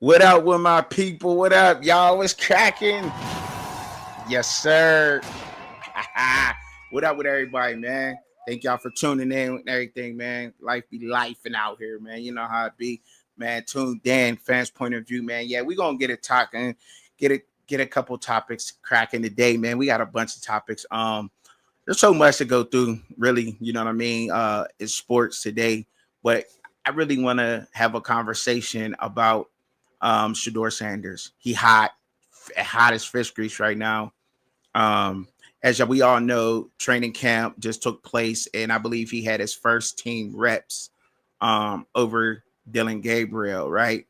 What up with my people? What up, y'all? What's cracking? Yes, sir. What up with everybody, man? Thank y'all for tuning in and everything, man. Life be lifing out here, man. You know how it be, man. Tuned in, fans' point of view, man. Yeah, we gonna get it talking, get a couple topics cracking today, man. We got a bunch of topics. There's so much to go through, really. You know what I mean? It's sports today, but I really want to have a conversation about Shedeur Sanders. He hot as fish grease right now. As we all know, training camp just took place, and I believe he had his first team reps over Dylan Gabriel, right?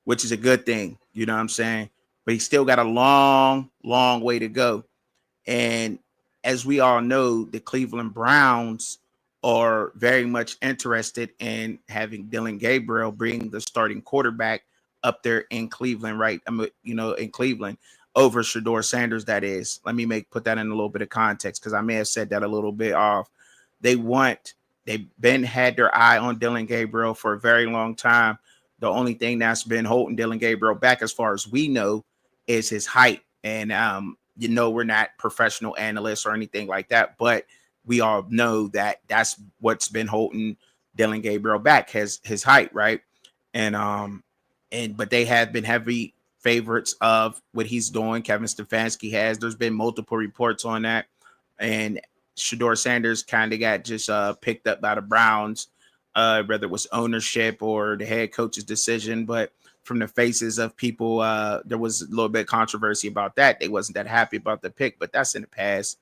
Which is a good thing, you know what I'm saying? But he still got a long, long way to go. And as we all know, the Cleveland Browns are very much interested in having Dylan Gabriel bring the starting quarterback up there in Cleveland, right? In Cleveland over Shedeur Sanders. That is, let me put that in a little bit of context because I may have said that a little bit off. They've been had their eye on Dylan Gabriel for a very long time. The only thing that's been holding Dylan Gabriel back, as far as we know, is his height. And we're not professional analysts or anything like that, but we all know that that's what's been holding Dylan Gabriel back, his height, right? But they have been heavy favorites of what he's doing. Kevin Stefanski has. There's been multiple reports on that, and Shador Sanders kind of got just picked up by the Browns, whether it was ownership or the head coach's decision. But from the faces of people, there was a little bit of controversy about that. They wasn't that happy about the pick, but that's in the past.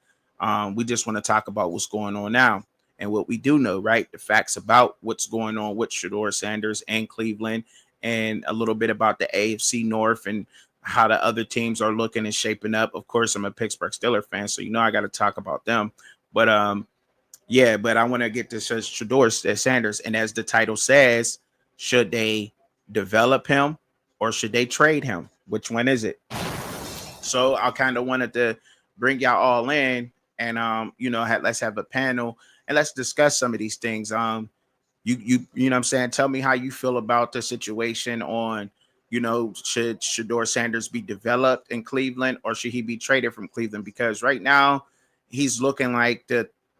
We just want to talk about what's going on now and what we do know, right? The facts about what's going on with Shedeur Sanders and Cleveland, and a little bit about the AFC North and how the other teams are looking and shaping up. Of course, I'm a Pittsburgh Steelers fan, so I got to talk about them. But but I want to get to Shedeur Sanders, and as the title says, should they develop him or should they trade him? Which one is it? So I kind of wanted to bring y'all all in, and let's have a panel and let's discuss some of these things. You know what I'm saying? Tell me how you feel about the situation on, should Shedeur Sanders be developed in Cleveland or should he be traded from Cleveland? Because right now he's looking like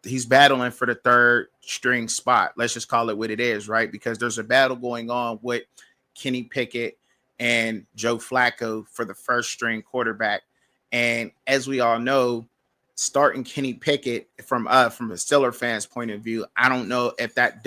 he's battling for the third string spot. Let's just call it what it is, right? Because there's a battle going on with Kenny Pickett and Joe Flacco for the first string quarterback. And as we all know, starting Kenny Pickett from a Steelers fans point of view, I don't know if that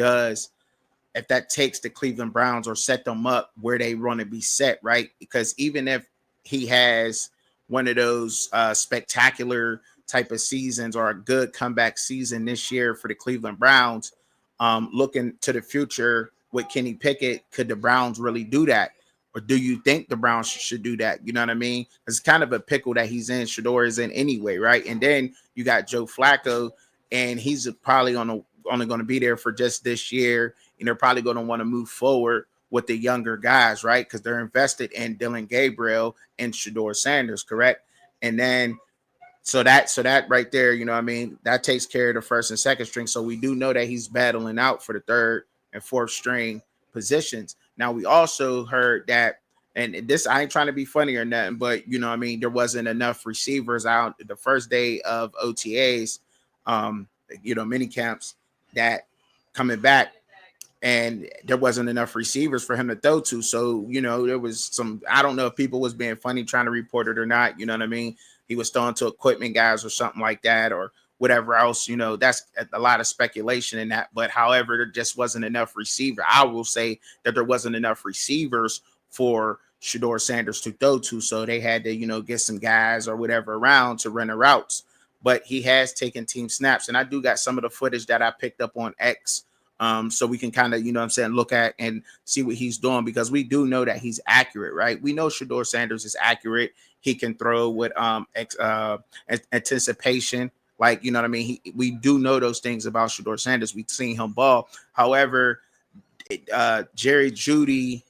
takes the Cleveland Browns or set them up where they want to be set, right? Because even if he has one of those spectacular type of seasons or a good comeback season this year for the Cleveland Browns, looking to the future with Kenny Pickett, could the Browns really do that? Or do you think the Browns should do that? You know what I mean? It's kind of a pickle that he's in. Shedeur is in anyway, right? And then you got Joe Flacco, and he's probably only going to be there for just this year. And they're probably going to want to move forward with the younger guys, right? Because they're invested in Dylan Gabriel and Shedeur Sanders, correct? And then so that right there, you know what I mean? That takes care of the first and second string. So we do know that he's battling out for the third and fourth string positions. Now, we also heard that, and this, I ain't trying to be funny or nothing, but, you know what I mean, there wasn't enough receivers out the first day of OTAs, mini camps that coming back, and there wasn't enough receivers for him to throw to. So, there was some, I don't know if people was being funny trying to report it or not, you know what I mean? He was throwing to equipment guys or something like that, or whatever else, that's a lot of speculation in that. But however, there just wasn't enough receiver. I will say that there wasn't enough receivers for Shedeur Sanders to throw to. So they had to, get some guys or whatever around to run the routes. But he has taken team snaps. And I do got some of the footage that I picked up on X. So we can kind of, look at and see what he's doing, because we do know that he's accurate, right? We know Shedeur Sanders is accurate. He can throw with anticipation. Like, you know what I mean? We do know those things about Shedeur Sanders. We've seen him ball. However, Jerry Jeudy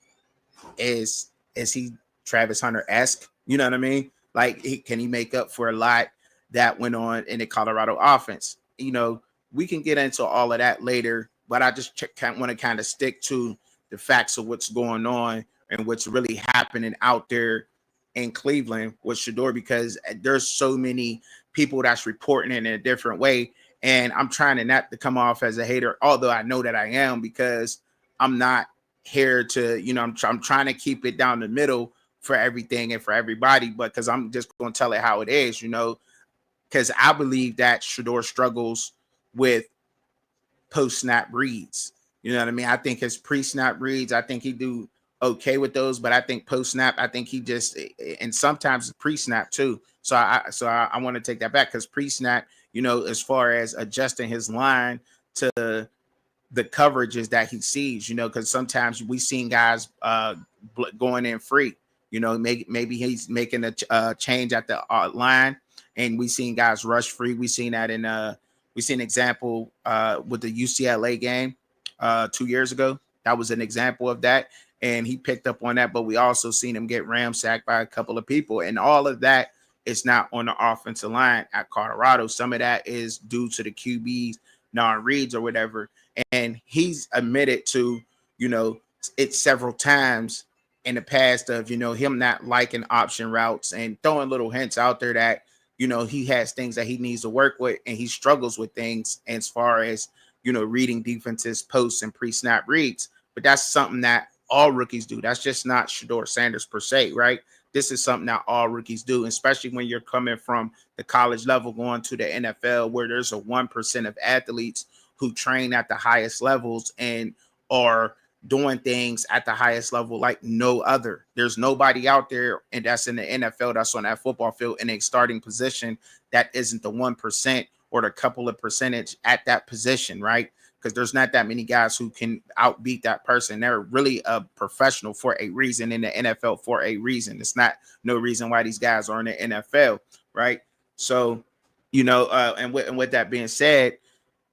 is he Travis Hunter-esque? You know what I mean? Like, can he make up for a lot that went on in the Colorado offense? We can get into all of that later, but I just want to kind of stick to the facts of what's going on and what's really happening out there in Cleveland with Shedeur, because there's so many people that's reporting it in a different way. And I'm trying to not to come off as a hater, although I know that I am, because I'm not here to, I'm trying to keep it down the middle for everything and for everybody, but because I'm just going to tell it how it is, because I believe that Shedeur struggles with post-snap reads. You know what I mean? I think his pre-snap reads, I think he do okay with those, but I think post-snap, I think he just, and sometimes pre-snap too. So I want to take that back, because pre-snap, as far as adjusting his line to the coverages that he sees, because sometimes we seen guys going in free, maybe he's making a change at the line, and we seen guys rush free. We seen that we seen an example with the UCLA game 2 years ago. That was an example of that, and he picked up on that. But we also seen him get ramsacked by a couple of people, and all of that is not on the offensive line at Colorado. Some of that is due to the QB's non-reads or whatever. And he's admitted to, it several times in the past of, him not liking option routes and throwing little hints out there that, he has things that he needs to work with, and he struggles with things as far as, reading defenses, posts, and pre-snap reads. But that's something that all rookies do. That's just not Shedeur Sanders per se, right? This is something that all rookies do, especially when you're coming from the college level going to the NFL, where there's a 1% of athletes who train at the highest levels and are doing things at the highest level like no other. There's nobody out there, and that's in the NFL, that's on that football field in a starting position that isn't the 1% or the couple of percentage at that position, right? Because there's not that many guys who can outbeat that person. They're really a professional for a reason in the NFL for a reason. It's not no reason why these guys are in the NFL, right? So, and with that being said,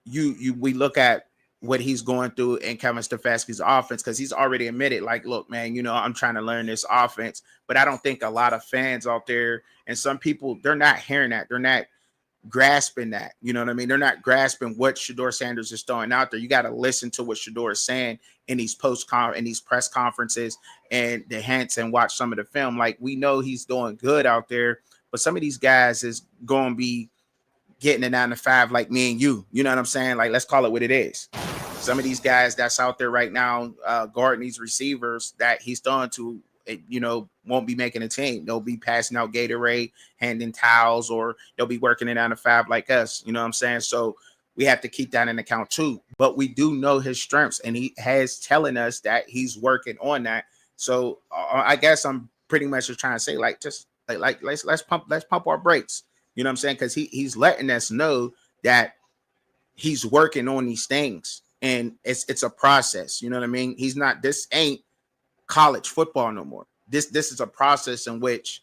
we look at what he's going through in Kevin Stefanski's offense, because he's already admitted, like, look, man, I'm trying to learn this offense. But I don't think a lot of fans out there, and some people, they're not hearing that. They're not grasping that. You know what I mean? They're not grasping what Shedeur Sanders is throwing out there. You got to listen to what Shedeur is saying in these in these press conferences and the hints, and watch some of the film. Like, we know he's doing good out there, but some of these guys is going to be getting a 9 to 5 like me and you. You know what I'm saying? Like, let's call it what it is. Some of these guys that's out there right now, guarding these receivers that he's throwing to, won't be making a team. They'll be passing out Gatorade, handing towels, or they'll be working it 9 to 5 like us. You know what I'm saying? So we have to keep that in account too. But we do know his strengths, and he has telling us that he's working on that. So I guess I'm pretty much just trying to say, like, just like let's pump our brakes. You know what I'm saying? Because he's letting us know that he's working on these things, and it's a process. You know what I mean? This ain't college football no more. This is a process in which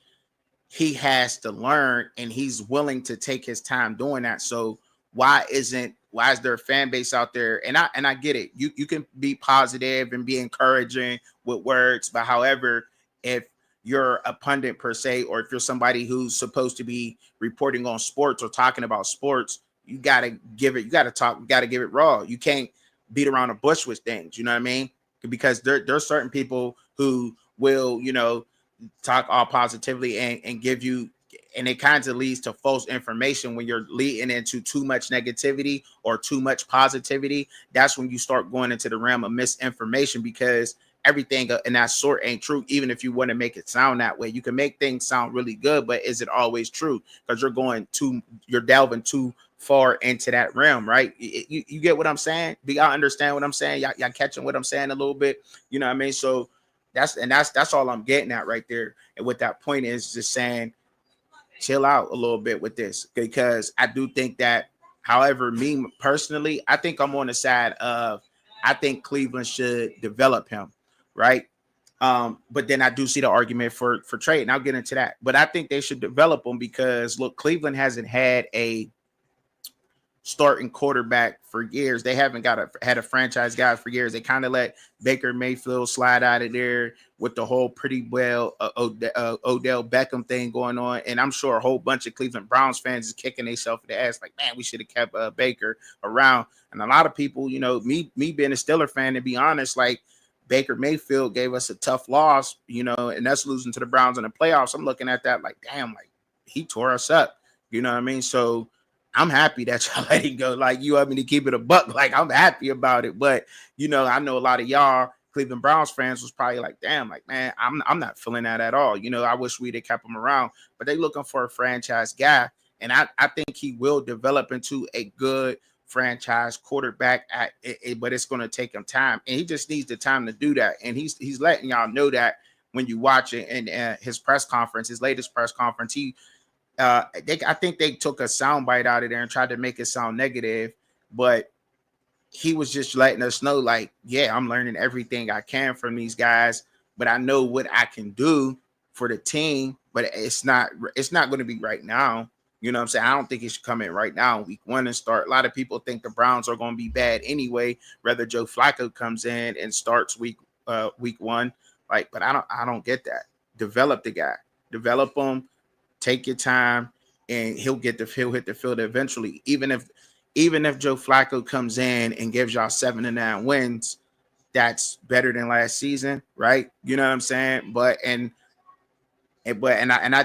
he has to learn, and he's willing to take his time doing that. So why is there a fan base out there? And I get it. You can be positive and be encouraging with words, but however, if you're a pundit per se, or if you're somebody who's supposed to be reporting on sports or talking about sports, you got to give it raw. You can't beat around the bush with things. You know what I mean? Because there's certain people who will, talk all positively and give you, and it kind of leads to false information when you're leading into too much negativity or too much positivity. That's when you start going into the realm of misinformation, because everything in that sort ain't true. Even if you want to make it sound that way, you can make things sound really good, but is it always true? Because you're delving too far into that realm, right? You get what I'm saying? Do y'all understand what I'm saying? Y'all catching what I'm saying a little bit? You know what I mean? So that's all I'm getting at right there. And what that point is just saying, chill out a little bit with this, because I do think that, however, me personally, I think I'm on the side of, I think Cleveland should develop him, right? But then I do see the argument for trade, and I'll get into that. But I think they should develop him because, look, Cleveland hasn't had a starting quarterback for years. They haven't had a franchise guy for years. They kind of let Baker Mayfield slide out of there with the whole pretty well Odell Beckham thing going on. And I'm sure a whole bunch of Cleveland Browns fans is kicking themselves in the ass like, man, we should have kept Baker around. And a lot of people, me being a Steeler fan, to be honest, like, Baker Mayfield gave us a tough loss, and that's losing to the Browns in the playoffs. I'm looking at that like, damn, like he tore us up. You know what I mean? So I'm happy that y'all let it go. Like, you want me to keep it a buck. Like, I'm happy about it. But, I know a lot of y'all Cleveland Browns fans was probably like, damn, like, man, I'm not feeling that at all. I wish we'd have kept him around. But they looking for a franchise guy. And I think he will develop into a good franchise quarterback but it's going to take him time. And he just needs the time to do that. And he's letting y'all know that when you watch it. And his press conference, his latest press conference, I think they took a soundbite out of there and tried to make it sound negative, but he was just letting us know, like, yeah, I'm learning everything I can from these guys, but I know what I can do for the team, but it's not going to be right now. You know what I'm saying? I don't think it should come in right now, week 1, and start. A lot of people think the Browns are going to be bad anyway. Rather Joe Flacco comes in and starts week 1. Like, but I don't get that. Develop the guy, develop him. Take your time, and he'll hit the field eventually. Even if Joe Flacco comes in and gives y'all 7 to 9 wins, that's better than last season, right? You know what I'm saying? But I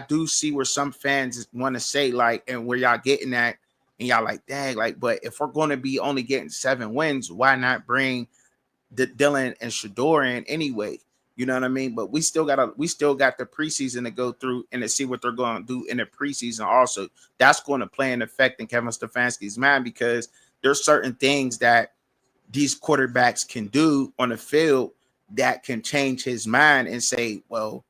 do see where some fans want to say, like, and where y'all getting at, and y'all like, dang, like, but if we're going to be only getting 7 wins, why not bring the Dylan and Shedeur in anyway? You know what I mean? But we still got the preseason to go through and to see what they're going to do in the preseason. Also, that's going to play an effect in Kevin Stefanski's mind, because there's certain things that these quarterbacks can do on the field that can change his mind and say, well,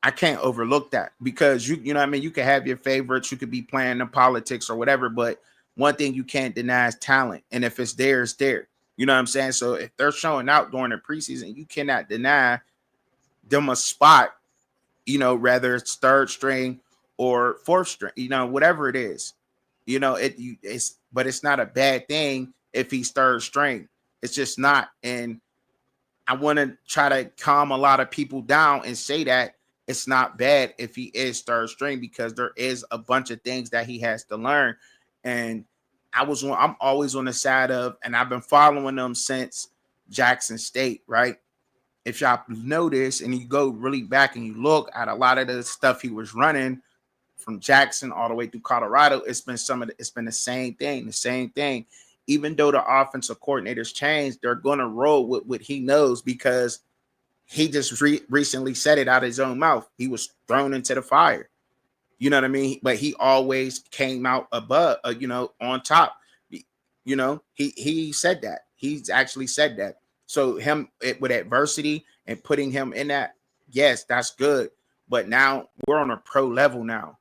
I can't overlook that, because you know what I mean? You can have your favorites, you could be playing the politics or whatever, but one thing you can't deny is talent. And if it's there, it's there. You know what I'm saying? So if they're showing out during the preseason, you cannot deny them a spot, whether it's third string or fourth string, whatever it is, but it's not a bad thing if he's third string. It's just not. And I want to try to calm a lot of people down and say that it's not bad if he is third string, because there is a bunch of things that he has to learn. And I'm always on the side of, and I've been following them since Jackson State, right? If y'all notice and you go really back and you look at a lot of the stuff he was running from Jackson all the way through Colorado, it's been the same thing. Even though the offensive coordinators changed, they're going to roll with what he knows, because he just recently said it out of his own mouth. He was thrown into the fire. You know what I mean? But he always came out above, on top. He said that. He's actually said that. So with adversity and putting him in that, yes, that's good. But now we're on a pro level now.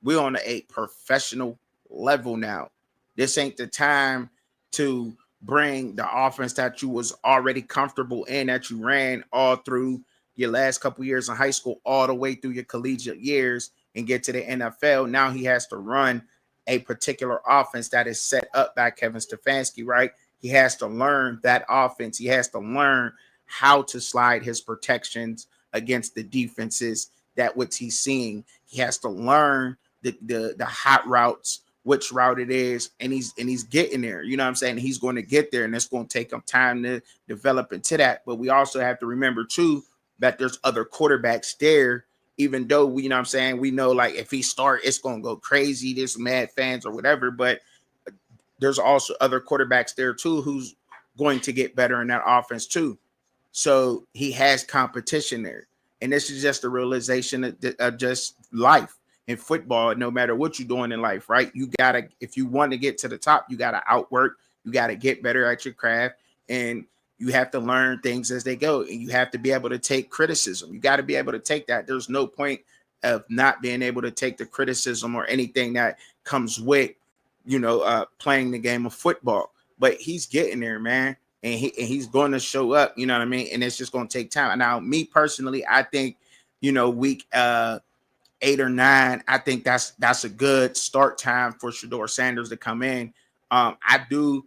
We're on a professional level now. This ain't the time to bring the offense that you was already comfortable in, that you ran all through your last couple years in high school, all the way through your collegiate years, and get to the NFL. Now he has to run a particular offense that is set up by Kevin Stefanski, right? He has to learn that offense. He has to learn how to slide his protections against the defenses that which he's seeing. He has to learn the hot routes, which route it is, and he's getting there. You know what I'm saying? He's going to get there, and it's going to take him time to develop into that. But we also have to remember too that there's other quarterbacks there. Even though we, you know what I'm saying, we know, like, if he start, it's going to go crazy, there's mad fans or whatever, but there's also other quarterbacks there too who's going to get better in that offense too. So he has competition there. And this is just a realization of just life in football. No matter what you're doing in life, right? You got to, if you want to get to the top, you got to outwork, you got to get better at your craft, and you have to learn things as they go. And you have to be able to take criticism. You got to be able to take that. There's no point of not being able to take the criticism or anything that comes with, playing the game of football. But he's getting there, man. And he's going to show up, you know what I mean? And it's just going to take time. Now, me personally, I think, week 8 or 9, I think that's a good start time for Shedeur Sanders to come in. I do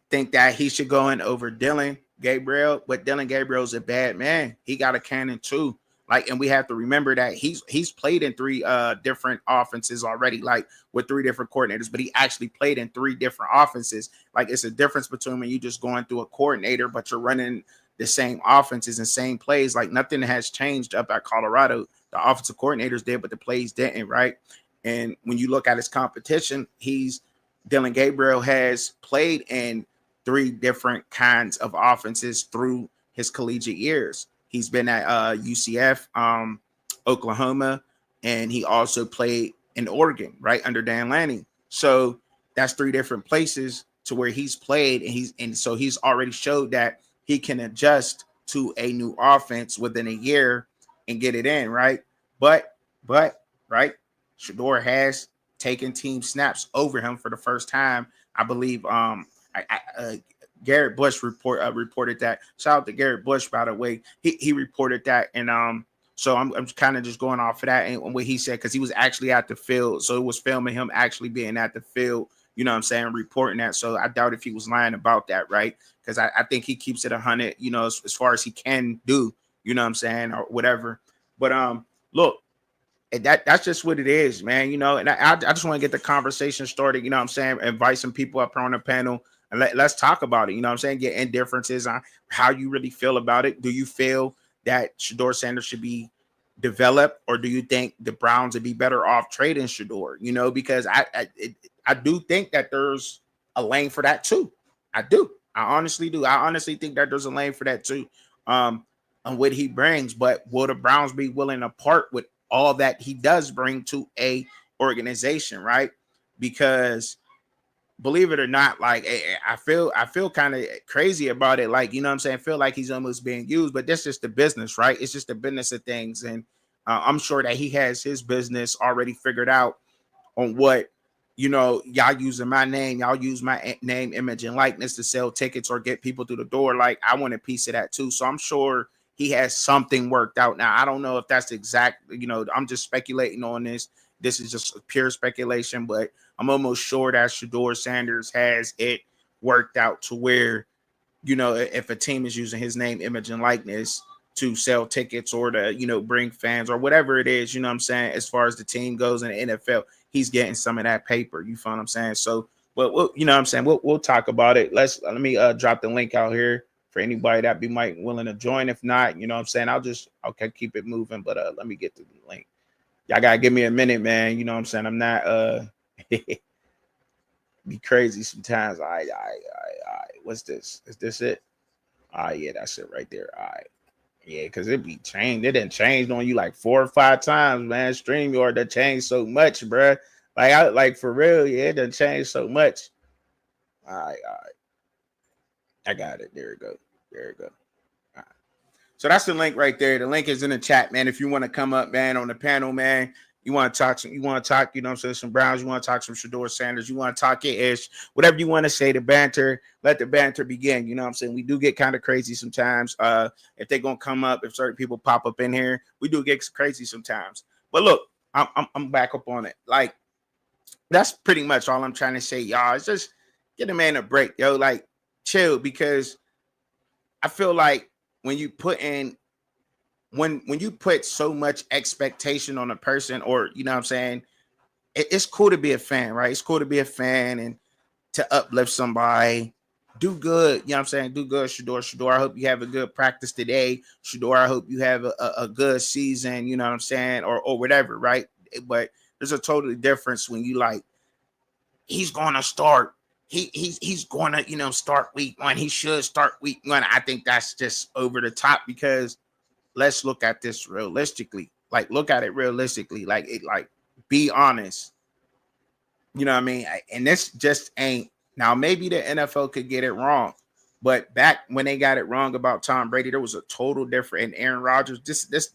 think that he should go in over Dylan Gabriel, but Dylan Gabriel's a bad man. He got a cannon too. Like, and we have to remember that he's played in 3 different offenses already, like with 3 different coordinators, but he actually played in 3 different offenses. Like, it's a difference between when you just going through a coordinator, but you're running the same offenses and same plays. Like nothing has changed up at Colorado. The offensive coordinators did, but the plays didn't, right? And when you look at his competition, Dylan Gabriel has played in 3 different kinds of offenses through his collegiate years. He's been at UCF, Oklahoma, and he also played in Oregon, right, under Dan Lanning. So that's 3 different places to where he's played, and so he's already showed that he can adjust to a new offense within a year and get it in, right? But right, Shedeur has taken team snaps over him for the first time. I believe Garrett Bush reported that. Shout out to Garrett Bush, by the way. He reported that, and so I'm kind of just going off of that and what he said, because he was actually at the field, so it was filming him actually being at the field. You know what I'm saying? Reporting that. So I doubt if he was lying about that, right? Because I think he keeps it 100, you know, as far as he can do. You know what I'm saying, or whatever. But look. That's just what it is, man. You know, and I just want to get the conversation started. You know what I'm saying? Invite some people up on the panel and let's talk about it. You know what I'm saying? Get indifferences on how you really feel about it. Do you feel that Shedeur Sanders should be developed, or do you think the Browns would be better off trading Shedeur? You know, because I do think that there's a lane for that too. I do. I honestly do. I honestly think that there's a lane for that too. On what he brings, but will the Browns be willing to part with all that he does bring to a organization, right? Because believe it or not, like I feel kind of crazy about it. Like, you know what I'm saying? I feel like he's almost being used, but that's just the business, right? It's just the business of things. And I'm sure that he has his business already figured out on what, you know, y'all using my name, y'all use my name, image, and likeness to sell tickets or get people through the door. Like, I want a piece of that too. So I'm sure he has something worked out. Now, I don't know if that's exact, you know, I'm just speculating on this. This is just pure speculation, but I'm almost sure that Shedeur Sanders has it worked out to where, you know, if a team is using his name, image, and likeness to sell tickets or to, you know, bring fans or whatever it is, you know what I'm saying, as far as the team goes in the NFL, he's getting some of that paper. You feel what I'm saying? So, well, you know what I'm saying? We'll talk about it. Let me drop the link out here for anybody that be might willing to join. If not, you know what I'm saying, I'll keep it moving. But let me get to the link. Y'all gotta give me a minute, man. You know what I'm saying? I'm not be crazy sometimes. All right. What's this? Is this it? Yeah, that's it right there. All right. Yeah, because it be changed. It didn't change on you like 4 or 5 times, man. StreamYard that changed so much, bruh. Like for real, yeah, it done changed so much. All right. I got it. There we go. All right. So that's the link right there. The link is in the chat, man. If you want to come up, man, on the panel, man, you want to talk, you know what I'm saying, some Browns, you want to talk some Shedeur Sanders, you want to talk it-ish, whatever you want to say, the banter, let the banter begin. You know what I'm saying? We do get kind of crazy sometimes. If they're going to come up, if certain people pop up in here, we do get crazy sometimes. But look, I'm back up on it. Like, that's pretty much all I'm trying to say, y'all. It's just get a man a break, yo. Like, chill, because I feel like when you put so much expectation on a person, or, you know what I'm saying, it's cool to be a fan, right? It's cool to be a fan and to uplift somebody. Do good, you know what I'm saying? Do good, Shedeur. I hope you have a good practice today. Shedeur, I hope you have a good season, you know what I'm saying? Or whatever, right? But there's a totally difference when you like, he's going to start. He's going to, you know, start week 1. He should start week 1. I think that's just over the top, because let's look at this realistically. Like, look at it realistically. Like, be honest. You know what I mean? And this just ain't. Now, maybe the NFL could get it wrong, but back when they got it wrong about Tom Brady, there was a total different, and Aaron Rodgers,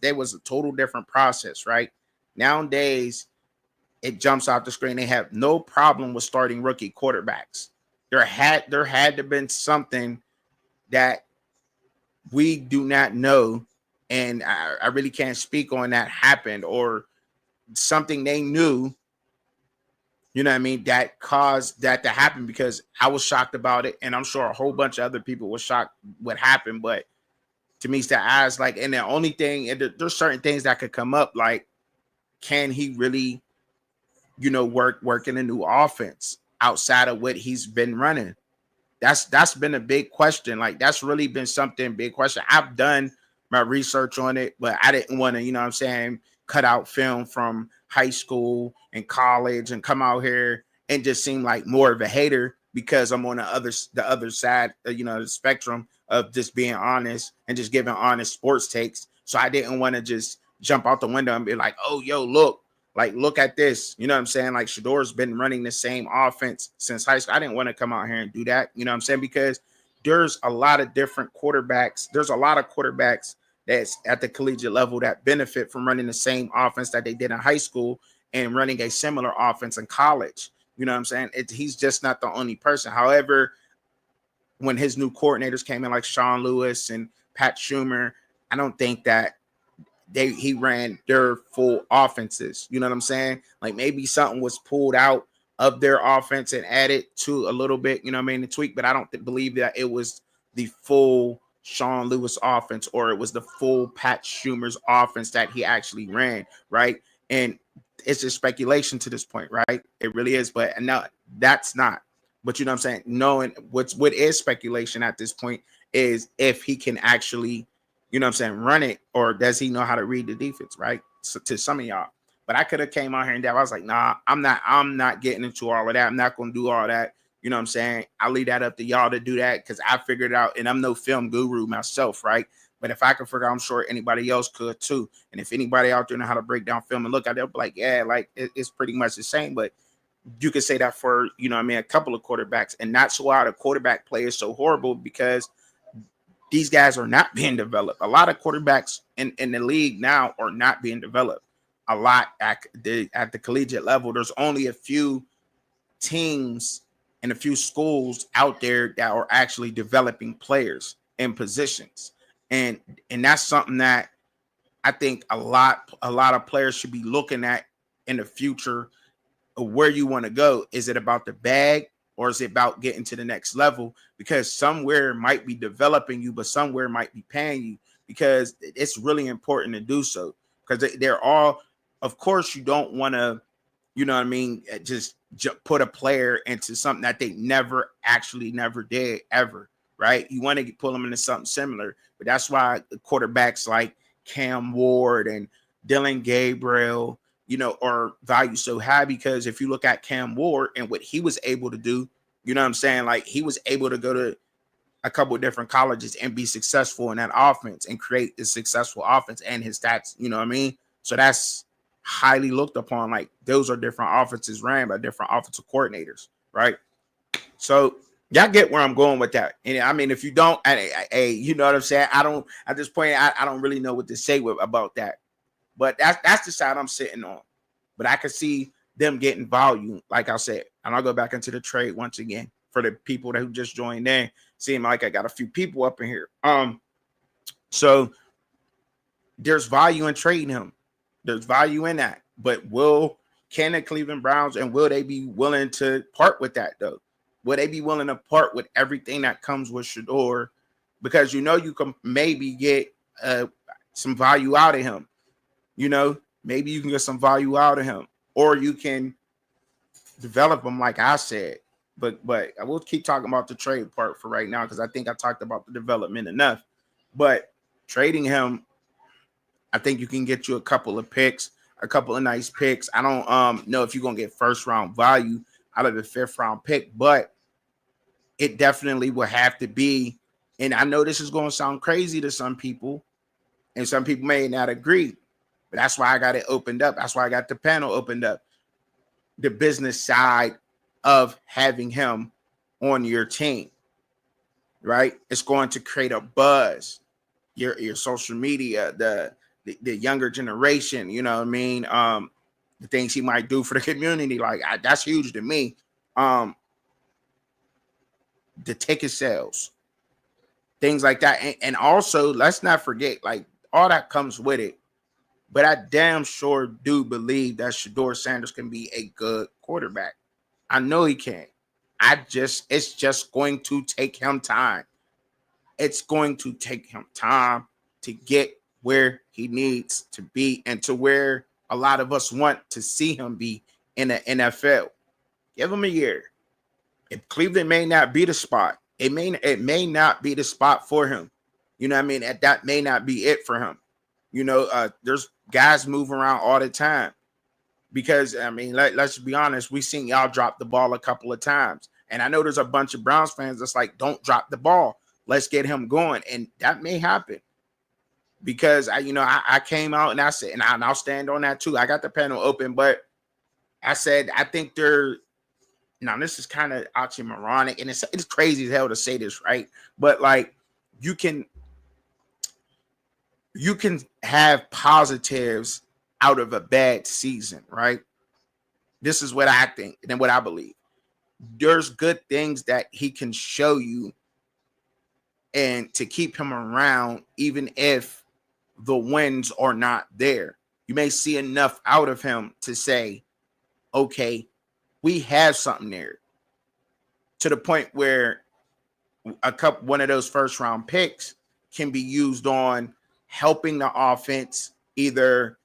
there was a total different process, right? Nowadays, it jumps out the screen. They have no problem with starting rookie quarterbacks. There had to have been something that we do not know, and I really can't speak on that happened, or something they knew, you know what I mean, that caused that to happen, because I was shocked about it, and I'm sure a whole bunch of other people were shocked what happened. But to me, it's the eyes, like, and the only thing, and there's certain things that could come up, like, can he really, you know, work in a new offense outside of what he's been running? That's been a big question. Like that's really been something big question. I've done my research on it, but I didn't want to, you know what I'm saying, cut out film from high school and college and come out here and just seem like more of a hater because I'm on the other side, you know, the spectrum of just being honest and just giving honest sports takes. So I didn't want to just jump out the window and be like, oh, yo, look at this. You know what I'm saying? Like Shedor's been running the same offense since high school. I didn't want to come out here and do that. You know what I'm saying? Because there's a lot of different quarterbacks. There's a lot of quarterbacks that's at the collegiate level that benefit from running the same offense that they did in high school and running a similar offense in college. You know what I'm saying? He's just not the only person. However, when his new coordinators came in, like Sean Lewis and Pat Schumer, I don't think that he ran their full offenses. You know what I'm saying? Like maybe something was pulled out of their offense and added to a little bit, you know what I mean, the tweak, but I don't believe that it was the full Sean Lewis offense or it was the full Pat Schumer's offense that he actually ran, right? And it's just speculation to this point, right? It really is, but no, that's not. But you know what I'm saying? Knowing what is speculation at this point is if he can actually, you know what I'm saying, run it, or does he know how to read the defense, right? So, to some of y'all. But I could have came out here and I was like, nah, I'm not getting into all of that. I'm not going to do all that. You know what I'm saying? I'll leave that up to y'all to do that because I figured it out, and I'm no film guru myself, right? But if I could figure out, I'm sure anybody else could too. And if anybody out there know how to break down film and look at it, they'll be like, yeah, like it's pretty much the same. But you could say that for, you know what I mean, a couple of quarterbacks, and that's why the quarterback play is so horrible because these guys are not being developed. A lot of quarterbacks in the league now are not being developed. A lot at the collegiate level. There's only a few teams and a few schools out there that are actually developing players in positions. And that's something that I think a lot of players should be looking at in the future of where you want to go. Is it about the bag or is it about getting to the next level? Because somewhere might be developing you, but somewhere might be paying you, because it's really important to do so. Because they're all, of course, you don't want to, you know what I mean, just put a player into something that they never did ever, right? You want to pull them into something similar. But that's why quarterbacks like Cam Ward and Dylan Gabriel, you know, are valued so high, because if you look at Cam Ward and what he was able to do, you know what I'm saying? Like he was able to go to a couple of different colleges and be successful in that offense and create a successful offense, and his stats, you know what I mean? So that's highly looked upon. Like those are different offenses ran by different offensive coordinators, right? So y'all get where I'm going with that. And I mean, if you don't, you know what I'm saying? I don't, at this point, I don't really know what to say about that. But that's the side I'm sitting on. But I could see them getting volume, like I said. And I'll go back into the trade once again for the people who just joined in. Seem like I got a few people up in here. So there's value in trading him. There's value in that. But can the Cleveland Browns, and will they be willing to part with that though? Will they be willing to part with everything that comes with Shedeur? Because you know you can maybe get some value out of him. You know, maybe you can get some value out of him, or you can develop him, like I said. But I will keep talking about the trade part for right now, because I think I talked about the development enough. But trading him, I think you can get you a couple of picks, a couple of nice picks. I don't know if you're gonna get first round value out of the 5th round pick, but it definitely will have to be. And I know this is going to sound crazy to some people, and some people may not agree. But that's why I got it opened up. That's why I got the panel opened up. The business side of having him on your team, right? It's going to create a buzz. Your social media, the younger generation, you know what I mean? The things he might do for the community, like that's huge to me. The ticket sales, things like that. And also, let's not forget, like all that comes with it. But I damn sure do believe that Shedeur Sanders can be a good quarterback. I know he can. It's just going to take him time. It's going to take him time to get where he needs to be and to where a lot of us want to see him be in the NFL. Give him a year. If Cleveland may not be the spot, it may not be the spot for him. You know what I mean? That may not be it for him. There's guys moving around all the time because I mean, let's be honest, we seen y'all drop the ball a couple of times. And I know there's a bunch of Browns fans that's like, don't drop the ball. Let's get him going. And that may happen. Because I came out and I said, and I'll stand on that too. I got the panel open, but I said I think they're now this is kind of oxymoronic, and it's crazy as hell to say this, right? But like you can have positives out of a bad season, right? This is what I think and what I believe. There's good things that he can show you and to keep him around, even if the wins are not there. You may see enough out of him to say, okay, we have something there, to the point where one of those first round picks can be used on helping the offense. Either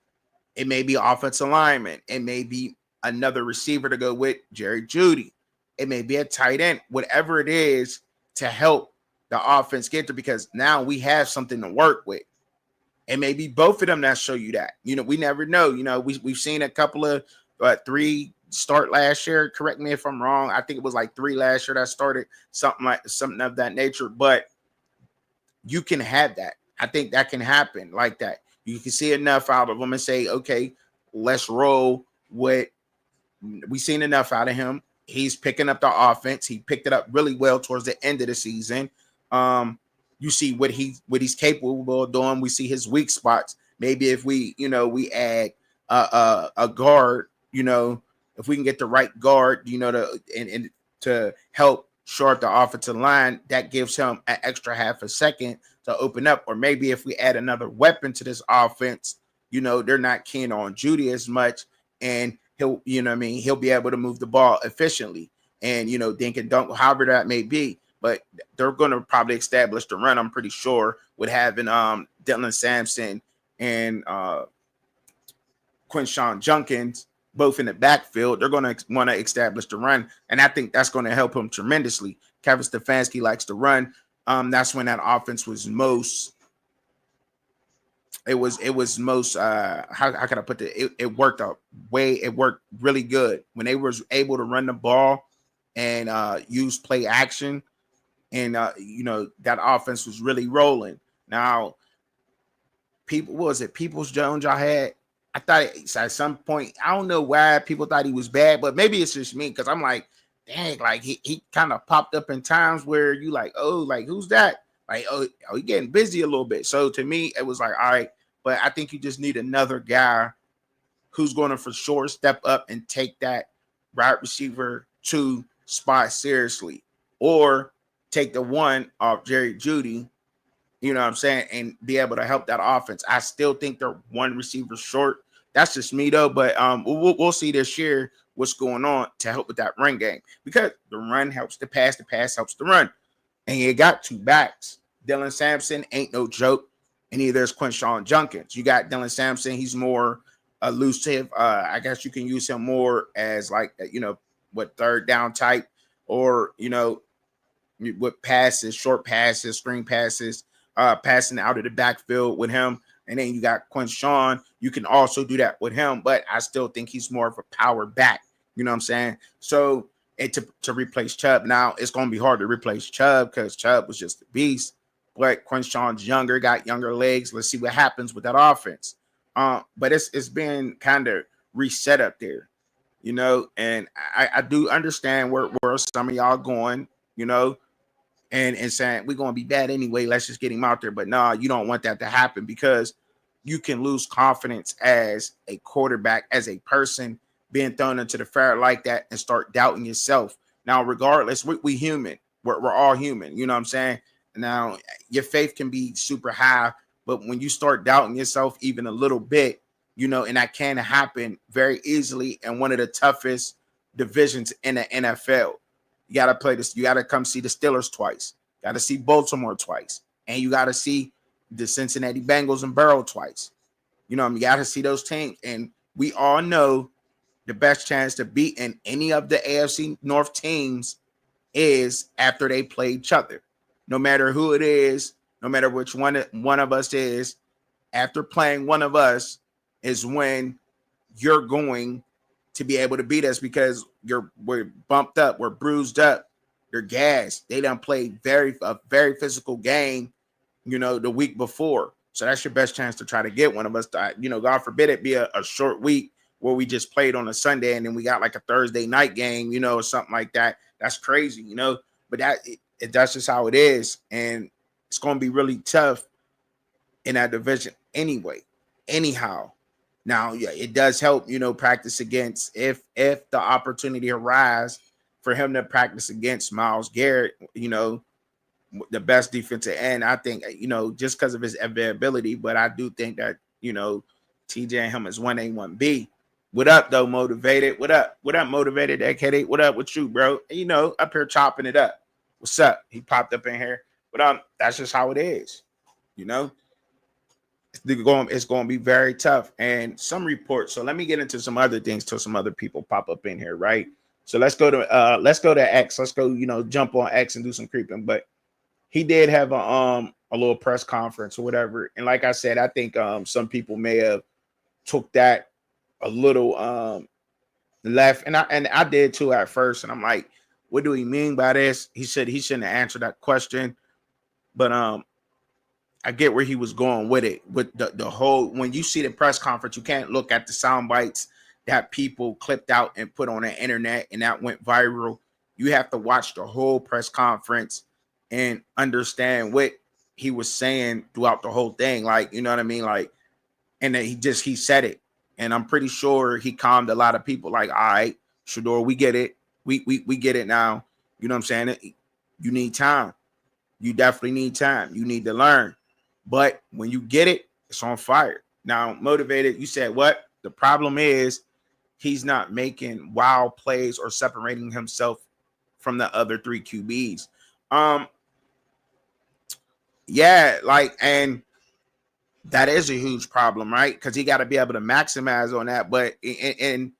it may be offensive lineman, it may be another receiver to go with Jerry Jeudy, it may be a tight end, whatever it is to help the offense get there, because now we have something to work with. It may be both of them that show you that. We never know. We've seen a couple of 3 start last year. Correct me if I'm wrong. I think it was like 3 last year that started, something of that nature. But you can have that. I think that can happen like that. You can see enough out of them and say, okay, let's roll with. We've seen enough out of him. He's picking up the offense. He picked it up really well towards the end of the season. You see what he's capable of doing. We see his weak spots. Maybe if we add a guard, if we can get the right guard, to help shore up the offensive line, that gives him an extra half a second to open up. Or maybe if we add another weapon to this offense, they're not keen on Jeudy as much, and he'll be able to move the ball efficiently and dink and dunk, however that may be. But they're going to probably establish the run, I'm pretty sure, with having Dylan Sampson and Quinshon Judkins both in the backfield. They're going to want to establish the run, and I think that's going to help him tremendously. Kevin Stefanski likes to run. That's when that offense was most. It was most. How can I put it? It worked out it worked really good when they was able to run the ball and use play action. And that offense was really rolling. Now, Peoples Jones y'all had? I thought at some point, I don't know why people thought he was bad, but maybe it's just me, because I'm like, dang, like he kind of popped up in times where you like, oh, like who's that? Like, oh, he getting busy a little bit. So to me, it was like, all right, but I think you just need another guy who's going to for sure step up and take that wide receiver 2 spot seriously, or take the one off Jerry Jeudy, you know what I'm saying, and be able to help that offense. I still think they're one receiver short. That's just me though, but we'll see this year what's going on to help with that run game, because the run helps the pass helps the run, and you got 2 backs. Dylan Sampson ain't no joke, and neither is Quinshon Judkins. You got Dylan Sampson; he's more elusive. I guess you can use him more as like third down type, or with passes, short passes, screen passes, passing out of the backfield with him. And then you got Quinshon. You can also do that with him, but I still think he's more of a power back. You know what I'm saying? So to replace Chubb, now it's going to be hard to replace Chubb because Chubb was just a beast. But Quinshon's younger, got younger legs. Let's see what happens with that offense. But it's been kind of reset up there, and I do understand where some of y'all going, and saying we're going to be bad anyway. Let's just get him out there. But no, you don't want that to happen, because you can lose confidence as a quarterback, as a person being thrown into the fire like that, and start doubting yourself. Now, regardless, we human. We're all human. You know what I'm saying? Now, your faith can be super high, but when you start doubting yourself even a little bit, and that can happen very easily in one of the toughest divisions in the NFL. You got to play this. You got to come see the Steelers twice. Got to see Baltimore twice. And you got to see the Cincinnati Bengals and Burrow twice. You got to see those teams. And we all know the best chance to beat in any of the AFC North teams is after they play each other. No matter who it is, no matter which one of us is, after playing one of us is when you're going to be able to beat us because we're bumped up, we're bruised up, they're gassed. They done played a very physical game, the week before. So that's your best chance to try to get one of us. God forbid it be a short week where we just played on a Sunday and then we got like a Thursday night game, or something like that. That's crazy, But that's just how it is, and it's going to be really tough in that division anyway. Anyhow, now yeah, it does help, practice against if the opportunity arises for him to practice against Myles Garrett, the best defensive end. I think, just because of his availability, but I do think that, TJ and him is 1A, 1B. What up, though, Motivated? What up? What up, Motivated? That what up with you, bro? Up here chopping it up. What's up? He popped up in here. But that's just how it is. It's going to be very tough. And some reports. So let me get into some other things till some other people pop up in here, right? So let's go to X. Let's go, jump on X and do some creeping. But he did have a little press conference or whatever. And like I said, I think some people may have took that a little left. And I did too at first. And I'm like, what do he mean by this? He said he shouldn't have answered that question. But I get where he was going with it. With the whole, when you see the press conference, you can't look at the sound bites that people clipped out and put on the internet and that went viral. You have to watch the whole press conference and understand what he was saying throughout the whole thing. Like, you know what I mean? Like, and then he said it. And I'm pretty sure he calmed a lot of people. Like, all right, Shedeur, we get it. We get it now. You know what I'm saying? You need time. You definitely need time. You need to learn. But when you get it, it's on fire. Now, Motivated, you said what? The problem is he's not making wild plays or separating himself from the other three QBs. Yeah, and that is a huge problem, right? Because he got to be able to maximize on that. But in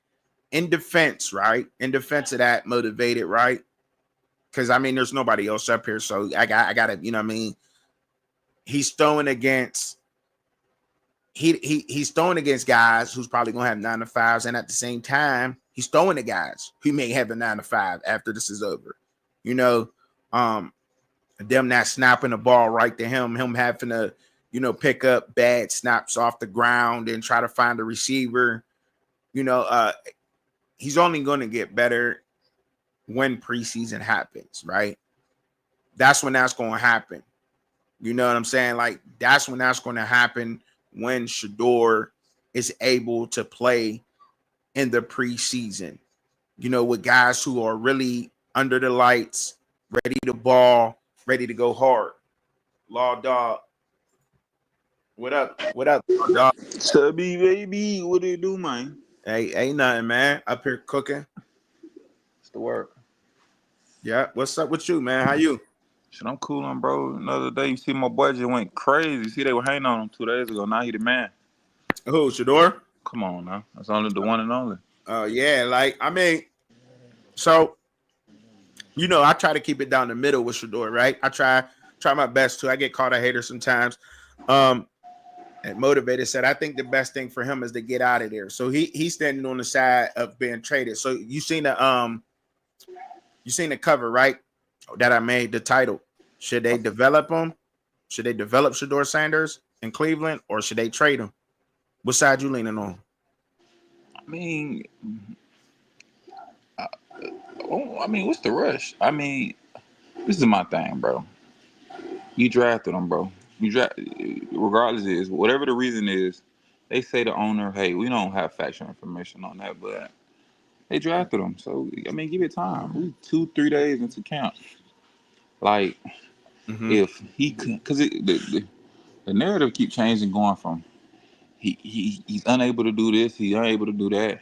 defense, right? In defense of that, Motivated, right? Because there's nobody else up here, so I got to, you know what I mean? He's throwing against he's throwing against guys who's probably gonna have 9 to 5s, and at the same time, he's throwing to guys who may have a 9 to 5 after this is over. Them not snapping the ball right to him having to, pick up bad snaps off the ground and try to find a receiver. He's only going to get better when preseason happens, right? That's when that's going to happen. You know what I'm saying? Like, that's when that's going to happen, when Shedeur is able to play in the preseason, with guys who are really under the lights, ready to ball, ready to go hard. Law Dog. What up? What up, Law Dog? Subby, baby. What do you do, man? Hey, ain't nothing, man. Up here cooking. It's the work. Yeah. What's up with you, man? How you? Shit, I'm coolin', bro. Another day, you see my boy just went crazy. You see, they were hanging on him 2 days ago. Now he the man. Who, Shedeur? Come on, now. That's only the one and only. Yeah. So, I try to keep it down the middle with Shedeur, right? I try my best to. I get called a hater sometimes. And Motivated said, I think the best thing for him is to get out of there. So he's standing on the side of being traded. So you seen the cover, right? That I made, the title. Should they develop him? Should they develop Shedeur Sanders in Cleveland, or should they trade him? What side you leaning on? What's the rush? This is my thing, bro. You drafted him, bro. Regardless is whatever the reason is. They say the owner, hey, we don't have factual information on that, but they drafted him. So give it time. We 2-3 days into camp. Like, if he could, because the narrative keep changing, going from he's unable to do this, he's unable to do that,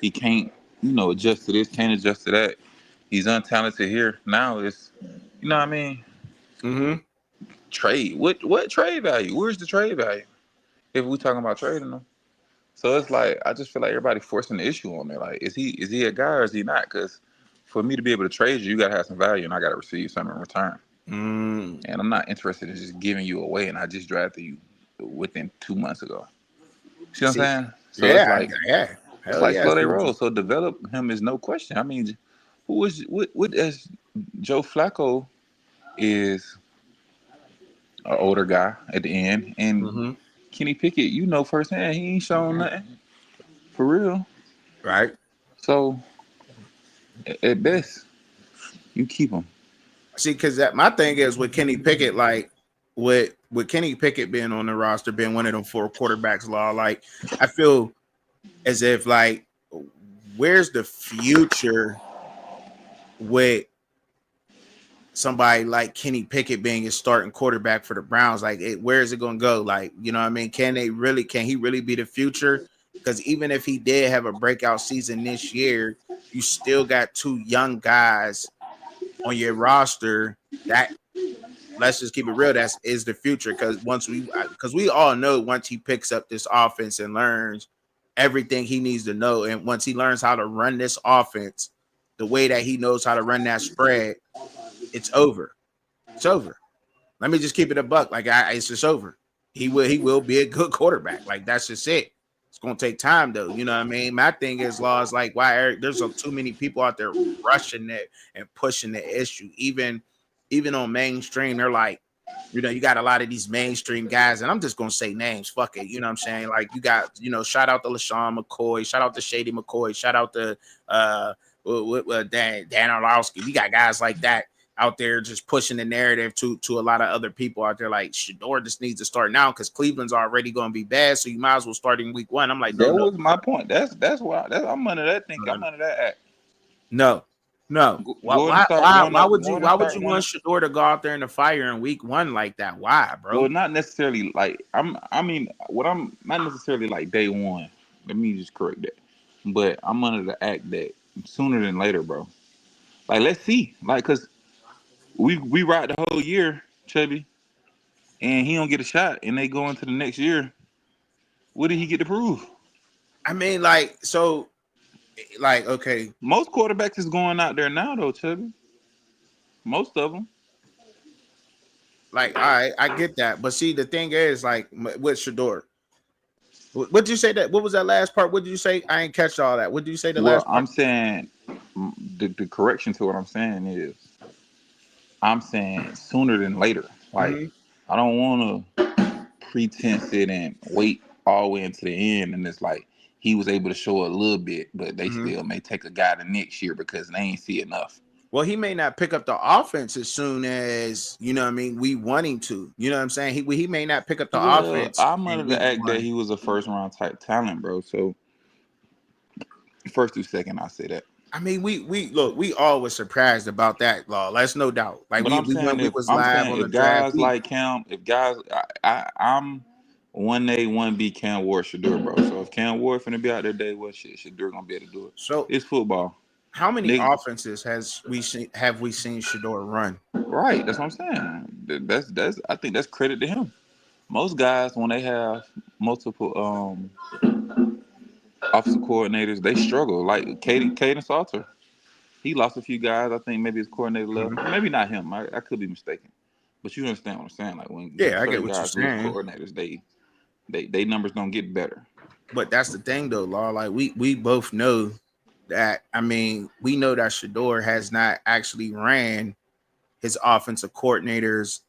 he can't adjust to this, can't adjust to that, he's untalented here. Now it's trade. What trade value? Where's the trade value if we talking about trading them? So it's like, I just feel like everybody forcing the issue on there. Like, is he a guy or is he not? Because for me to be able to trade you, you gotta have some value, and I gotta receive something in return. Mm. And I'm not interested in just giving you away, and I just drafted you within 2 months ago. See what I'm See, saying? So yeah, yeah, it's hell like yeah. I slow see their what roll. you. So develop him is no question. I mean, what as Joe Flacco is an older guy at the end, and Mm-hmm. Kenny Pickett, you know firsthand, he ain't shown nothing for real. Right. So at best, you keep him. See, because that my thing is with Kenny Pickett, like with Kenny Pickett being on the roster, being one of them four quarterbacks, law. Like I feel as if like, where's the future with somebody like Kenny Pickett being his starting quarterback for the Browns? Like, where is it going to go? Like, you know what I mean? Can he really be the future? Because even if he did have a breakout season this year, you still got two young guys on your roster that, let's just keep it real, that's is the future. Because we all know once he picks up this offense and learns everything he needs to know, and once he learns how to run this offense the way that he knows how to run that spread, it's over. It's over. Let me just keep it a buck. Like, it's just over. He will be a good quarterback. Like, that's just it. It's gonna take time though. You know what I mean? My thing is, laws like, why Eric, there's too many people out there rushing it and pushing the issue. Even on mainstream, they're like, you got a lot of these mainstream guys, and I'm just gonna say names. Fuck it. You know what I'm saying? Like, you got, shout out to LaShawn McCoy, shout out to Shady McCoy, shout out to Dan Orlowski. We got guys like that out there just pushing the narrative to a lot of other people out there. Like, Shedeur just needs to start now because Cleveland's already going to be bad, so you might as well start in week 1. I'm like, no, That no, was my point. That's why I'm under that thinking. no, I'm under that act. no, no. Why, Go and why, start why, one why up. would Go you, and why would start you one want up. Shedeur to go out there in the fire in week 1 like that? Why, Well, bro? not necessarily like I'm not necessarily like day one. Let me just correct that. But I'm under the act that sooner than later, bro. Like, let's see. Like, cause we ride the whole year, Chubby, and he don't get a shot, and they go into the next year. What did he get to prove? I mean, like, so, like, okay, Most quarterbacks is going out there now, though, Chubby. Most of them. like, all right, I get that, but see, the thing is, like, with Shedeur, what did you say that? What was that last part? What did you say? I ain't catch all that. What did you say the Well, last part? I'm saying the correction to what I'm saying is I'm saying sooner than later. Like, Mm-hmm. I don't want to pretense it and wait all the way into the end, and it's like he was able to show a little bit, but they Mm-hmm. still may take a guy to next year because they ain't see enough. Well, he may not pick up the offense as soon as, what I mean, we want him to. You know what I'm saying? He may not pick up the Well, offense I'm in under the week act that 1. he was a first round type talent, bro. So first through second, I say that. I mean, we look, we always surprised about that, law. That's no doubt. Like, But we I'm we saying went, we if was I'm live saying on the if draft guys week. like Cam, if guys, I'm 1A, 1B Cam Ward Shedeur, bro. So if Cam Ward finna be out there day, what shit, Shedeur gonna be able to do it. So, It's football. how many Nick, offenses have we seen Shedeur run? right, that's what I'm saying. That's I think that's credit to him. Most guys when they have multiple offensive coordinators, they struggle. Like Caden Salter. He lost a few guys. I think maybe his coordinator left. Mhm. Maybe not him. I could be mistaken. But you understand what I'm saying. Like when Yeah, I get certain what you're guys lose saying. coordinators, they numbers don't get better. But that's the thing, though, law. Like, we both know that. I mean, we know that Shedeur has not actually ran his offensive coordinators'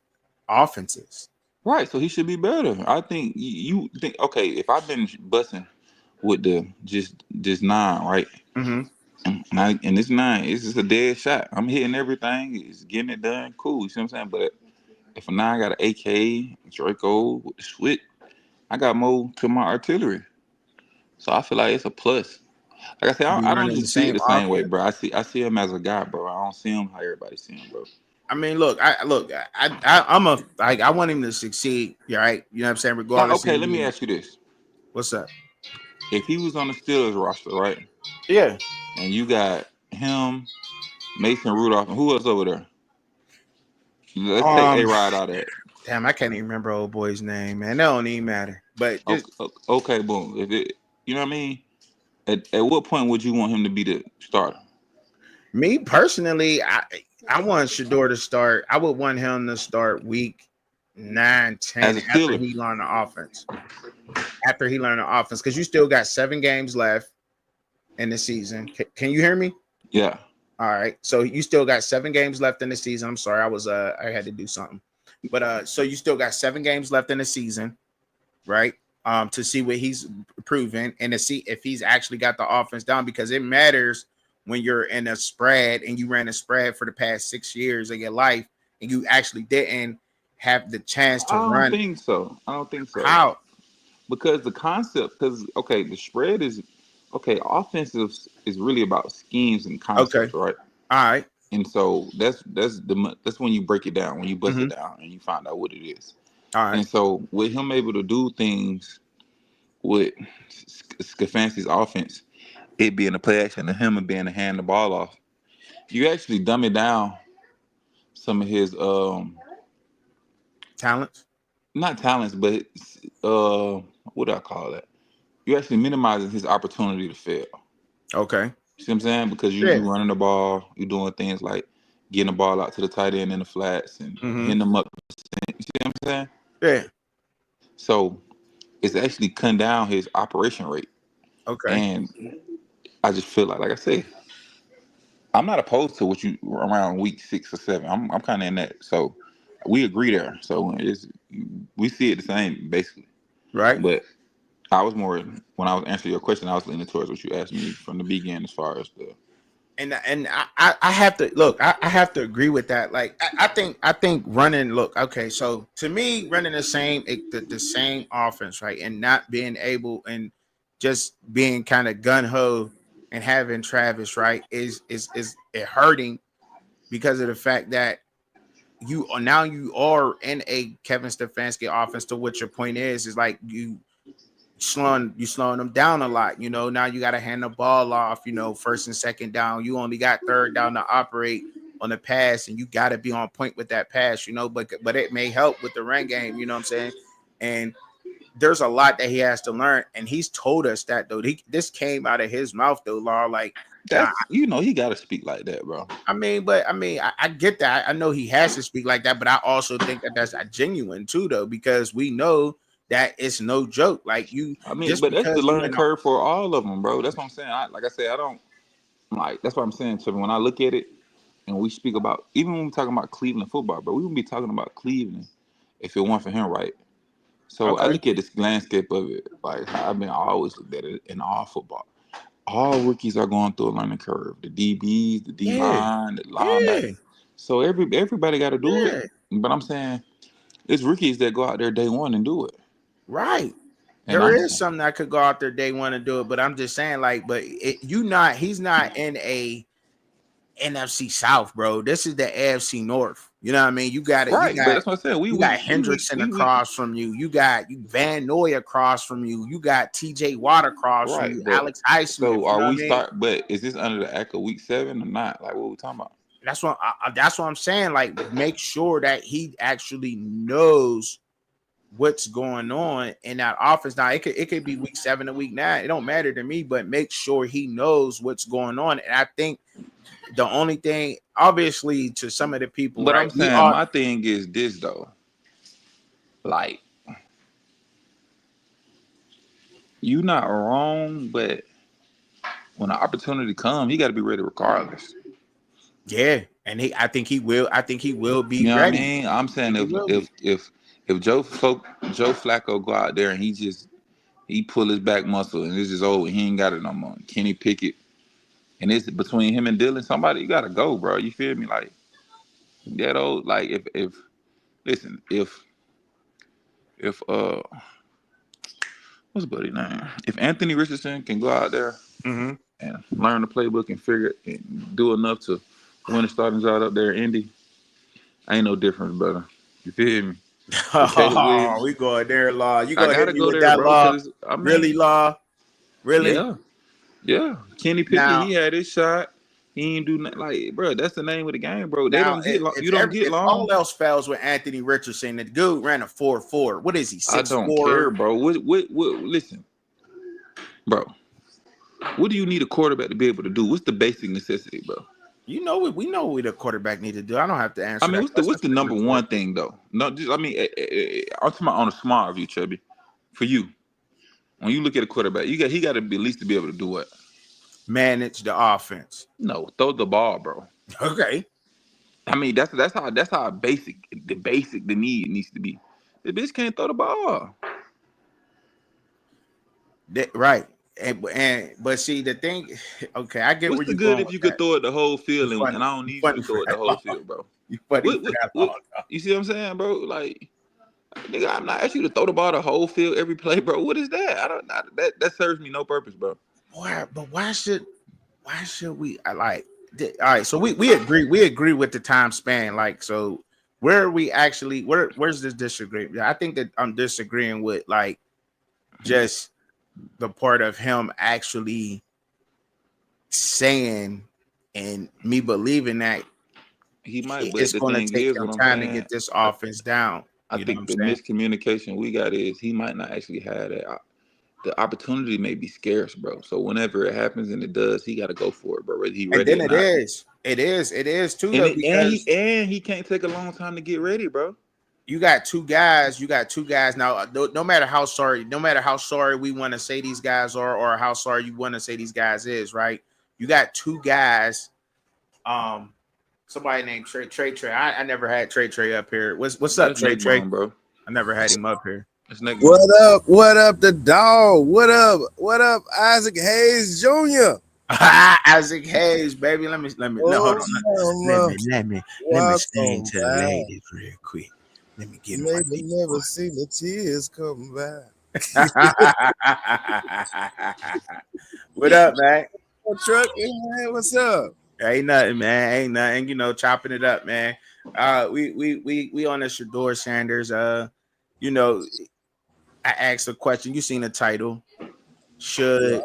offenses. Right. So he should be better. I think you think okay. If I've been bussing with the just nine, right? Mm-hmm. And this nine, it's just a dead shot. I'm hitting everything. It's getting it done. Cool. You see what I'm saying? But if a nine got an AK Draco with the switch, I got more to my artillery. So I feel like it's a plus. Like I said, Be I don't running the just see it same the same way, offense. bro. I see him as a guy, bro. I don't see him how everybody see him, bro. I mean, look, I'm a like, I want him to succeed. Yeah, right. You know what I'm saying? Regardless of Okay, let me him. ask you this: What's up? if he was on the Steelers roster, right, Yeah. and you got him, Mason Rudolph, and who else over there? Let's take A Um. Rod out of it. Damn, I can't even remember old boy's name, man. That don't even matter. But just, Okay, okay, boom. If it, you know what I mean. At what point would you want him to be the starter? Me personally, I want Shedeur to start. I would want him to start week 9, As 10 a after Steeler. he learned the offense. After he learned the offense, because you still got 7 games left in the season. Can you hear me? Yeah. All right. So you still got 7 games left in the season. I'm sorry, I had to do something. But so you still got 7 games left in the season, right? To see what he's proven and to see if he's actually got the offense down, because it matters when you're in a spread and you ran a spread for the past 6 years of your life and you actually didn't have the chance to I don't run. think so. I don't think so. How? Because the concept, because okay, the spread is okay. Offensive is really about schemes and Okay. concepts, right? All right. And so that's when you break it down, when you bust Mm-hmm. it down, and you find out what it is. All right. And so with him able to do things with Stefanski's offense, it being a play action and him and being to hand the ball off, you actually dumb it down some of his Talents. not talents, but what do I call that? You actually minimizing his opportunity to fail. Okay. See what I'm saying? Because you Yeah. running the ball, you doing things like getting the ball out to the tight end in the flats and Mm-hmm. hitting them up. You see what I'm saying? Yeah. So it's actually cutting down his operation rate. Okay. And I just feel like I said, I'm not opposed to what you around week 6 or 7. I'm kind of in that. So we agree there. So we see it the same basically. Right. But I was more when I was answering your question, I was leaning towards what you asked me from the beginning as far as the And I have to look. I have to agree with that. Like I think running. Look, okay. So to me, running the same offense, right, and not being able and just being kind of gun ho and having Travis right is it hurting because of the fact that you are in a Kevin Stefanski offense. To what your point is like you slowing them down a lot. Now you got to hand the ball off. First and second down. You only got third down to operate on the pass, and you got to be on point with that pass. But it may help with the run game. You know what I'm saying? And there's a lot that he has to learn, and he's told us that though. This came out of his mouth though, Law. Like, now, that's he got to speak like that, bro. I get that. I know he has to speak like that, but I also think that that's genuine too, though, because we know that it's no joke. Like you, I mean, just but that's the because you learning in curve for all of them, bro. That's what I'm saying. Like I said, I don't like. That's what I'm saying. So when I look at it, and we speak about even when we're talking about Cleveland football, bro, we wouldn't be talking about Cleveland if it weren't for him, right? So I okay, look at this landscape of it, like how I always looked at it in all football. All rookies are going through a learning curve. The DBs, the D yeah, line, the linebacker. yeah, So everybody got to do it. yeah, But I'm saying it's rookies that go out there day one and do it. right. And There I'm is saying, some that could go out there day one and do it, but I'm just saying, like, he's not in a NFC South, bro. This is the AFC North. You know what I mean? You got it. You right? But got that's what I said. you got Hendrickson We across from you. You got Van Noy across from you. You got TJ Watt across from right. you. But Alex Highsmith. so You are know what I we mean? start? But is this under the act of week 7 or not? Like what we talking about? That's what I'm saying. Like, make sure that he actually knows what's going on in that office. Now it could be week 7 or week 9. It don't matter to me, but make sure he knows what's going on. And I think the only thing, obviously, to some of the people, But right? I'm We saying are my thing is this though. Like you not wrong, but when the opportunity comes, he got to be ready regardless. yeah, and I think he will. I think he will be You know what I ready. mean? I'm I saying think he will be. if Joe Flacco go out there and he pull his back muscle and it's just over, he ain't got it no more. Kenny Pickett and it's between him and Dylan, somebody you gotta go, bro. You feel me? Like that old like if listen if what's buddy name? If Anthony Richardson can go out there Mm-hmm. and learn the playbook and figure and do enough to win the starting job up there in Indy, ain't no difference, brother. You feel me? With Caleb Oh, Williams, we going there, Law. You I gonna hit gotta me go with there, that, bro. Law? Cause I Really, mean, Law? Really? yeah, yeah. Kenny Pickett, Now, he had his shot. He ain't do nothing. Like, bro, that's the name of the game, bro. They now, don't get long. if You don't get if long. all else fails with Anthony Richardson, the dude ran a 4.4. What is he? I Six don't care, four? bro. What? Listen, bro. What do you need a quarterback to be able to do? What's the basic necessity, bro? You know what we know what the quarterback need to do. I don't have to I answer mean, that what's question. the That's number one rhetorical. thing though? No, just I mean, I'm talking about on a smart view, Chubby. For you, when you look at a quarterback, he got to be at least to be able to do what? Manage the offense. No, throw the ball, bro. Okay. I mean, that's how the need needs to be. The bitch can't throw the ball. Right. And but see the thing, okay, I get What's where the you're good going if with you could that. throw it the whole You field and funny. I don't You need you funny to for throw it the that whole long. field, bro? You funny What for what that what? long. You see what I'm saying, bro? Like, nigga, I'm not asking you to throw the ball the whole field every play, bro. What is that? I don't that serves me no purpose, bro. Boy, but why should we I like all right, so we agree with the time span. Like, so where are we actually where's this disagreement? I think that I'm disagreeing with like just the part of him actually saying and me believing that He might, but it's the going to thing take is, him what I'm time to saying, get this I offense down. I You know what think I'm the saying? miscommunication we got is he might not actually have that. The opportunity may be scarce, bro. So whenever it happens and it does, he got to go for it, bro. Whether he And ready then or it not. is, it is too And though, it, and he because and he can't take a long time to get ready, bro. you got two guys now. No matter how sorry we want to say these guys are, or how sorry you want to say these guys is, right? You got two guys. Um, Somebody named Trey. I never had Trey up here. What's up, That's Trey? neck bone, bro. I never had him up here. That's neck What bone. up? What up, the dog? What up? What up, Isaac Hayes Jr.? Isaac Hayes, baby. Let me no, hold on. Let Welcome, me let me let me sing welcome to the back. ladies real quick. Let me get my Maybe deep never see the tears come back. voice. What up, man? Truck, hey, man, what's up? Ain't nothing, man. Ain't nothing. Chopping it up, man. We on the Shedeur Sanders. You know, I asked a question. You seen the title? Yeah. Should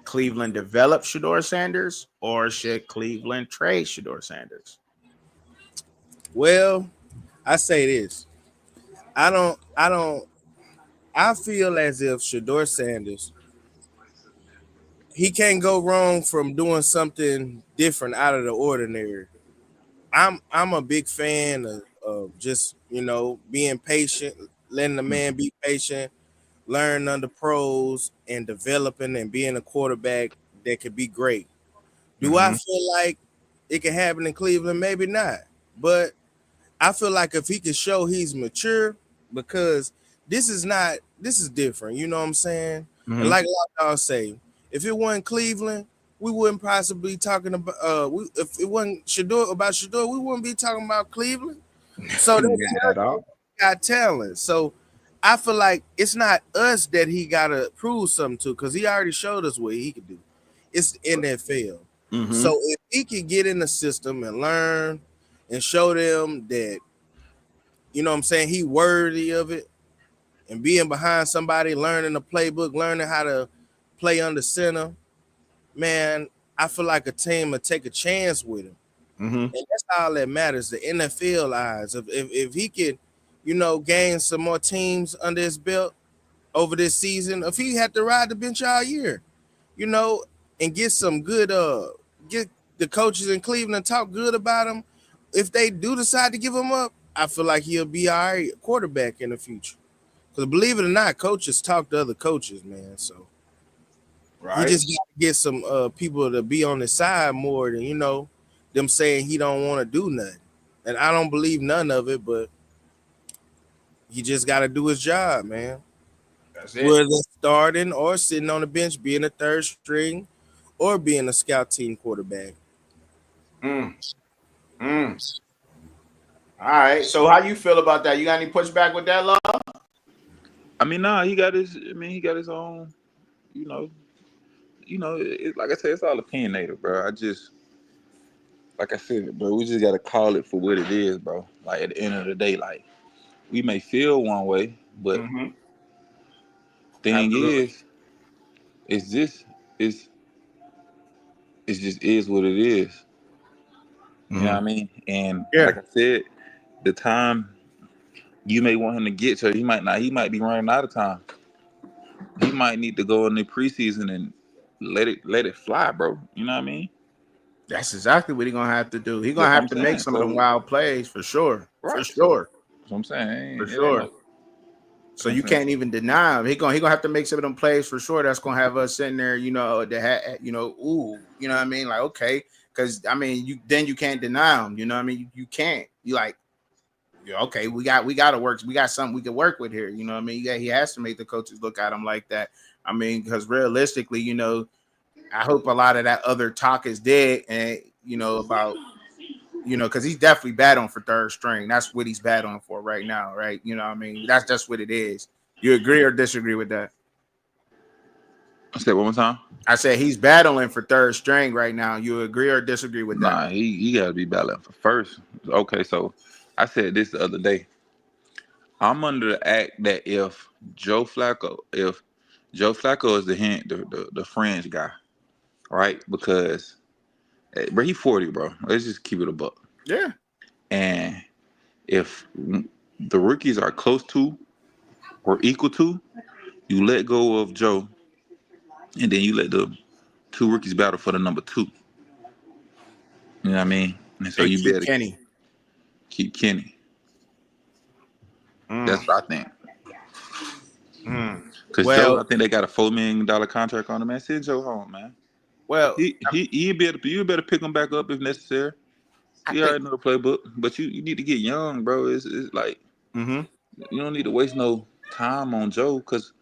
Cleveland develop Shedeur Sanders, or should Cleveland trade Shedeur Sanders? Well, I say this. I don't. I feel as if Shador Sanders, he can't go wrong from doing something different out of the ordinary. I'm a big fan of just being patient, letting the man be patient, learn under pros, and developing and being a quarterback that could be great. Do I Mm-hmm. feel like it can happen in Cleveland? Maybe not, but I feel like if he could show he's mature, because this is different. You know what I'm saying? And Mm-hmm. like y'all say, if it wasn't Cleveland, we wouldn't possibly be talking about if it wasn't Shador, we wouldn't be talking about Cleveland. So that Not at all. got talent. So I feel like it's not us that he gotta prove something to, because he already showed us what he could do. It's the NFL. Mm-hmm. So if he could get in the system and learn and show them that, what I'm saying, he worthy of it, and being behind somebody, learning the playbook, learning how to play under center, man, I feel like a team would take a chance with him. Mm-hmm. And that's all that matters, the NFL eyes. If he could, gain some more teams under his belt over this season, if he had to ride the bench all year, you know, and get some good get the coaches in Cleveland talk good about him. If they do decide to give him up, I feel like he'll be all right quarterback in the future. Because believe it or not, coaches talk to other coaches, man. So he Right. just got to get some people to be on his side more than them saying he don't want to do nothing. And I don't believe none of it, but he just got to do his job, man. That's it. Whether starting or sitting on the bench, being a third string, or being a scout team quarterback. Mm. Mm. All right. So how you feel about that? You got any pushback with that, law? I mean, nah, he got his. I mean, he got his own. You know, like I said, it's all opinionated, bro. Like I said, bro, we just gotta call it for what it is, bro. Like at the end of the day, like we may feel one way, but Mm-hmm. thing Absolutely. is this is it just is what it is. You know what Mm-hmm. I mean? And Yeah. like I said, the time you may want him to get to, he might not. He might be running out of time. He might need to go in the preseason and let it fly, bro. You know what I mean? That's exactly what he's gonna have to do. He's gonna That's what have I'm to make saying. some of them So wild plays for sure. For right. So sure. that's what I'm saying. For It ain't sure. no. So That's you what I'm can't even deny him. He gonna have to make some of them plays for sure. That's gonna have us sitting there, ooh, you know what I mean? Like, okay, because I mean, you can't deny him. You know what I mean? You can't. You like, yeah, okay, we got to work. We got something we can work with here. You know what I mean? Yeah, he has to make the coaches look at him like that. I mean, because realistically, I hope a lot of that other talk is dead, and about because he's definitely bad on for third string. That's what he's bad on for right now, right? You know what I mean? That's just what it is. You agree or disagree with that? I said one more time. I said he's battling for third string right now. You agree or disagree with that? Nah, he gotta be battling for first. Okay, so I said this the other day. I'm under the act that if Joe Flacco is the fringe guy, right? Because bro, he 40, bro. Let's just keep it a buck. Yeah. And if the rookies are close to or equal to, you let go of Joe, and then you let the two rookies battle for the number two. You know what I mean? And so And you keep better Kenny. keep Kenny. Mm, That's what I think. mm. Cause Joe, I Well, think they got a $4 million contract on him. Man, send Joe home, man. well, You better pick him back up if necessary. I He think. already know the playbook, but you need to get young, bro. It's like Mm-hmm. you don't need to waste no time on Joe because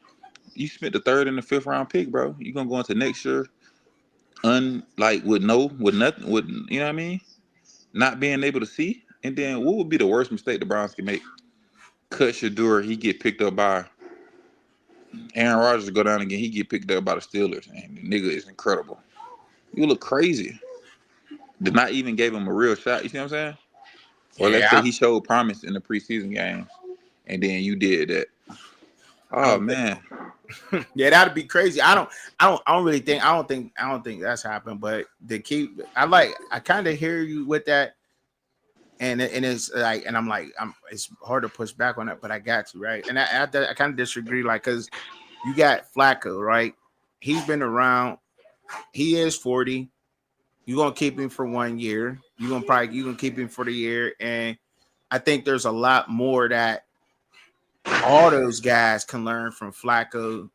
you spent the third and the fifth round pick, bro. You gonna go into next year with nothing with you know what I mean, not being able to see. And then what would be the worst mistake the Browns can make? Cut Shedeur, he get picked up by Aaron Rodgers to go down again. He get picked up by the Steelers, and the nigga is incredible. You look crazy. Did not even gave him a real shot. You see what I'm saying? Or let's say Yeah, he showed promise in the preseason games, and then you did that. I Oh don't think. man, Yeah, that'd be crazy. I don't think that's happened. But the keep, I kind of hear you with that, and it's like, and I'm like, it's hard to push back on that, but I got to right, and I kind of disagree, like, because you got Flacco, right? He's been around. He is 40. You're gonna keep him for 1 year. You gonna keep him for the year, and I think there's a lot more that all those guys can learn from Flacco,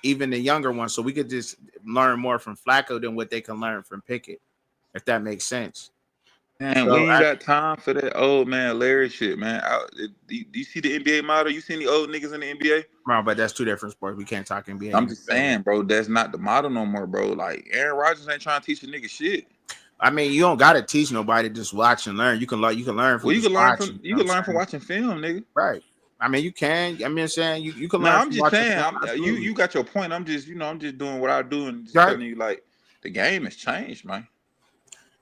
even the younger ones. So we could just learn more from Flacco than what they can learn from Pickett, if that makes sense. man, we So ain't got time for that old man Larry shit, man. Do you see the NBA model? You seen the old niggas in the NBA? but that's two different sports. We can't talk NBA I'm and just NFL. saying, bro, that's not the model no more, bro. Like Aaron Rodgers ain't trying to teach a nigga shit. I mean, you don't gotta teach nobody. Just watch and learn. You can learn. You can learn from Well, just watching. You know what I'm learn from saying? watching film, nigga. Right. I mean, you can. I mean, saying you can No, learn I'm from just watching saying, film. you Absolutely. got your point. I'm just doing what I do and just Right. telling you like the game has changed, man.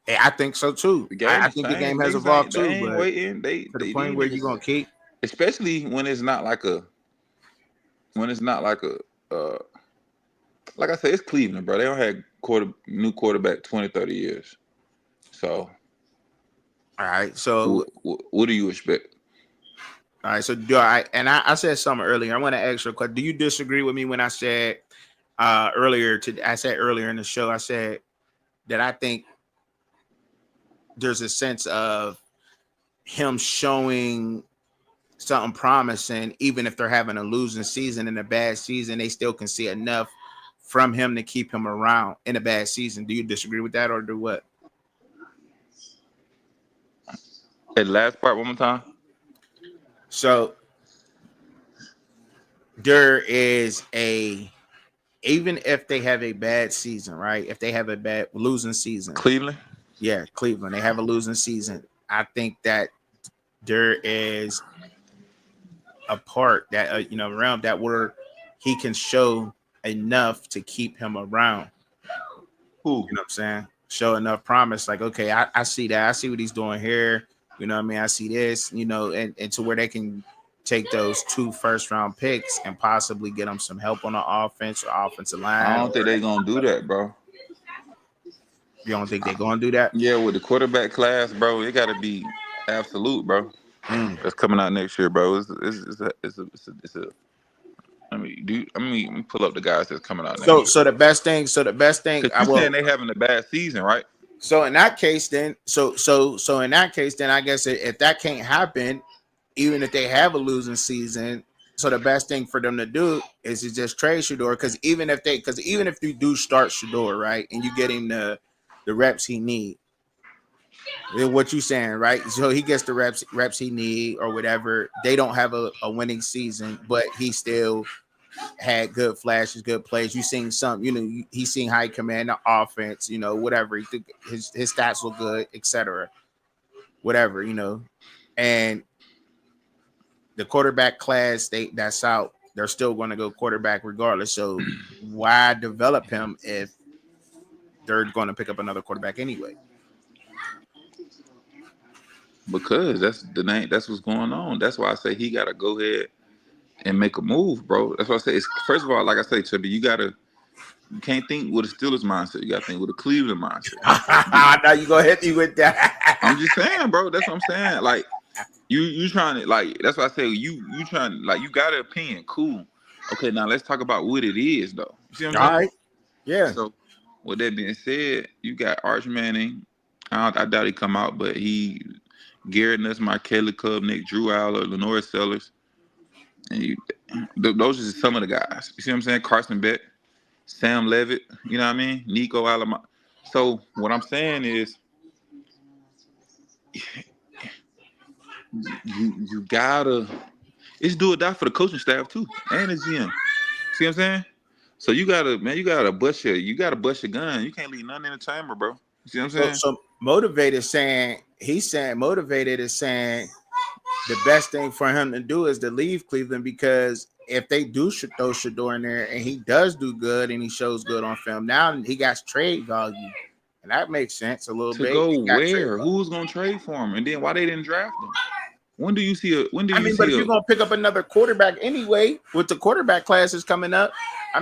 Hey, I think so too. The game I has think the game changed. has Niggas evolved ain't they too, ain't but waiting. to the point These where you're niggas, gonna keep. especially when it's not like a like I said, it's Cleveland, bro. They don't have new quarterback 20, 30 years. So All right. So what do you expect? all right. So do I said something earlier. I want to ask you a question. Do you disagree with me when I said I said earlier in the show, I said that I think there's a sense of him showing something promising, even if they're having a losing season and a bad season, they still can see enough from him to keep him around in a bad season. Do you disagree with that or do what? Hey, the last part one more time. So there is even if they have a bad season, right? If they have a bad losing season, Cleveland. yeah, Cleveland, they have a losing season. I think that there is a part that around that where he can show enough to keep him around. Who? You know what I'm saying? Show enough promise, like, okay, I see that. I see what he's doing here. You know what I mean? I see this, and to where they can take those 2 first-round picks and possibly get them some help on the offense or offensive I line. don't think Or they gonna do that, bro. you don't think they're going to do that? Yeah, with the quarterback class, bro, it got to be absolute, bro. Mm. That's coming out next year, bro. It's a let me pull up the guys that's coming out next So, year. so the best thing, Cause I you will. saying they having a bad season, right? So in that case, then so in that case, then I guess if that can't happen, even if they have a losing season, so the best thing for them to do is to just trade Shedeur. Because even if you do start Shedeur, right, and you get him the reps he need, then what you saying, right? So he gets the reps he need or whatever. They don't have a winning season, but he still had good flashes, good plays. You seen some, he's seen how he command the offense, whatever. His stats look good, etc. Whatever, and the quarterback class that's out, they're still going to go quarterback regardless. So why develop him if they're going to pick up another quarterback anyway? Because that's the name. That's what's going on. That's why I say he got to go ahead and make a move, bro. That's why I say. First of all, like I say, Chubby, you can't think with a Steelers mindset. You got to think with a Cleveland mindset. Now you go hit me with that. I'm just saying, bro. That's what I'm saying. Like you trying to like. That's why I say you trying like you got an opinion. Cool. Okay, now let's talk about what it is, though. You see what I'm saying? All right. Yeah. So with that being said, you got Arch Manning. I doubt he come out, but Garrett Nussmeyer, Kelly Cub, Nick Drew Aller, Lenore Sellers, and those are just some of the guys. You see what I'm saying? Carson Beck, Sam Levitt, you know what I mean? Nico Alama. So what I'm saying is, you gotta. It's do or die for the coaching staff too, and the GM. See what I'm saying? So you gotta bust your gun. You can't leave nothing in the chamber, bro. You see what I'm saying? So motivated is saying the best thing for him to do is to leave Cleveland, because if they do throw Shedeur in there and he does do good and he shows good on film, now he got trade value, and that makes sense a little bit. To go where? Who's gonna trade for him? And then why they didn't draft him? When do you see but if you're gonna pick up another quarterback anyway, with the quarterback classes coming up,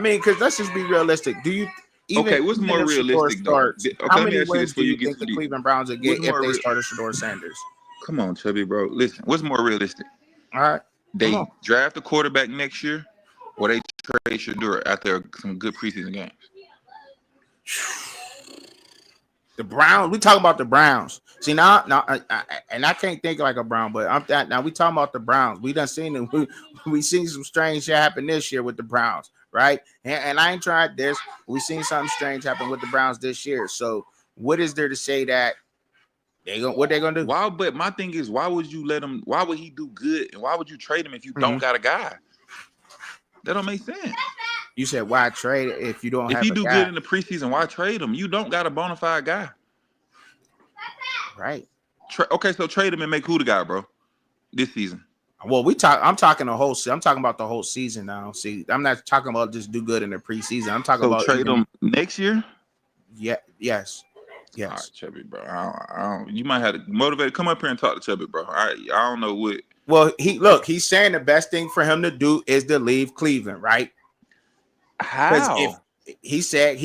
because let's just be realistic. Do you? What's more realistic though? How many wins do you think the Cleveland Browns would get if they started Shedeur Sanders? Come on, Chubby, bro. Listen, what's more realistic? All right. They draft a quarterback next year, or they trade Shedeur after some good preseason games? The Browns. We talk about the Browns. See now, and I can't think like a Brown, but now we talking about the Browns. We done seen them. We seen some strange shit happen this year with the Browns, right? And I ain't tried this. We seen something strange happen with the Browns this year. So what is there to say that what they gonna do? Why? But my thing is, why would you let him? Why would he do good? And why would you trade him if you don't got a guy? That don't make sense. You said why trade if you don't have a guy? If he do good in the preseason, why trade him? You don't got a bona fide guy. Right. Okay, so trade him and make who the guy, bro? This season. Well, I'm talking about the whole season now. See, I'm not talking about just do good in the preseason. I'm talking about trade him next year. Yeah. Yes. All right, Chubby, bro. I don't, you might have to motivate. Come up here and talk to Chubby, bro. All right, I don't know what. Well, he's saying the best thing for him to do is to leave Cleveland, right? How? If he said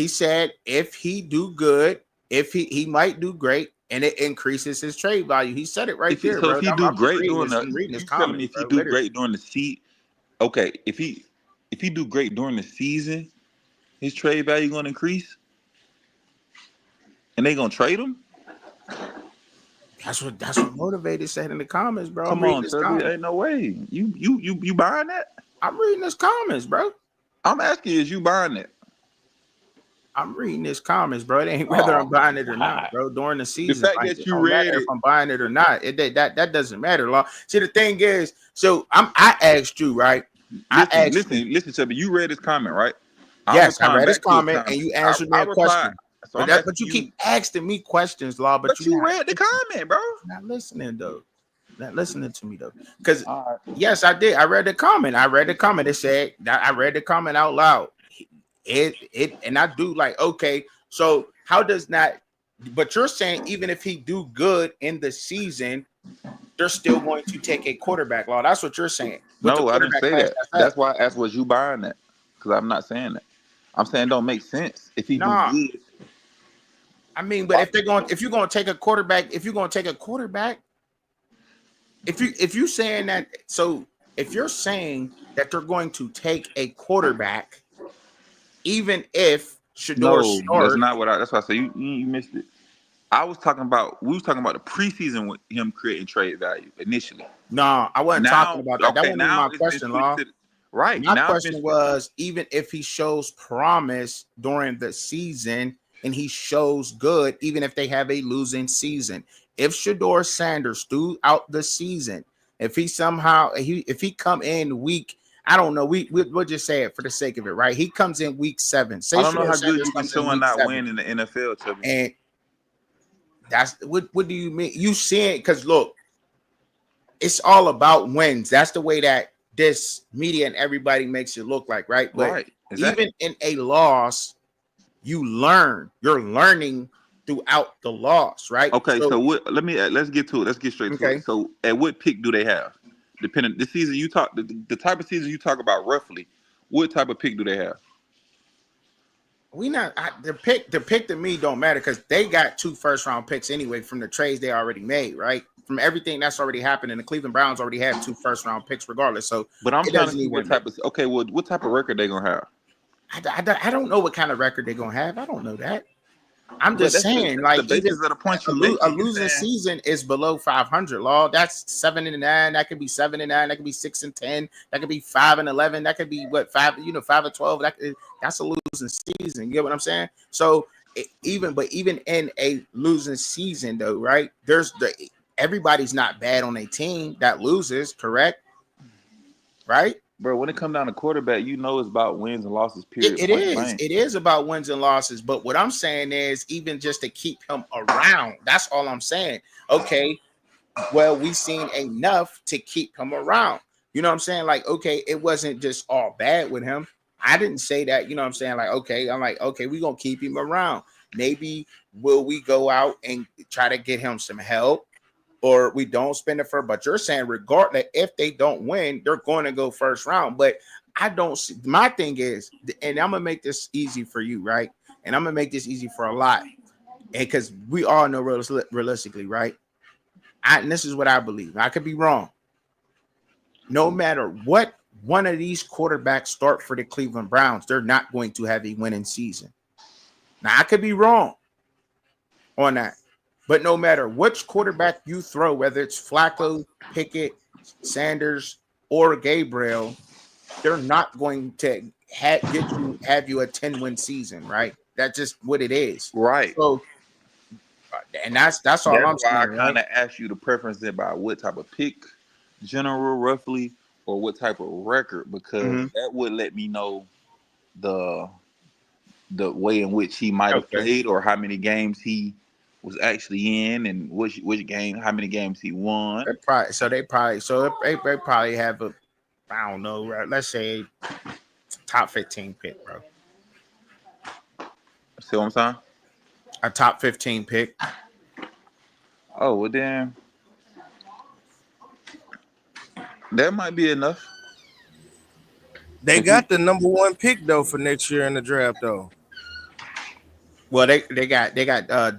if he do good, if he might do great, and it increases his trade value. He said it right there. So bro. if he do great during the season, okay. If he do great during the season, his trade value gonna increase, and they gonna trade him. That's what Motivated said in the comments, bro. Come on, Chubby. Ain't no way. You buying that? I'm reading his comments, bro. I'm asking you, is you buying that? I'm reading his comments, bro. It ain't whether I'm buying it or not, bro. During the season, the fact that you read it, if I'm buying it or not, that doesn't matter. Law. See, the thing is, so I asked you, right? Listen, Chubby. You read his comment, right? Yes, I read his comment, and you answered my question. So but you keep asking me questions, Law. But you read the comment, bro. Not listening though. Not listening to me though. Because yes, I did. I read the comment. It said that I read the comment out loud. And I do like, okay, so how does that? But you're saying even if he do good in the season, they're still going to take a quarterback. Law. That's what you're saying. No, I didn't say that. That's why I asked, was you buying that? Because I'm not saying that. I'm saying it don't make sense if he do good. I mean, but if you're going to take a quarterback, if you're saying that, so if you're saying that they're going to take a quarterback, even if Shedeur Sanders, that's not what that's why I say you missed it. We was talking about the preseason with him creating trade value initially. No, I wasn't talking Now, about that. That okay, wasn't even now my it's been question, switched Law. to right. My Now it's been question switched. was, even if he shows promise during the season and he shows good, even if they have a losing season, if Shedeur Sanders throughout the season, if he somehow if he come in week, I don't know, we'll just say it for the sake of it, right? He comes in week 7. Say I don't know Shedeur how good Sanders you can comes in show and week not 7, win in the NFL, Chubby. and that's what do you mean? You see it because look, it's all about wins. That's the way that this media and everybody makes it look like, right? But Right. Exactly. even in a loss, you learn. You're learning throughout the loss, right? Okay, So so what? Let's get to it. Let's get straight to okay, it. So, at what pick do they have? Depending the season you talk, the type of season you talk about roughly, what type of pick do they have? the pick to me don't matter because they got 2 first-round picks anyway from the trades they already made, right? From everything that's already happened, and the Cleveland Browns already have 2 first-round picks regardless. So But I'm it trying to doesn't see what even. type of okay, well, what type of record they gonna have? I don't know what kind of record they're gonna have. I don't know that. I'm But just saying, that's the like, even basis of the point a, you making. a You losing saying season is below 500. Law. That's 7-9. That could be 7-9. That could be 6-10. That could be 5-11. That could be what 5-12. That's a losing season. You get what I'm saying? So even in a losing season, though, right? Everybody's not bad on a team that loses, correct? Right? bro, when it come down to quarterback, you know it's about wins and losses. Period. It Point is. blank. It is about wins and losses. But what I'm saying is, even just to keep him around, that's all I'm saying. Okay, well, we've seen enough to keep him around. You know what I'm saying? Like, okay, it wasn't just all bad with him. I didn't say that. You know what I'm saying? Like, okay, I'm like, okay, we're going to keep him around. Maybe will we go out and try to get him some help? Or we don't spend it for, but you're saying regardless, if they don't win, they're going to go first round. But I don't see, my thing is, and I'm gonna make this easy for you, right? And I'm gonna make this easy for a lot, and because we all know realistically, right? And this is what I believe. I could be wrong. No matter what one of these quarterbacks start for the Cleveland Browns, they're not going to have a winning season. Now I could be wrong on that. But no matter which quarterback you throw, whether it's Flacco, Pickett, Sanders, or Gabriel, they're not going to have you a 10-win season, right? That's just what it is. Right. So, and that's all That's I'm why I saying, kind right? of asked you the preference about what type of pick, general, roughly, or what type of record, because Mm-hmm. that would let me know the the way in which he might have Okay. played or how many games he was actually in and which game, how many games he won. They probably have a, I don't know, right? Let's say top 15 pick, bro. See what I'm saying? A top 15 pick. Oh, well then that might be enough. They If got you, the number 1 pick though for next year in the draft though. Well, they got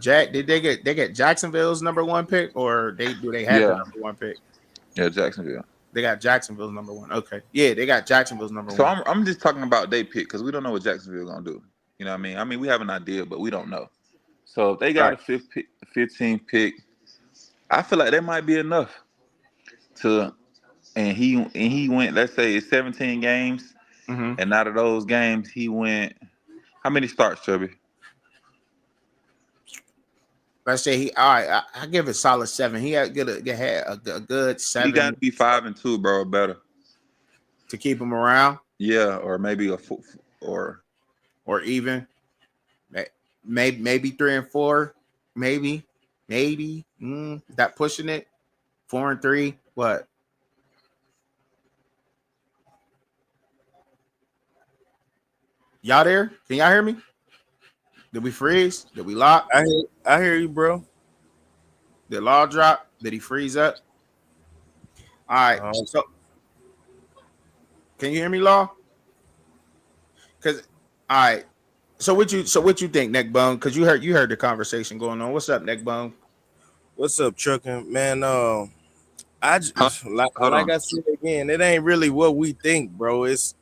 Jack. Did they get Jacksonville's number 1 pick, or they have the yeah, number 1 pick? yeah, Jacksonville. They got Jacksonville's number 1. Okay, yeah, they got Jacksonville's number So 1. I'm just talking about they pick because we don't know what Jacksonville gonna do. You know what I mean? I mean we have an idea, but we don't know. So if they got Right. a 15 pick, I feel like that might be enough to. And he went. Let's say it's 17 games, Mm-hmm. and out of those games, he went. How many starts, Chubby? Let's say he. All right, I give it solid 7. He had a good He got 7 to be 5-2, bro, or better. to keep him around, Yeah, or maybe or or even maybe 3-4, maybe that pushing it 4-3. What? Y'all there? Can y'all hear me? Did we freeze? Did we lock? I hear you, bro. Did law drop? Did he freeze up? All right. So can you hear me, Law? Because all right. So what you think, Neck Bone? Because you heard the conversation going on. What's up, Neck Bone? What's up, trucking man? Huh? Hold Like on. I said again, it ain't really what we think, bro. It's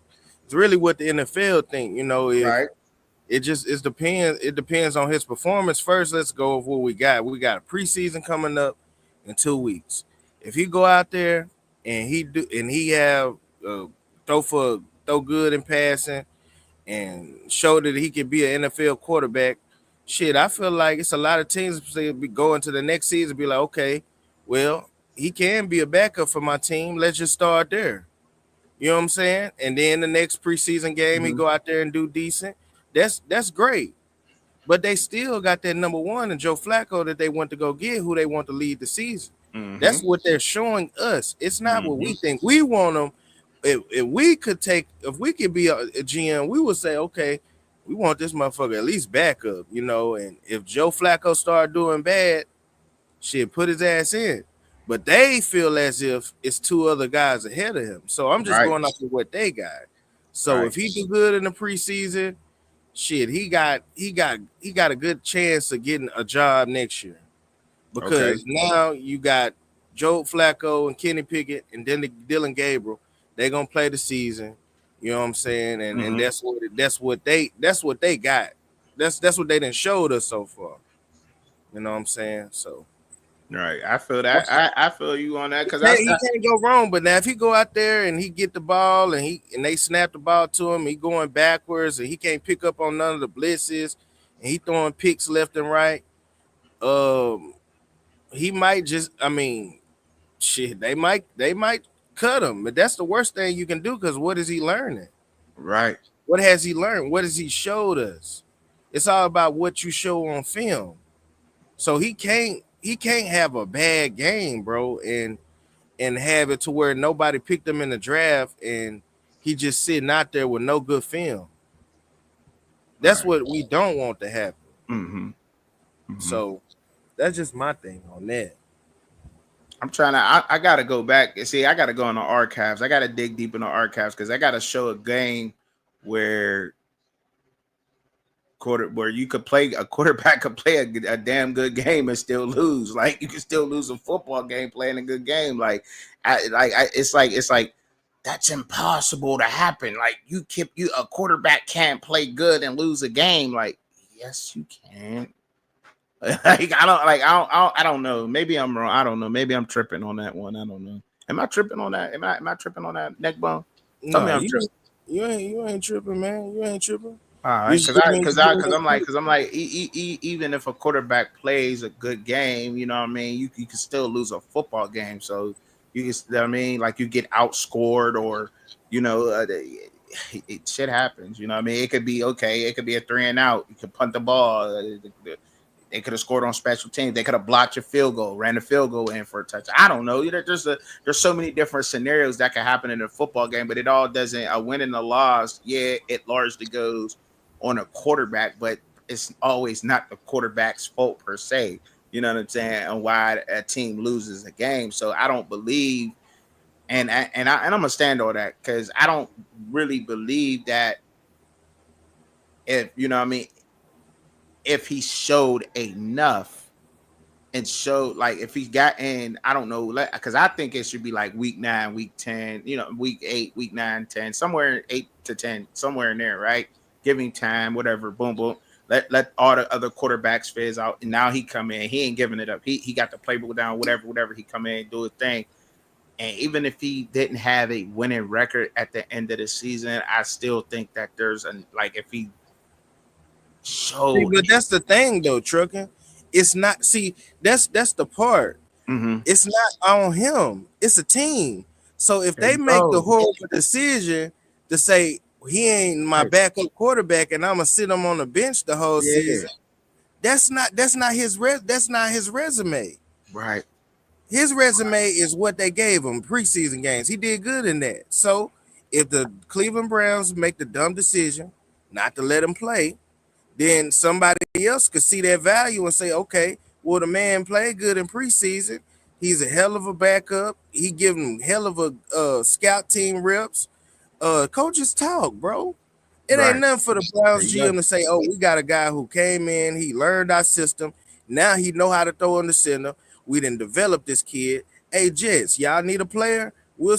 really what the NFL think. You know, if Right. It depends. It depends on his performance. First, let's go with what we got. We got a preseason coming up in 2 weeks. If he go out there and he have uh, throw good in passing and show that he can be an NFL quarterback, shit, I feel like it's a lot of teams be going to the next season be like, okay, well, he can be a backup for my team. Let's just start there. You know what I'm saying? And then the next preseason game, he Mm-hmm. go out there and do decent. That's great. But they still got that number one and Joe Flacco that they want to go get, who they want to lead the season. Mm-hmm. That's what they're showing us. It's not what Mm-hmm. we think. We want them. If we could be a GM, we would say, okay, we want this motherfucker at least backup, you know. And if Joe Flacco start doing bad, shit, put his ass in. But they feel as if it's two other guys ahead of him. So I'm just Right. going off of what they got. So Right. if he do good in the preseason, shit, he got a good chance of getting a job next year. Okay. Because now you got Joe Flacco and Kenny Pickett and then Dylan Gabriel. They're gonna play the season. You know what I'm saying? And Mm-hmm. that's what they got. That's what they done showed us so far. You know what I'm saying? So Right. I feel that. I feel you on that because he can't go wrong. But now if he go out there and he get the ball and they snap the ball to him, he going backwards and he can't pick up on none of the blitzes and he throwing picks left and right. Um, he might just. I mean, shit. They might cut him, but that's the worst thing you can do because what is he learning? right. What has he learned? What has he showed us? It's all about what you show on film. So he can't have a bad game, bro, and have it to where nobody picked him in the draft and he just sitting out there with no good film. That's Right. what we don't want to happen. Mm-hmm. Mm-hmm. So that's just my thing on that. I'm trying to. I gotta go back. See, I gotta go in the archives. I gotta dig deep in the archives because I gotta show a game where where you could play a quarterback could play a damn good game and still lose. Like you can still lose a football game playing a good game. It's like that's impossible to happen. Like you a quarterback can't play good and lose a game. Like yes, you can. Like I don't know. Maybe I'm wrong. I don't know. Maybe I'm tripping on that one. I don't know. Am I tripping on that? Am I tripping on that neck bone? Tell me No, I'm tripping. you ain't tripping, man. You ain't tripping. All You right, just giving because I'm like even if a quarterback plays a good game, you know what I mean, you can still lose a football game. So you can, you know what I mean, like you get outscored or you know, shit happens. You know what I mean, it could be okay, it could be a 3-and-out. You could punt the ball. They could have scored on special teams. They could have blocked your field goal, ran the field goal in for a touchdown. I don't know. There's so many different scenarios that can happen in a football game, but it all doesn't. A win and a loss, yeah, it largely goes on a quarterback, but it's always not the quarterback's fault per se. You know what I'm saying? And why a team loses a game. So I don't believe, and I'm gonna stand on that because I don't really believe that if you know what I mean if he showed enough and showed like if he got in, I don't know, because I think it should be like week 9, week 10, you know, week 8, week 9, 10, somewhere 8 to 10, somewhere in there, right? Give him time, whatever, boom, boom. Let all the other quarterbacks fizz out, and now he come in. He ain't giving it up. He got the playbook down, whatever. He come in, do his thing. And even if he didn't have a winning record at the end of the season, I still think that there's a like if he See, showed. but that's the thing though, trucking. It's not see, that's the part. Mm-hmm. It's not on him. It's a team. So if There they you make the go. horrible decision to say he ain't my Right. backup quarterback and I'm gonna sit him on the bench the whole Yeah. season, that's not his resume. Right. His resume is what they gave him preseason games. He did good in that. So if the Cleveland Browns make the dumb decision not to let him play, then somebody else could see that value and say, okay, well, the man played good in preseason. He's a hell of a backup. He give him hell of a scout team reps. Coaches talk, bro. It ain't Right. nothing for the There Browns you go. GM to say, oh, we got a guy who came in, he learned our system. Now he know how to throw in the center. We didn't develop this kid. Hey, Jets, y'all need a player? We'll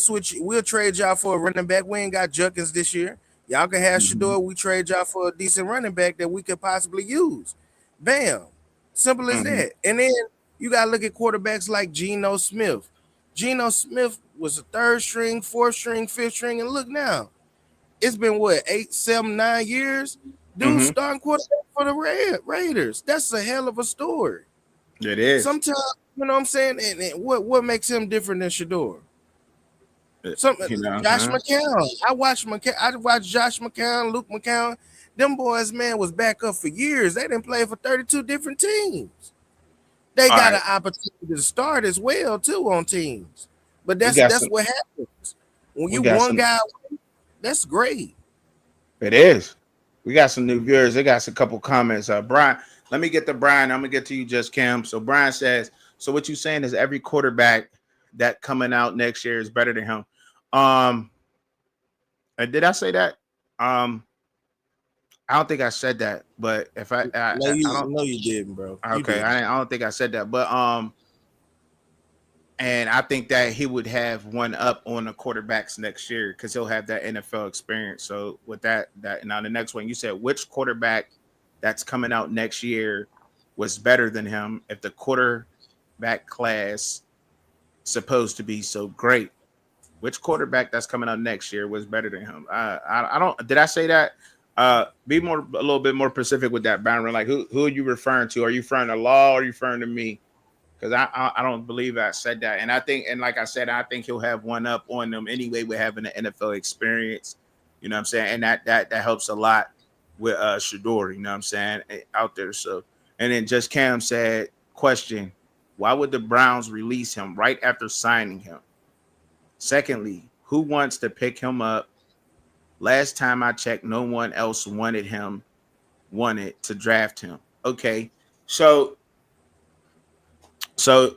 trade y'all for a running back. We ain't got Junkins this year. Y'all can have Mhm. Shedeur. We trade y'all for a decent running back that we could possibly use. Bam. Simple as Mhm. that. And then you got to look at quarterbacks like Geno Smith. Geno Smith was a third string, fourth string, fifth string. And look now, it's been what, 8, 7, 9 years? Dude Mhm. starting quarterback for the Raiders. That's a hell of a story. It is. Sometimes, you know what I'm saying? And what makes him different than Shedeur? Some You know. Josh Huh? McCown. I watched Josh McCown, Luke McCown. Them boys, man, was back up for years. They didn't play for 32 different teams. They All got right. an opportunity to start as well, too, on teams. But We that's got that's some. what happens. When We you got one some. guy, that's great. It is. We got some new viewers. They got a couple comments. Brian, let me get to Brian. I'm gonna get to you, just Cam. So Brian says, so what you saying is every quarterback that coming out next year is better than him. Um, did I say that? Um, I don't think I said that, but if No, I you don't. no, you didn't, bro. You Okay, didn't. I don't think I said that, but and I think that he would have one up on the quarterbacks next year because he'll have that NFL experience. So with that now the next one, you said which quarterback that's coming out next year was better than him if the quarterback class supposed to be so great. Which quarterback that's coming out next year was better than him? I don't. Did I say that? Be more a little bit more specific with that, Byron. Like who are you referring to? Are you referring to Law? Or are you referring to me? Because I don't believe I said that, and I think, and like I said, I think he'll have one up on them anyway with having an NFL experience. You know what I'm saying, and that helps a lot with Shador. You know what I'm saying, out there. So, and then just Cam said, question: why would the Browns release him right after signing him? Secondly, who wants to pick him up? Last time I checked, no one else wanted to draft him. Okay, so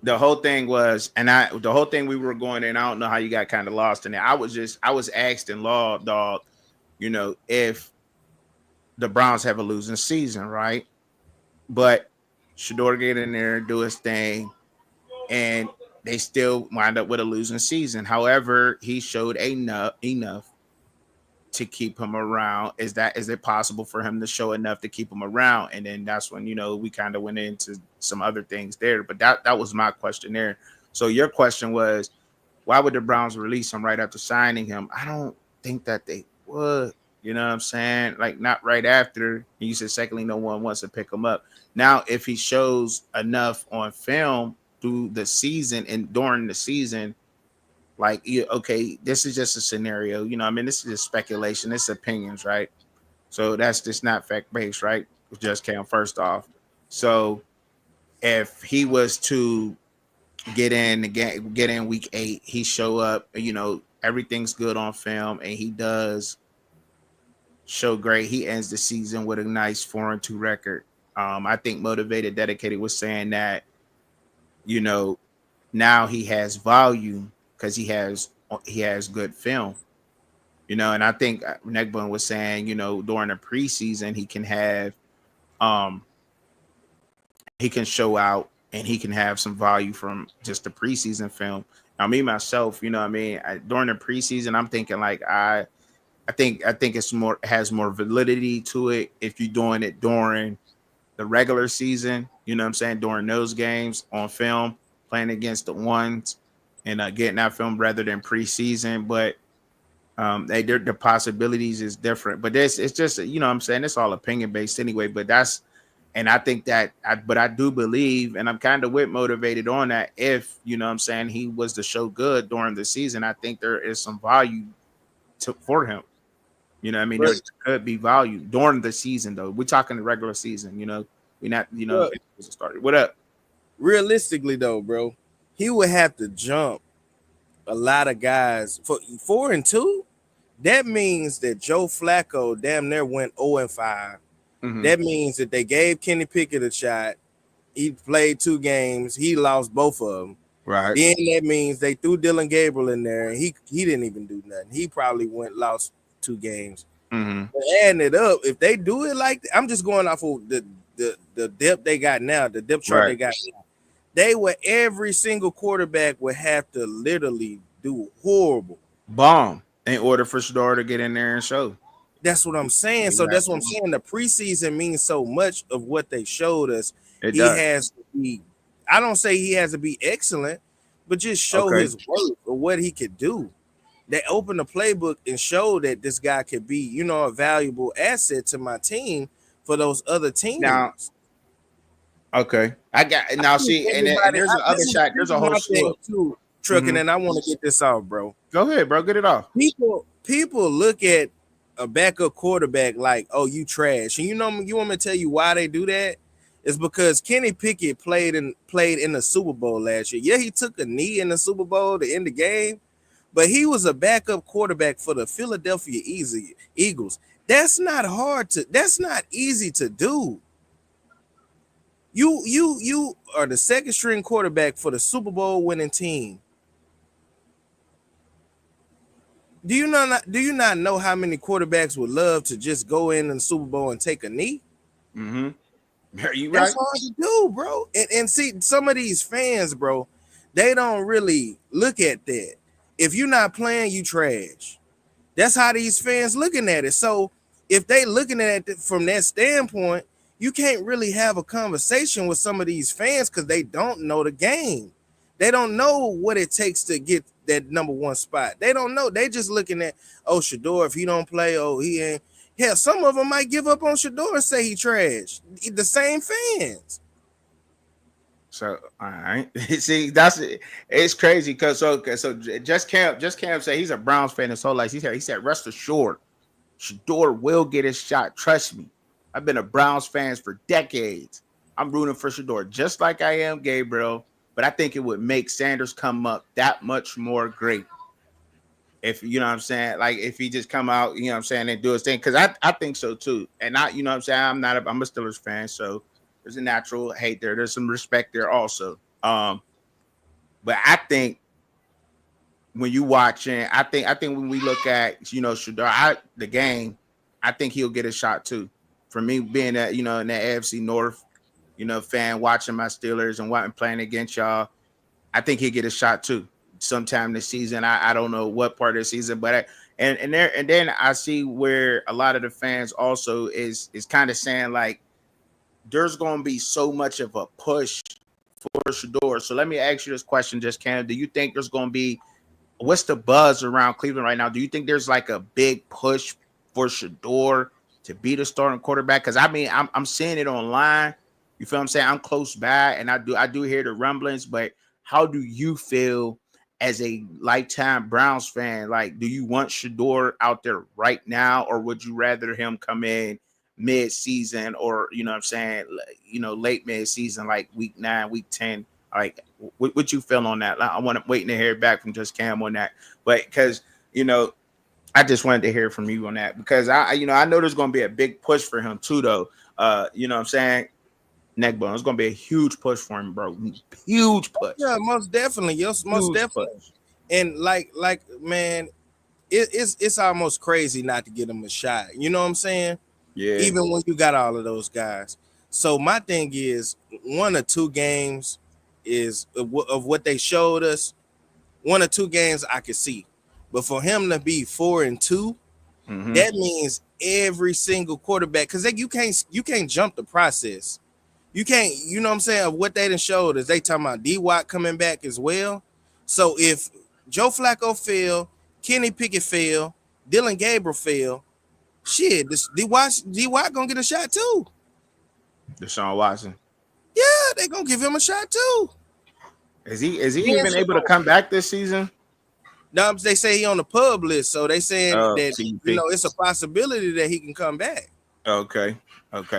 the whole thing was, and the whole thing we were going in, I don't know how you got kind of lost in it. I was asked in Law Dog, if the Browns have a losing season, right? But Shador get in there, do his thing, and they still wind up with a losing season. However, he showed enough to keep him around. Is it possible for him to show enough to keep him around? And then that's when we kind of went into some other things there. But that was my question there. So your question was, why would the Browns release him right after signing him? I don't think that they would. You know what I'm saying? Like not right after. You said secondly, no one wants to pick him up. Now, if he shows enough on film through the season and during the season, like, okay, this is just a scenario. I mean, this is just speculation. It's opinions, right? So that's just not fact based, right? It just came first off. So if he was to get in week 8, he show up, everything's good on film, and he does show great. He ends the season with a nice 4-2 record. I think Motivated Dedicated was saying that, you know, now he has value because he has good film. And I think Neckbone was saying, during the preseason, um, he can show out and he can have some value from just the preseason film. Now, me myself, what I mean, during the preseason, I'm thinking like I think it's more has more validity to it if you're doing it during the regular season. You know what I'm saying? During those games on film, playing against the ones and getting that film rather than preseason, but the possibilities is different, but it's just what I'm saying, it's all opinion based anyway. But and I think but I do believe, and I'm kind of with Motivated on that. If what I'm saying, he was to show good during the season, I think there is some value for him. What I mean, But, there could be value during the season though. We're talking the regular season. We're not but if it was started. What up? realistically, though, bro, he would have to jump a lot of guys for 4-2. That means that Joe Flacco damn near went 0-5. Mm-hmm. That means that they gave Kenny Pickett a shot. He played 2 games. He lost both of them. Right. Then that means they threw Dylan Gabriel in there, and he didn't even do nothing. He probably lost 2 games. Mm-hmm. But adding it up, if they do it like that, I'm just going off of the depth they got now, the depth chart they Right. got now. They would every single quarterback would have to literally do horrible. Bomb in order for Shador to get in there and show. That's what I'm saying. So that's what I'm saying. The preseason means so much of what they showed us. It He does. has to be, I don't say he has to be excellent, but just show Okay. his worth or what he could do. They opened the playbook and showed that this guy could be, you know, a valuable asset to my team for those other Now, teams. okay. I got now. See, and there's another shot. There's a whole slew. Too, Trucking, Mm-hmm. and I want to get this off, bro. Go ahead, bro. Get it off. People look at a backup quarterback like, oh, you trash. And you know, you want me to tell you why they do that? It's because Kenny Pickett played in the Super Bowl last year. Yeah, he took a knee in the Super Bowl to end the game, but he was a backup quarterback for the Philadelphia Eagles. That's not easy to do. You are the second string quarterback for the Super Bowl winning team. Do you not know how many quarterbacks would love to just go in the Super Bowl and take a knee? Mm-hmm. Are you right? That's hard to do, bro. And see, some of these fans, bro, they don't really look at that. If you're not playing, you trash. That's how these fans looking at it. So if they looking at it from that standpoint, you can't really have a conversation with some of these fans because they don't know the game. They don't know what it takes to get that number one spot. They don't know. They just looking at, oh, Shedeur, if he don't play, oh, he ain't. Hell, some of them might give up on Shedeur and say he trash. The same fans. So all right. See, it's crazy because so just Cam say he's a Browns fan his whole life. He said rest assured, Shedeur will get his shot. Trust me. I've been a Browns fan for decades. I'm rooting for Shedeur just like I am Gabriel. But I think it would make Sanders come up that much more great. If you know what I'm saying, like if he just come out, you know what I'm saying, and do his thing. Cause I think so too. And you know what I'm saying, I'm a Steelers fan, so there's a natural hate there. There's some respect there also. But I think when you watching, I think when we look at, you know, Shedeur, the game, I think he'll get a shot too. For me being that, you know, in the AFC North, you know, fan watching my Steelers and playing against y'all, I think he'll get a shot too sometime this season. I don't know what part of the season, but then I see where a lot of the fans also is kind of saying like there's going to be so much of a push for Shedeur. So let me ask you this question, just Cam. Do you think there's going to be what's the buzz around Cleveland right now? Do you think there's like a big push for Shedeur to be the starting quarterback? Because I mean, I'm seeing it online. You feel what I'm saying? I'm close by, and I do hear the rumblings. But how do you feel as a lifetime Browns fan? Like, do you want Shedeur out there right now, or would you rather him come in mid-season, or you know what I'm saying, you know, late mid-season, like week 9, week 10? Like, what you feel on that? I want to waiting to hear back from just Cam on that, but because you know, I just wanted to hear from you on that because I know there's going to be a big push for him too, though. You know what I'm saying? Neckbone. It's gonna be a huge push for him, bro. Huge push. Yeah, most definitely. Yes, most Huge definitely. push. And like man, it's almost crazy not to get him a shot. You know what I'm saying? Yeah. Even when you got all of those guys. So my thing is 1 or 2 games is of what they showed us. 1 or 2 games I could see, but for him to be 4-2, that means every single quarterback, because you can't jump the process. You can't, you know what I'm saying, of what they done showed us. They talking about D-Watt coming back as well. So if Joe Flacco fail, Kenny Pickett fail, Dylan Gabriel fail, shit, this D-Watt gonna get a shot too. Deshaun Watson. Yeah, they gonna give him a shot too. Is he even able to come back this season? No, they say he on the pub list, so they saying that PUP. you know it's a possibility that he can come back. Okay,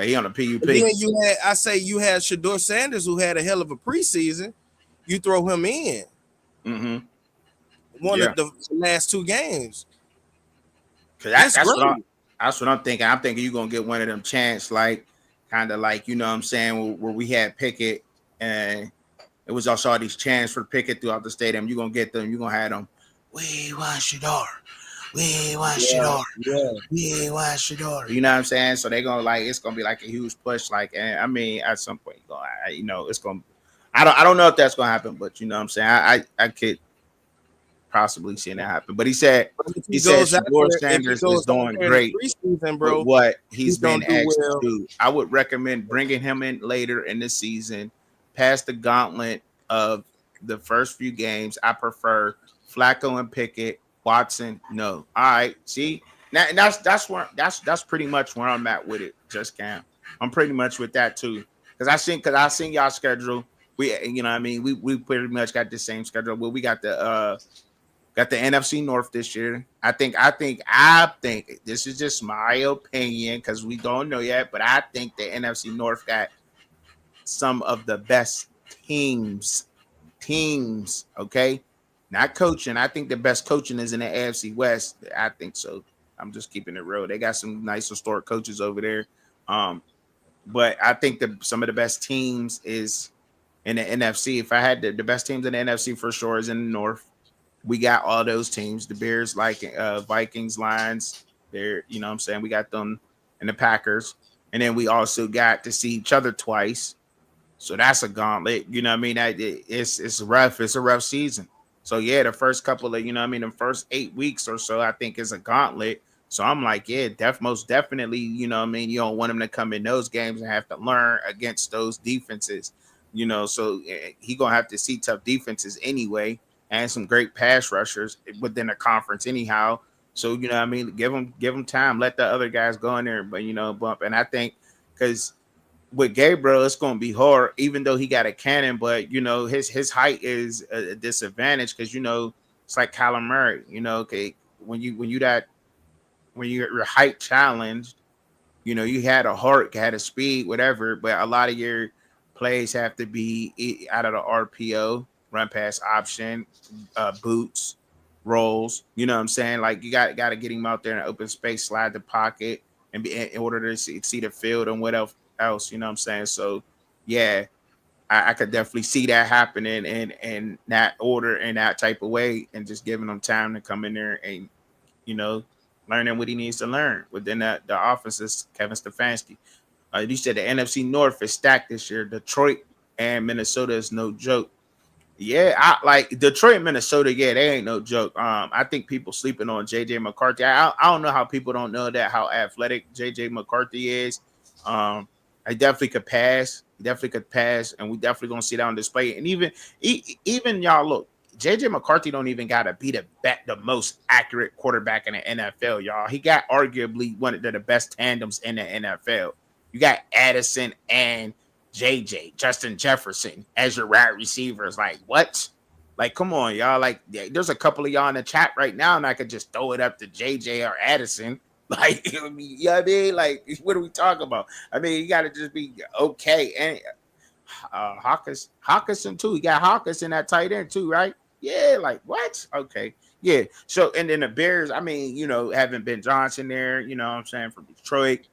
he on a PUP. But then you had Shedeur Sanders, who had a hell of a preseason. You throw him in. One of the last 2 games. That's what I'm thinking. I'm thinking you're gonna get one of them chants, like kind of like, you know what I'm saying, where we had Pickett and it was also all these chants for Pickett throughout the stadium. You're gonna get them. You're gonna have them. We want Shedeur. We want Shedeur. Yeah. We want Shedeur. You know what I'm saying? So they're gonna it's gonna be like a huge push. Like, and I mean, at some point, you know, it's gonna. I don't know if that's gonna happen, but you know what I'm saying. I could possibly seeing that happen. But he said But he said Shedeur if he Sanders is goes out doing there in the great preseason, with bro, what he's he's been gonna do asked to well. do. I would recommend bringing him in later in the season, past the gauntlet of the first few games. I prefer Flacco and Pickett. Watson, no. All right, see, now that's pretty much where I'm at with it. Just Cam, I'm pretty much with that too. Because I seen y'all schedule. We, you know, what I mean, we pretty much got the same schedule. Well, we got the NFC North this year. I think this is just my opinion because we don't know yet, but I think the NFC North got some of the best teams. Teams, okay, not coaching. I think the best coaching is in the AFC West. I think so. I'm just keeping it real. They got some nice historic coaches over there. Um, but I think some of the best teams is in the NFC. If I had the best teams in the NFC for sure is in the North. We got all those teams. The Bears, like Vikings, Lions. They're, you know what I'm saying? We got them and the Packers. And then we also got to see each other twice. So that's a gauntlet. You know what I mean? It's rough. It's a rough season. So yeah, the first couple of, you know what I mean, the first 8 weeks or so, I think is a gauntlet. So I'm like, yeah, most definitely, you know what I mean? You don't want him to come in those games and have to learn against those defenses. You know, so he gonna have to see tough defenses anyway, and some great pass rushers within the conference anyhow. So you know what I mean, give him time, let the other guys go in there, but you know, bump. And I think because with Gabriel, it's going to be hard, even though he got a cannon. But you know, his height is a disadvantage because you know it's like Kyler Murray. You know, okay, when you're height challenged, you know, you had a heart, had a speed, whatever, but a lot of your plays have to be out of the RPO, run pass option, boots, rolls. You know what I'm saying? Like you got to get him out there in open space, slide the pocket, and be in order to see the field and what else. You know what I'm saying? So, yeah, I could definitely see that happening in that order in that type of way, and just giving him time to come in there and you know learning what he needs to learn within the offense is Kevin Stefanski. You said the NFC North is stacked this year. Detroit and Minnesota is no joke. Yeah, I like Detroit, Minnesota. Yeah, they ain't no joke. I think people sleeping on JJ McCarthy. I don't know how people don't know that how athletic JJ McCarthy is. I definitely could pass. Definitely could pass, and we definitely gonna see that on display. And even y'all look, JJ McCarthy don't even gotta be the most accurate quarterback in the NFL, y'all. He got arguably one of the best tandems in the NFL. You got Addison and JJ, Justin Jefferson as your wide receivers. Like, what? Like, come on, y'all. Like, there's a couple of y'all in the chat right now, and I could just throw it up to JJ or Addison. Like, you know what I mean? Like, what are we talking about? I mean, you got to just be okay. And Hawkinson, too. You got Hawkinson that tight end, too, right? Yeah, like, what? Okay. Yeah. So, and then the Bears, I mean, you know, having Ben Johnson there, you know what I'm saying, from Detroit,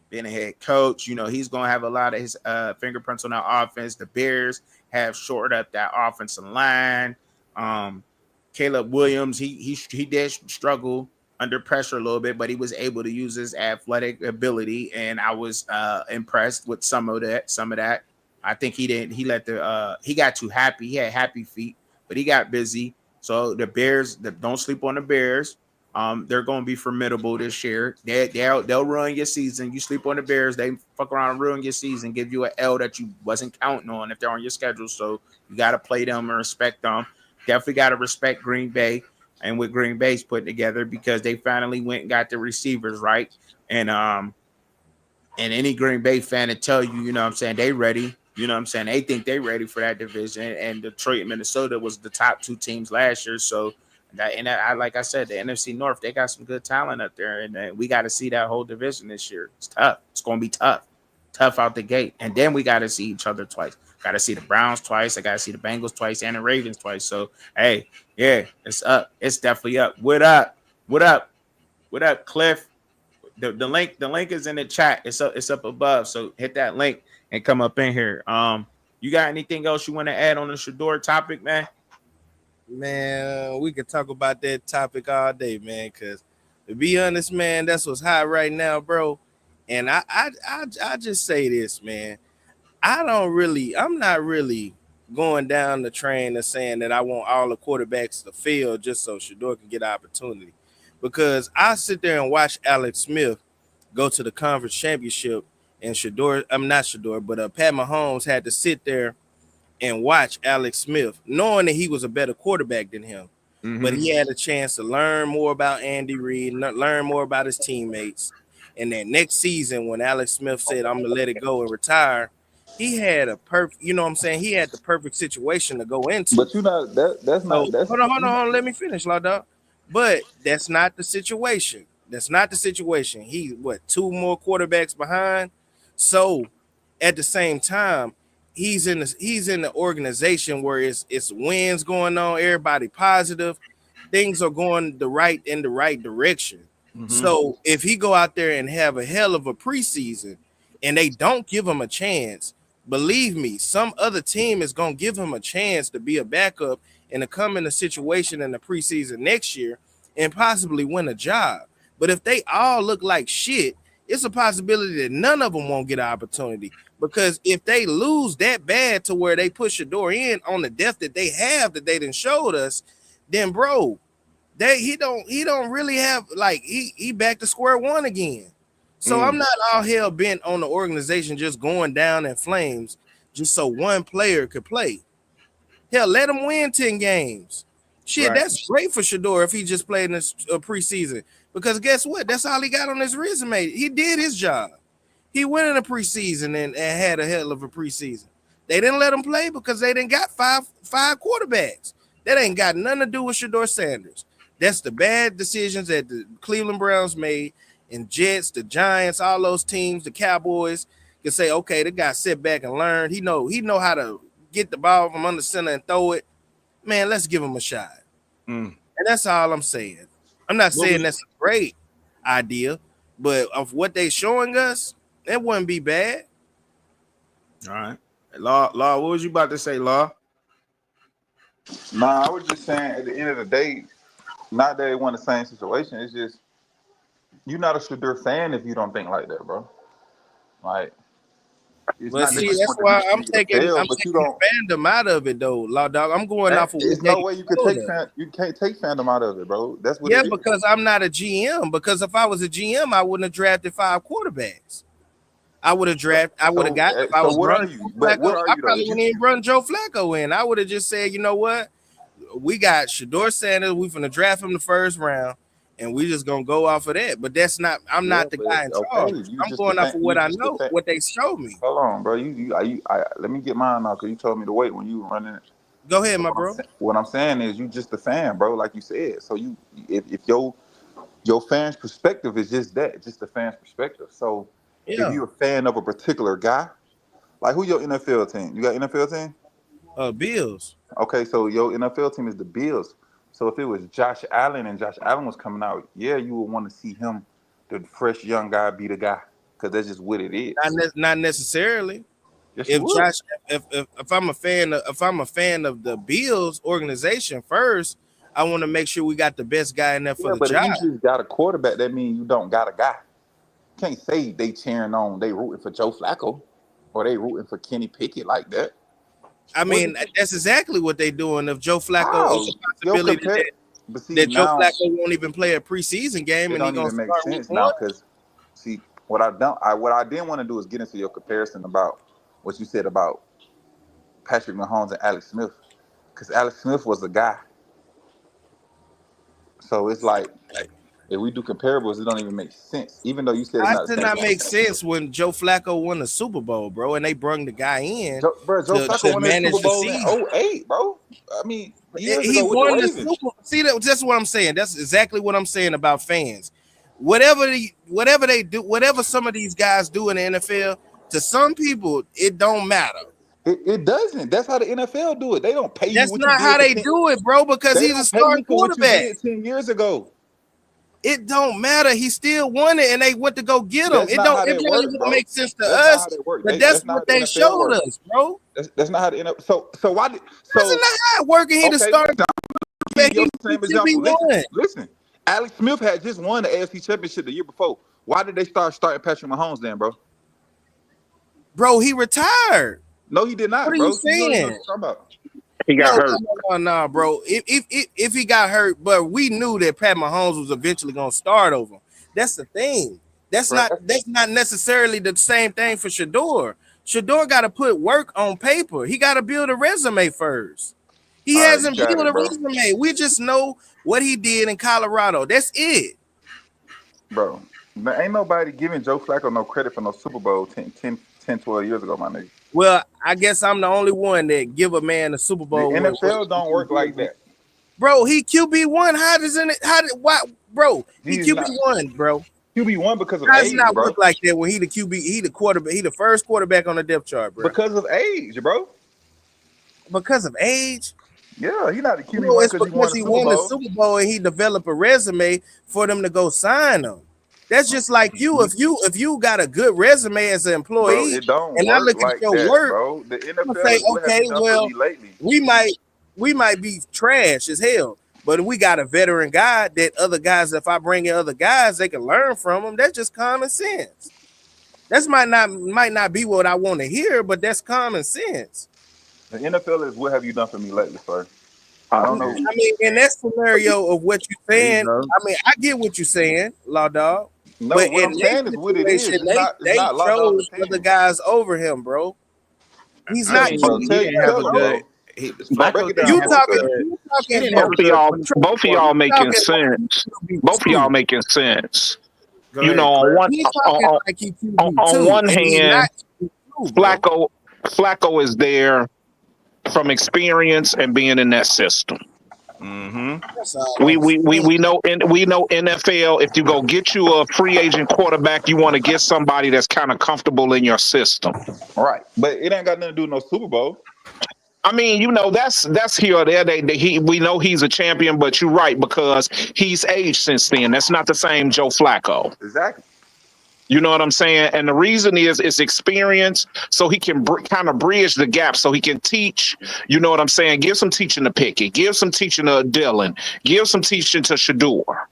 being a head coach, you know, he's going to have a lot of his fingerprints on that offense. The Bears have shored up that offensive line. Um, Caleb Williams, he did struggle under pressure a little bit, but he was able to use his athletic ability, and I was impressed with some of that. I think he didn't. He got too happy. He had happy feet, but he got busy. So the Bears, don't sleep on the Bears. They're going to be formidable this year. They'll ruin your season. You sleep on the Bears, they fuck around and ruin your season, give you an L that you wasn't counting on if they're on your schedule. So you got to play them and respect them. Definitely got to respect Green Bay and what Green Bay's putting together because they finally went and got the receivers right. And any Green Bay fan to tell you, you know what I'm saying, they ready. You know what I'm saying? They think they ready for that division. And Detroit and Minnesota was the top two teams last year. So I like I said, the NFC North, they got some good talent up there. And we got to see that whole division this year. It's tough. It's going to be tough. Tough out the gate. And then we got to see each other twice. Got to see the Browns twice. I got to see the Bengals twice and the Ravens twice. So, hey, yeah, it's up. It's definitely up. What up? What up? What up, Cliff? The link is in the chat. It's up above. So hit that link and come up in here. You got anything else you want to add on the Shedeur topic, man? Man, we could talk about that topic all day, man. Cause to be honest, man, that's what's hot right now, bro. And I just say this, man. I'm not really going down the train of saying that I want all the quarterbacks to fail just so Shedeur can get an opportunity. Because I sit there and watch Alex Smith go to the conference championship, and I'm not Shedeur, but Pat Mahomes had to sit there and watch Alex Smith, knowing that he was a better quarterback than him. But Mm-hmm. he had a chance to learn more about Andy Reid, learn more about his teammates. And that next season, when Alex Smith said, "I'm gonna let it go and retire," he had a perfect, you know what I'm saying? He had the perfect situation to go into. But you not that. That's So not. That's hold on, let me finish, La Dog. But that's not the situation. That's not the situation. He what, two more quarterbacks behind. So at the same time, he's in the organization where it's wins going on, everybody positive, things are going in the right direction. Mm-hmm. So if he go out there and have a hell of a preseason and they don't give him a chance, believe me, some other team is gonna give him a chance to be a backup and to come in a situation in the preseason next year and possibly win a job. But if they all look like shit, it's a possibility that none of them won't get an opportunity. Because if they lose that bad to where they push a door in on the depth that they have that they didn't showed us, then bro, he don't really have, like, he back to square one again. So I'm not all hell bent on the organization just going down in flames just so one player could play. Hell, let him win 10 games. Shit, Right. that's great for Shedeur if he just played in this preseason. Because guess what? That's all he got on his resume. He did his job. He went in a preseason and had a hell of a preseason. They didn't let him play because they didn't got five quarterbacks. That ain't got nothing to do with Shedeur Sanders. That's the bad decisions that the Cleveland Browns made, and Jets, the Giants, all those teams, the Cowboys can say, okay, the guy sit back and learn. He know how to get the ball from under center and throw it. Man, let's give him a shot. Mm. And that's all I'm saying. I'm not What saying was that's a great idea, but of what they showing us, it wouldn't be bad. all right? Law, what was you about to say, Law? Nah, I was just saying. At the end of the day, not that they want the same situation. It's just you're not a Shedeur fan if you don't think like that, bro. Like it's But not that see, you that's want why the nigga to I'm fail, but you taking don't. the fandom out of it though, Law Dog. I'm going off of what There's they no way you could told take us. you can't take fandom out of it, bro. That's what Yeah, it is. because I'm not a GM. Because if I was a GM, I wouldn't have drafted 5 quarterbacks. I would have got, if I So was what are running you? Joe But Flacco, what are I you though? probably wouldn't even run Joe Flacco in. I would have just said, you know what? We got Shedeur Sanders. We finna draft him the first round, and we just gonna go off of that. But that's not. I'm Yeah, not the but guy in okay, charge. I'm going off of you what I just the know, fan. what they showed me. Hold on, bro. Let me get mine now because you told me to wait when you were running it. Go ahead, So my bro. what I'm saying is you just a fan, bro. Like you said. So if your fan's perspective is just that, just the fan's perspective. So if Yeah. you're a fan of a particular guy, like who your NFL team? You got NFL team? Bills. Okay, so your NFL team is the Bills. So if it was Josh Allen and Josh Allen was coming out, yeah, you would want to see him, the fresh young guy, be the guy, because that's just what it is. Not necessarily. Yes, you If would. Josh, if I'm a fan of the Bills organization first, I want to make sure we got the best guy in there for Yeah, the but if job. you just got a quarterback, that means you don't got a guy. Can't say they cheering on, they rooting for Joe Flacco, or they rooting for Kenny Pickett like that. I What? mean, that's exactly what they doing. If Joe Flacco, How? it's a Yo, possibility compare. But see, that Joe now Flacco won't even play a preseason game it and he don't gonna even make start week sense now one. because see what I didn't want to do is get into your comparison about what you said about Patrick Mahomes and Alex Smith because Alex Smith was a guy. So it's like if we do comparables, it don't even make sense. Even though you said it's How not did the not same. make sense when Joe Flacco won the Super Bowl, bro, and they brung the guy in Joe Flacco to won that manage Super the Bowl in season. '08, bro. I mean, years He ago with the won the Ravens. Super. See, that's what I'm saying. That's exactly what I'm saying about fans. Whatever they do, whatever some of these guys do in the NFL, to some people it don't matter. It doesn't. That's how the NFL do it. They don't pay you That's what you not did how for they 10. do it, bro. Because They he's a don't pay you starting for what you quarterback. did 10 years ago. It don't matter. He still won it, and they went to go get him. That's not how It that probably work, wouldn't bro. make sense to That's not us, how they work. but That's that's not how what the they NFL showed work. us, bro. That's not how the NFL. So why did That's so not how it working. He the okay? starting Give quarterback. you the He same should be example. one, Listen. Alex Smith had just won the AFC Championship the year before. Why did they start starting Patrick Mahomes then, bro? bro. He retired. No, he did What not, are you bro. You don't even know what saying? you're talking about. He got No, hurt. no, bro. If he got hurt, but we knew that Pat Mahomes was eventually gonna start over. That's the thing. That's Right. not necessarily the same thing for Shedeur. Shedeur got to put work on paper. He got to build a resume first. He All right, you hasn't got built it, a bro. resume. We just know what he did in Colorado. That's it. Bro, there ain't nobody giving Joe Flacco no credit for no Super Bowl 10, 12 years ago, my nigga. Well, I guess I'm the only one that give a man a Super The Bowl. NFL don't work like that. Bro, he QB1. How does it? How did? Why, bro? He He's not QB1, bro. QB1 because of How does it age, not bro. work like that when he the QB? He the quarterback. He the first quarterback on the depth chart, bro. Because of age, bro. Because of age. Yeah, he's not the No, QB1 it's because he won because the he Super won the Bowl. Super Bowl and he developed a resume for them to go sign him. That's just like you. If you got a good resume as an employee, Bro, it don't and I work look at like your that, work, bro. The I'm gonna NFL say, is what have okay, you done for well, me lately. we might be trash as hell, but we got a veteran guy that other guys. If I bring in other guys, they can learn from him. That's just common sense. That might not be what I want to hear, but that's common sense. The NFL is what have you done for me lately, sir? I don't know. I mean, in that scenario of what you're There you saying, go. I mean, I get what you're saying, Law Dog. No, But what in I'm their saying is what it is. situation, It's they not law dog chose other opinion. guys over him, bro. He's I not mean, Bro, QB. he didn't have a tell him, good. bro. He, Bro, break Flacco it down didn't You for have us, a talking? sir. good. You He talking? didn't have a good Both of y'all making 2024. sense. He's Both of y'all QB2. making sense. Go You know, ahead, Cliff. He's on, talking on, like he's on QB2, one and he's hand, not QB2, bro. Flacco is there from experience and being in that system. Mm-hmm. That's all We I'm we we saying. we know we know NFL. If you go get you a free agent quarterback, you want to get somebody that's kind of comfortable in your system. Right. But it ain't got nothing to do with no Super Bowl. I mean, you know, that's here or there. We know he's a champion, but you're right because he's aged since then. That's not the same Joe Flacco. Exactly. You know what I'm saying? And the reason is experience, so he can kind of bridge the gap, so he can teach. You know what I'm saying? Give some teaching to Pickett, give some teaching to Dylan, give some teaching to Shador.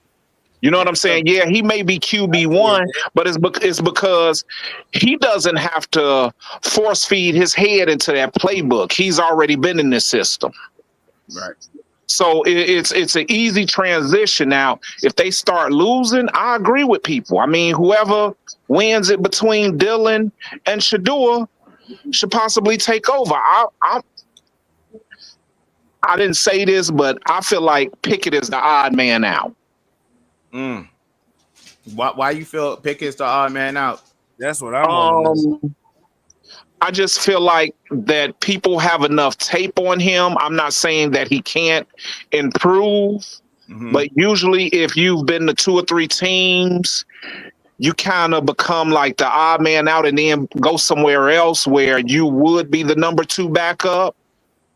You know what I'm saying? Yeah, he may be QB1, but it's because he doesn't have to force feed his head into that playbook. He's already been in this system. Right. So it's an easy transition. Now, if they start losing, I agree with people. I mean, whoever wins it between Dylan and Shador should possibly take over. I didn't say this, but I feel like Pickett is the odd man out. Mm. Why you feel Pickett's the odd man out? That's what I'm on. I just feel like that people have enough tape on him. I'm not saying that he can't improve, but usually if you've been to 2 or 3 teams, you kind of become like the odd man out and then go somewhere else where you would be the number 2 backup.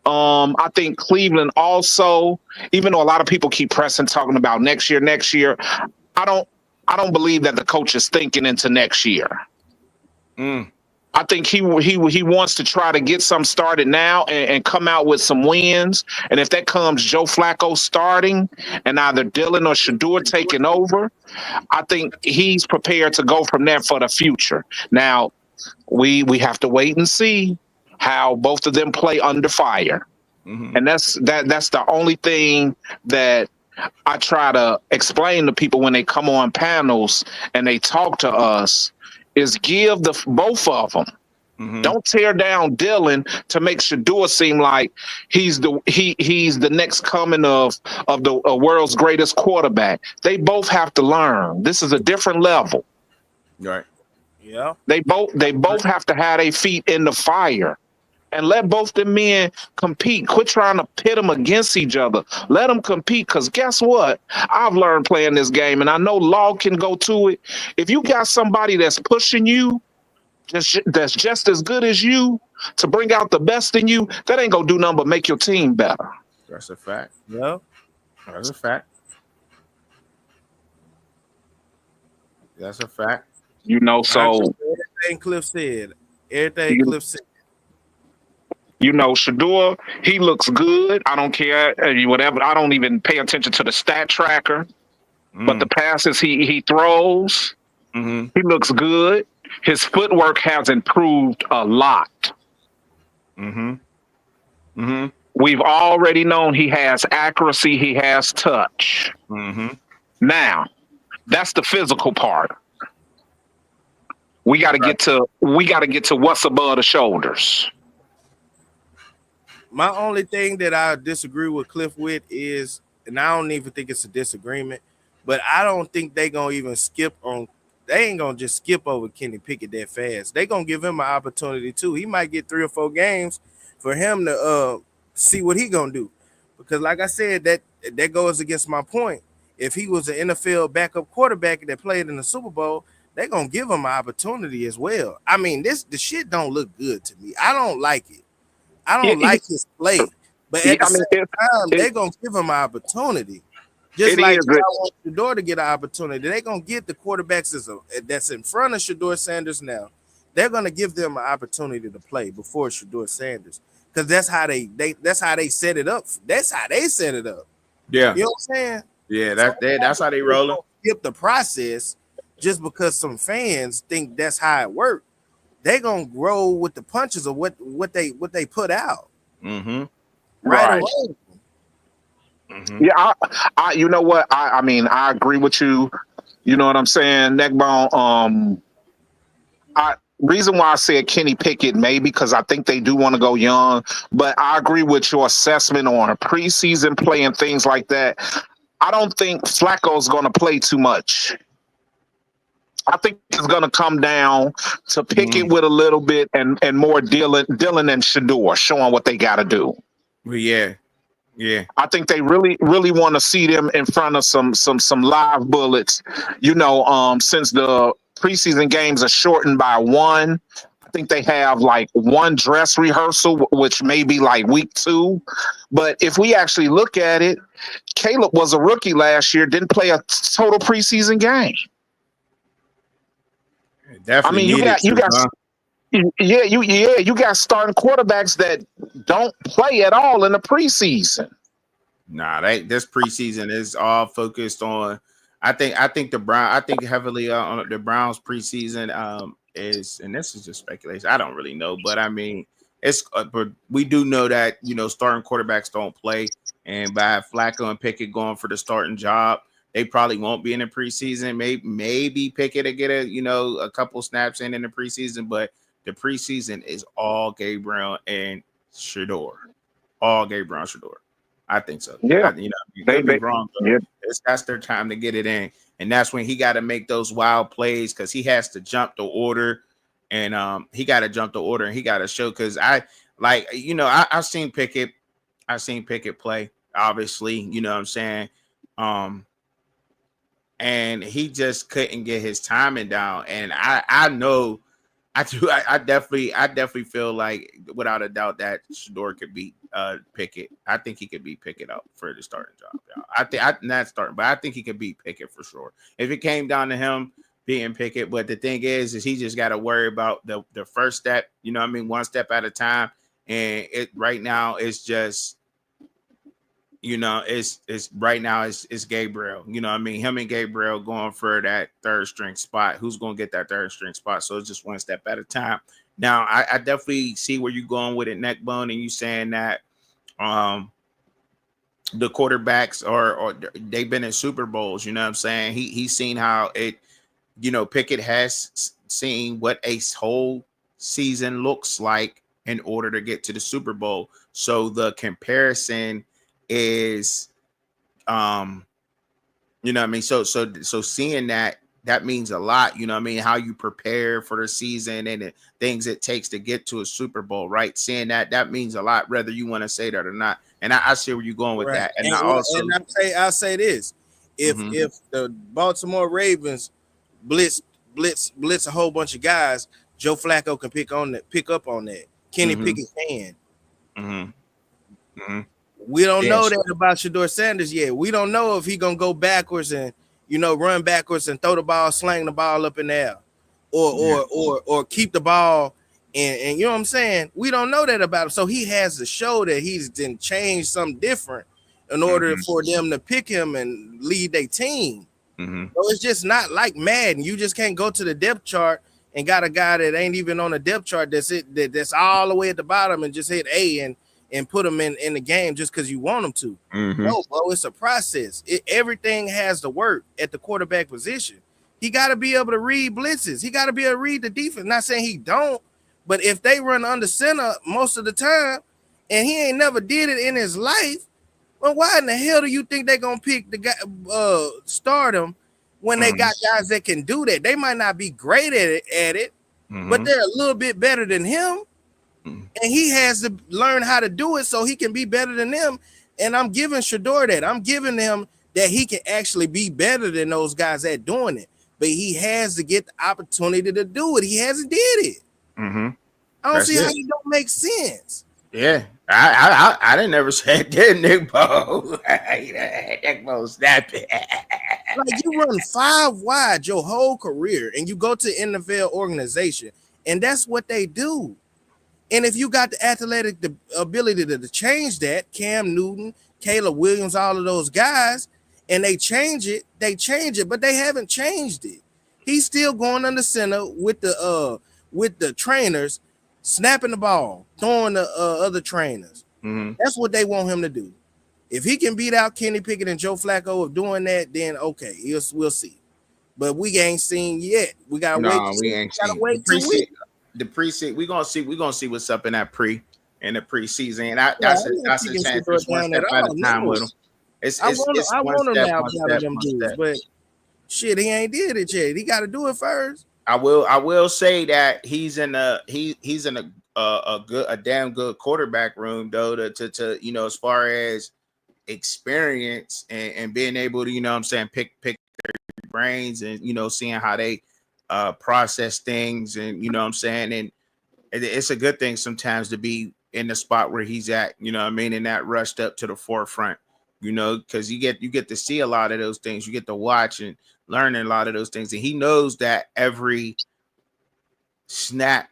I think Cleveland also, even though a lot of people keep pressing talking about next year, I don't believe that the coach is thinking into next year. I think he wants to try to get some started now and come out with some wins. And if that comes Joe Flacco starting and either Dylan or Shador taking over, I think he's prepared to go from there for the future. Now, we have to wait and see how both of them play under fire. And that's the only thing that I try to explain to people when they come on panels and they talk to us is give both of them. Don't tear down Dylan to make Shador seem like he's the next coming of the world's greatest quarterback. They both have to learn. This is a different level. Right. Yeah. They both have to have their feet in the fire. And let both the men compete. Quit trying to pit them against each other. Let them compete, because guess what? I've learned playing this game, and I know Law can go to it. If you got somebody that's pushing you, that's just as good as you to bring out the best in you, that ain't going to do nothing but make your team better. That's a fact. Yeah. That's a fact. That's a fact. You know, so Everything Cliff said. Everything Cliff said. You know, Shador, he looks good. I don't care whatever. I don't even pay attention to the stat tracker. But the passes he throws, he looks good. His footwork has improved a lot. Mm-hmm. Mm-hmm. We've already known he has accuracy, he has touch. Mm-hmm. Now, that's the physical part. We got to get to what's above the shoulders. My only thing that I disagree with Cliff with is, and I don't even think it's a disagreement, but I don't think they gonna even skip on. They ain't gonna just skip over Kenny Pickett that fast. They gonna give him an opportunity too. He might get 3 or 4 games for him to see what he gonna do. Because like I said, that goes against my point. If he was an NFL backup quarterback that played in the Super Bowl, they gonna give him an opportunity as well. I mean, the shit don't look good to me. I don't like it. I don't like his play, but at the same time, they're gonna give him an opportunity. Just like I want Shedeur to get an opportunity. They're gonna get the quarterbacks that's in front of Shedeur Sanders now. They're gonna give them an opportunity to play before Shedeur Sanders. Because that's how they set it up. That's how they set it up. Yeah. You know what I'm saying? Yeah, that's how they rolling. Skip the process just because some fans think that's how it works. They gonna roll with the punches of what they put out. Mm-hmm. Right away. Mm-hmm. Yeah, I you know what? I mean, I agree with you. You know what I'm saying, Neckbone. Reason why I said Kenny Pickett maybe because I think they do want to go young, but I agree with your assessment on a preseason play and things like that. I don't think Flacco's going to play too much. I think it's going to come down to Pickett with a little bit and more Dylan and Shedeur showing what they got to do. Well, yeah. I think they really want to see them in front of some live bullets. You know, since the preseason games are shortened by 1, I think they have like 1 dress rehearsal, which may be like week 2. But if we actually look at it, Caleb was a rookie last year, didn't play a total preseason game. Definitely you got starting quarterbacks that don't play at all in the preseason. Nah, this preseason is all focused on. I think heavily on the Browns preseason is, and this is just speculation. I don't really know, but I mean, but we do know that starting quarterbacks don't play, and by Flacco and Pickett going for the starting job, they probably won't be in the preseason. Maybe Pickett to get a couple snaps in the preseason, but the preseason is all Gabriel and Shedeur. All Gabriel and Shedeur. I think so. Yeah. You could be wrong. Yeah. That's their time to get it in. And that's when he got to make those wild plays because he has to jump the order. And he got to jump the order and he got to show because I've seen Pickett. I've seen Pickett play, obviously, you know what I'm saying? And he just couldn't get his timing down. And I know I definitely feel like without a doubt that Shedeur could beat Pickett. I think he could beat Pickett out for the starting job. But I think he could beat Pickett for sure. If it came down to him beating Pickett, but the thing is he just got to worry about the first step. You know what I mean? One step at a time. And it right now it's just. It's right now it's Gabriel. You know what I mean? Him and Gabriel going for that third string spot. Who's going to get that third string spot? So it's just one step at a time. Now, I definitely see where you're going with it, Neckbone, and you saying that the quarterbacks or they've been in Super Bowls. You know what I'm saying? He's seen how it, Pickett has seen what a whole season looks like in order to get to the Super Bowl. So the comparison is you know what I mean, so seeing that means a lot, you know what I mean, how you prepare for the season and the things it takes to get to a Super Bowl, right? Seeing that means a lot, whether you want to say that or not. And I see where you're going with that. And I'll say this: if the Baltimore Ravens blitz a whole bunch of guys, Joe Flacco can pick up on that. Kenny Pickett can. We don't know that about Shedeur Sanders yet. We don't know if he's gonna go backwards and run backwards and throw the ball, slang the ball up in the air, or keep the ball and you know what I'm saying. We don't know that about him, so he has to show that he's then changed something different in order for them to pick him and lead their team. So it's just not like Madden. You just can't go to the depth chart and got a guy that ain't even on the depth chart that's all the way at the bottom and just hit A and put him in the game just because you want him to. No, bro, it's a process. Everything has to work at the quarterback position. He got to be able to read blitzes. He got to be able to read the defense. Not saying he don't, but if they run under center most of the time and he ain't never did it in his life, well, why in the hell do you think they're going to pick the guy, start him when they got guys that can do that? They might not be great at it, but they're a little bit better than him. And he has to learn how to do it so he can be better than them. And I'm giving Shedeur that. I'm giving him that he can actually be better than those guys at doing it. But he has to get the opportunity to do it. He hasn't did it. I don't see how it don't make sense. Yeah, I didn't never say that, Nick Bo. Nick Bo snapping. Like you run 5 wide your whole career, and you go to NFL organization, and that's what they do. And if you got the athletic ability to change that, Cam Newton, Caleb Williams, all of those guys, and they change it, but they haven't changed it. He's still going under center with the trainers, snapping the ball, throwing the other trainers. That's what they want him to do. If he can beat out Kenny Pickett and Joe Flacco of doing that, then okay, we'll see. But we ain't seen yet. We gotta wait. We ain't seen. Gotta wait 2 weeks. The preseason, we're gonna see what's up in the preseason. And that's a chance to one step at a time with him. I want him to have them dudes, but shit, he ain't did it yet. He got to do it first. I will say that he's in a damn good quarterback room though to you know, as far as experience and being able to, you know what I'm saying, pick their brains and, you know, seeing how they process things, and you know what I'm saying, and it's a good thing sometimes to be in the spot where he's at, you know what I mean, and not rushed up to the forefront, you know, because you get to see a lot of those things, you get to watch and learn a lot of those things, and he knows that every snap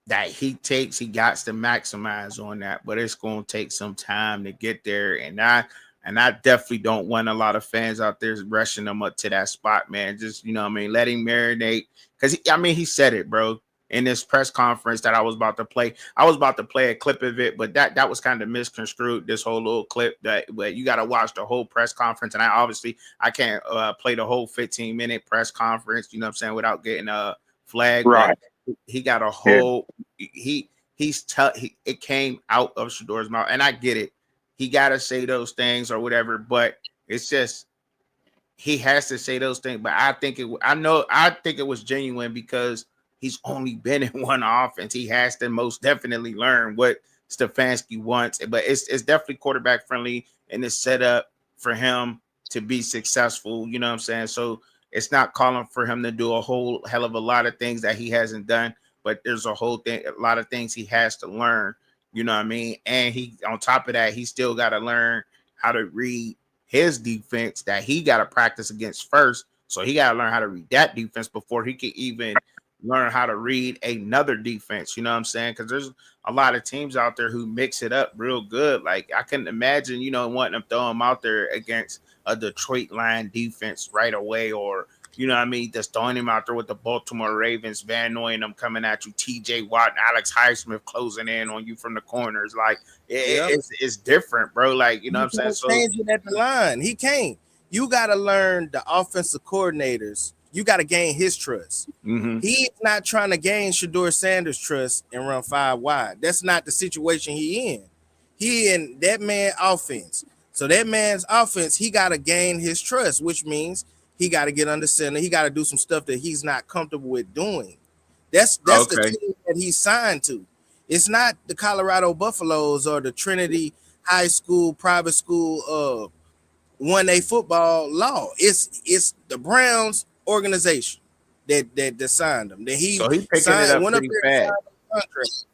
that he takes, he got to maximize on that, but it's going to take some time to get there, and I definitely don't want a lot of fans out there rushing them up to that spot, man. Just, you know what I mean, let him marinate. Because, he said it, bro, in this press conference that I was about to play. I was about to play a clip of it, but that was kind of misconstrued, this whole little clip. But you got to watch the whole press conference. And I can't play the whole 15-minute press conference, you know what I'm saying, without getting a flag. Right. He got a whole it came out of Shedor's mouth. And I get it. He got to say those things or whatever, but it's just he has to say those things. But I think it was genuine because he's only been in one offense. He has to most definitely learn what Stefanski wants. But it's definitely quarterback friendly, and it's set up for him to be successful. You know what I'm saying? So it's not calling for him to do a whole hell of a lot of things that he hasn't done, but there's a lot of things he has to learn. You know what I mean? And he, on top of that, he still got to learn how to read his defense that he got to practice against first. So he got to learn how to read that defense before he can even learn how to read another defense. You know what I'm saying? Because there's a lot of teams out there who mix it up real good. Like, I couldn't imagine, you know, wanting to throw him out there against a Detroit line defense right away, or, you know what I mean, just throwing him out there with the Baltimore Ravens, Van Noy them coming at you, TJ Watt and Alex Highsmith closing in on you from the corners. Like, it's different, bro. Like, you know what I'm saying? So changing at the line. He can't. You got to learn the offensive coordinators. You got to gain his trust. He's not trying to gain Shedeur Sanders' trust and run 5 wide. That's not the situation he in. He in that man offense. So that man's offense, he got to gain his trust, which means he got to get under center. He got to do some stuff that he's not comfortable with doing. That's the team that he's signed to. It's not the Colorado Buffaloes or the Trinity High School, private school, 1A football law. It's the Browns organization that signed him. That he picking signed, it up pretty fast.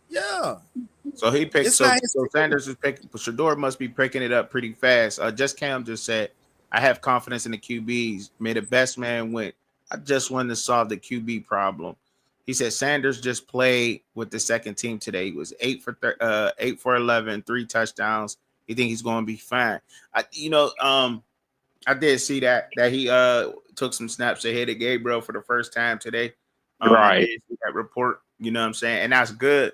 Yeah. So he picked. So Sanders is picking. Shedeur must be picking it up pretty fast. Cam just said, "I have confidence in the QBs. May the best man win. I just wanted to solve the QB problem." He said Sanders just played with the second team today. He was 8 for 11, 3 touchdowns. You think he's going to be fine? I did see that he took some snaps ahead of Gabriel for the first time today. I Right. did see that report. You know what I'm saying? And that's good.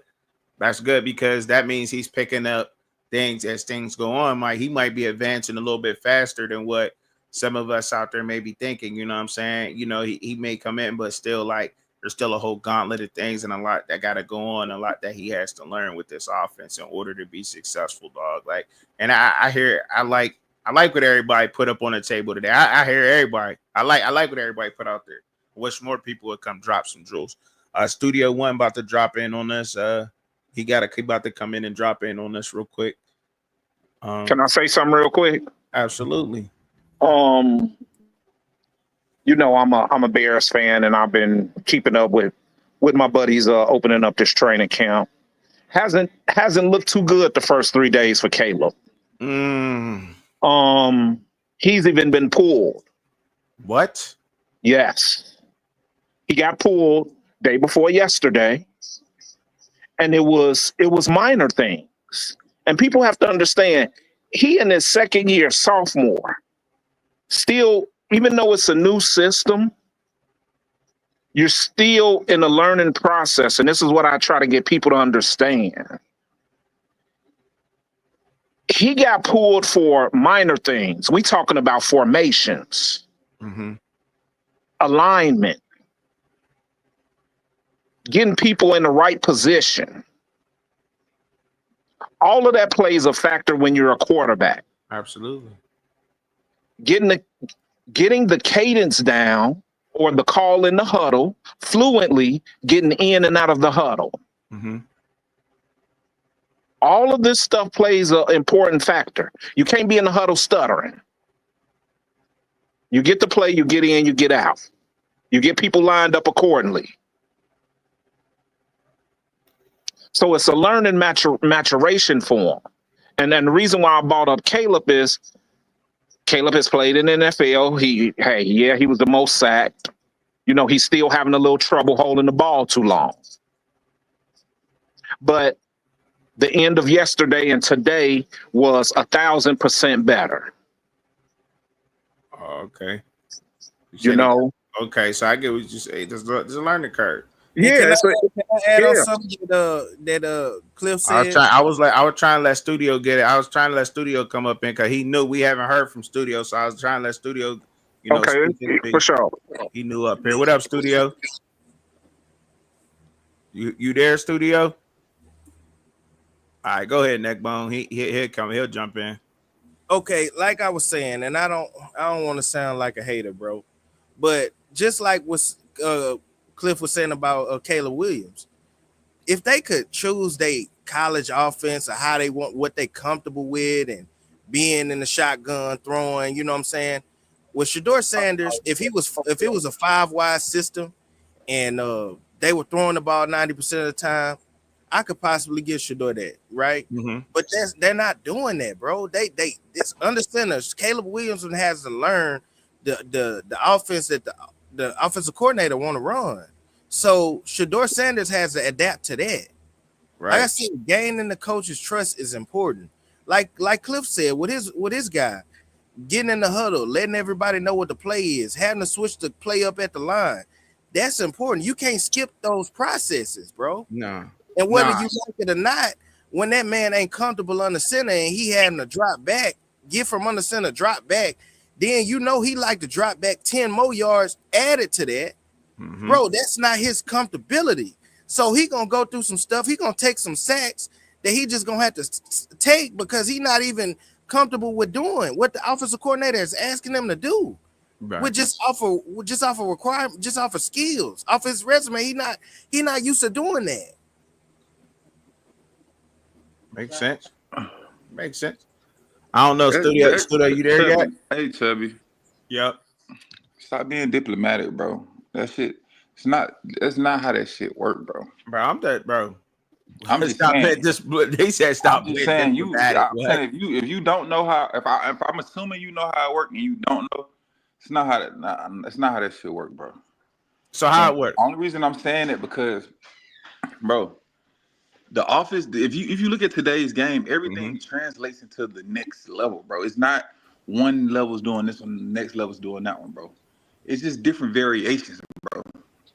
That's good because that means he's picking up things as things go on. Like he might be advancing a little bit faster than what some of us out there may be thinking. You know what I'm saying? You know, he may come in, but still, like, there's still a whole gauntlet of things and a lot that got to go on, a lot that he has to learn with this offense in order to be successful, dog. Like, and I like what everybody put up on the table today. I hear everybody. I like what everybody put out there. I wish more people would come drop some jewels. Studio One about to drop in on this. He about to come in and drop in on this real quick. Can I say something real quick? Absolutely. You know, I'm a Bears fan, and I've been keeping up with my buddies opening up this training camp. Hasn't looked too good the first 3 days for Caleb. He's even been pulled. What? Yes. He got pulled day before yesterday. And it was minor things. And people have to understand, he in his second year sophomore, still, even though it's a new system, you're still in a learning process. And this is what I try to get people to understand. He got pulled for minor things. We talking about formations, alignment, getting people in the right position. All of that plays a factor when you're a quarterback. Absolutely. Getting the cadence down or the call in the huddle fluently, getting in and out of the huddle. All of this stuff plays an important factor. You can't be in the huddle stuttering. You get the play, you get in, you get out. You get people lined up accordingly. So it's a learning maturation form. And then the reason why I brought up Caleb is Caleb has played in the NFL. He was the most sacked. You know, he's still having a little trouble holding the ball too long. But the end of yesterday and today was 1,000% better. Okay. You know? Okay, so I get what you say. There's a learning curve. Yeah. Can I add on something that Cliff said? I was trying to let Studio get it. I was trying to let Studio come up in because he knew we haven't heard from Studio, so I was trying to let Studio, okay, for sure. He knew up here. What up, Studio? You there, Studio? All right, go ahead, Neckbone. He'll come. He'll jump in. Okay, like I was saying, and I don't want to sound like a hater, bro, but just like what Cliff was saying about Caleb Williams, if they could choose their college offense or how they want, what they comfortable with, and being in the shotgun throwing, you know what I'm saying? With Shedeur Sanders, if it was a 5 wide system and they were throwing the ball 90% of the time, I could possibly give Shedeur that, right? But they're not doing that, bro. It's under centers. Caleb Williams has to learn the offense that the offensive coordinator want to run. So Shedeur Sanders has to adapt to that. Right. Like I said, gaining the coach's trust is important. Like Cliff said, with his guy, getting in the huddle, letting everybody know what the play is, having to switch the play up at the line. That's important. You can't skip those processes, bro. No. And whether you like it or not, when that man ain't comfortable under center and he having to drop back, get from under center, drop back, then you know he like to drop back 10 more yards added to that. Bro, that's not his comfortability. So he gonna go through some stuff. He gonna take some sacks that he just gonna have to take because he not even comfortable with doing what the offensive coordinator is asking him to do. Right. With just off of requirement, just off of skills, off his resume, he not used to doing that. Makes sense. Makes sense. I don't know, Studio, you there yet? Hey, Chubby. Yep. Stop being diplomatic, bro. That shit. That's not how that shit work, bro. Bro, I'm that, bro. I'm just saying. They said stop. I'm just saying if you don't know how, if I'm assuming you know how it works and you don't know, it's not how that shit work, bro. So how it works? Only reason I'm saying it because, bro, the office. If you look at today's game, everything translates into the next level, bro. It's not one level's doing this one, the next level's doing that one, bro. It's just different variations, bro.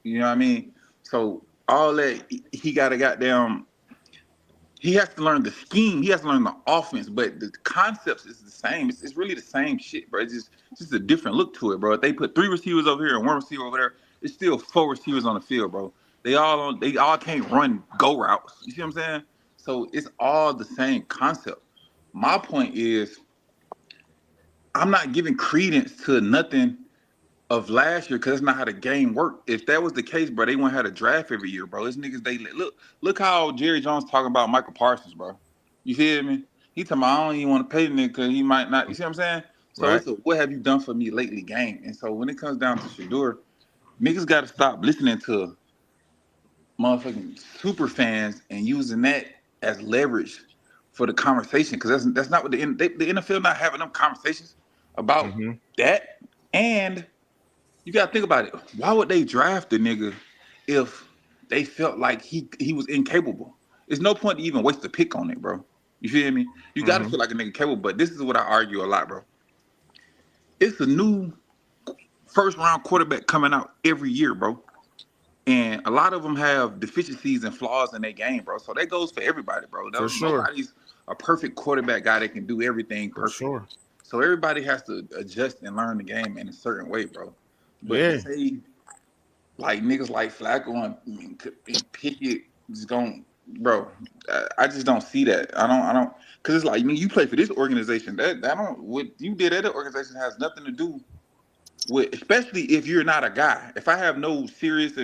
You know what I mean? So all that he got to goddamn. He has to learn the scheme. He has to learn the offense, but the concepts is the same. It's really the same shit, bro. It's just a different look to it, bro. If they put 3 receivers over here and 1 receiver over there, it's still 4 receivers on the field, bro. They all can't run go routes. You see what I'm saying? So it's all the same concept. My point is, I'm not giving credence to nothing of last year because that's not how the game worked. If that was the case, bro, they wouldn't have a draft every year, bro. These niggas, they look how Jerry Jones talking about Michael Parsons, bro. You feel me? He talking about I don't even want to pay the nigga because he might not. You see what I'm saying? So Right. it's a what have you done for me lately game. And so when it comes down to Shedeur, niggas got to stop listening to motherfucking super fans and using that as leverage for the conversation because that's not what the NFL not having them conversations about that. And you gotta think about it. Why would they draft the nigga if they felt like he was incapable? There's no point to even waste a pick on it, bro. You feel me? You gotta feel like a nigga capable. But this is what I argue a lot, bro. It's a new first round quarterback coming out every year, bro. And a lot of them have deficiencies and flaws in their game, bro. So that goes for everybody, bro. For sure. Nobody's a perfect quarterback guy that can do everything perfect. For sure. So everybody has to adjust and learn the game in a certain way, bro. But Yeah. to say like niggas like Flacco and Pickett just going, bro. I just don't see that. I don't, because it's like you play for this organization. That don't what you did at the organization has nothing to do with, especially if you're not a guy. If I have no serious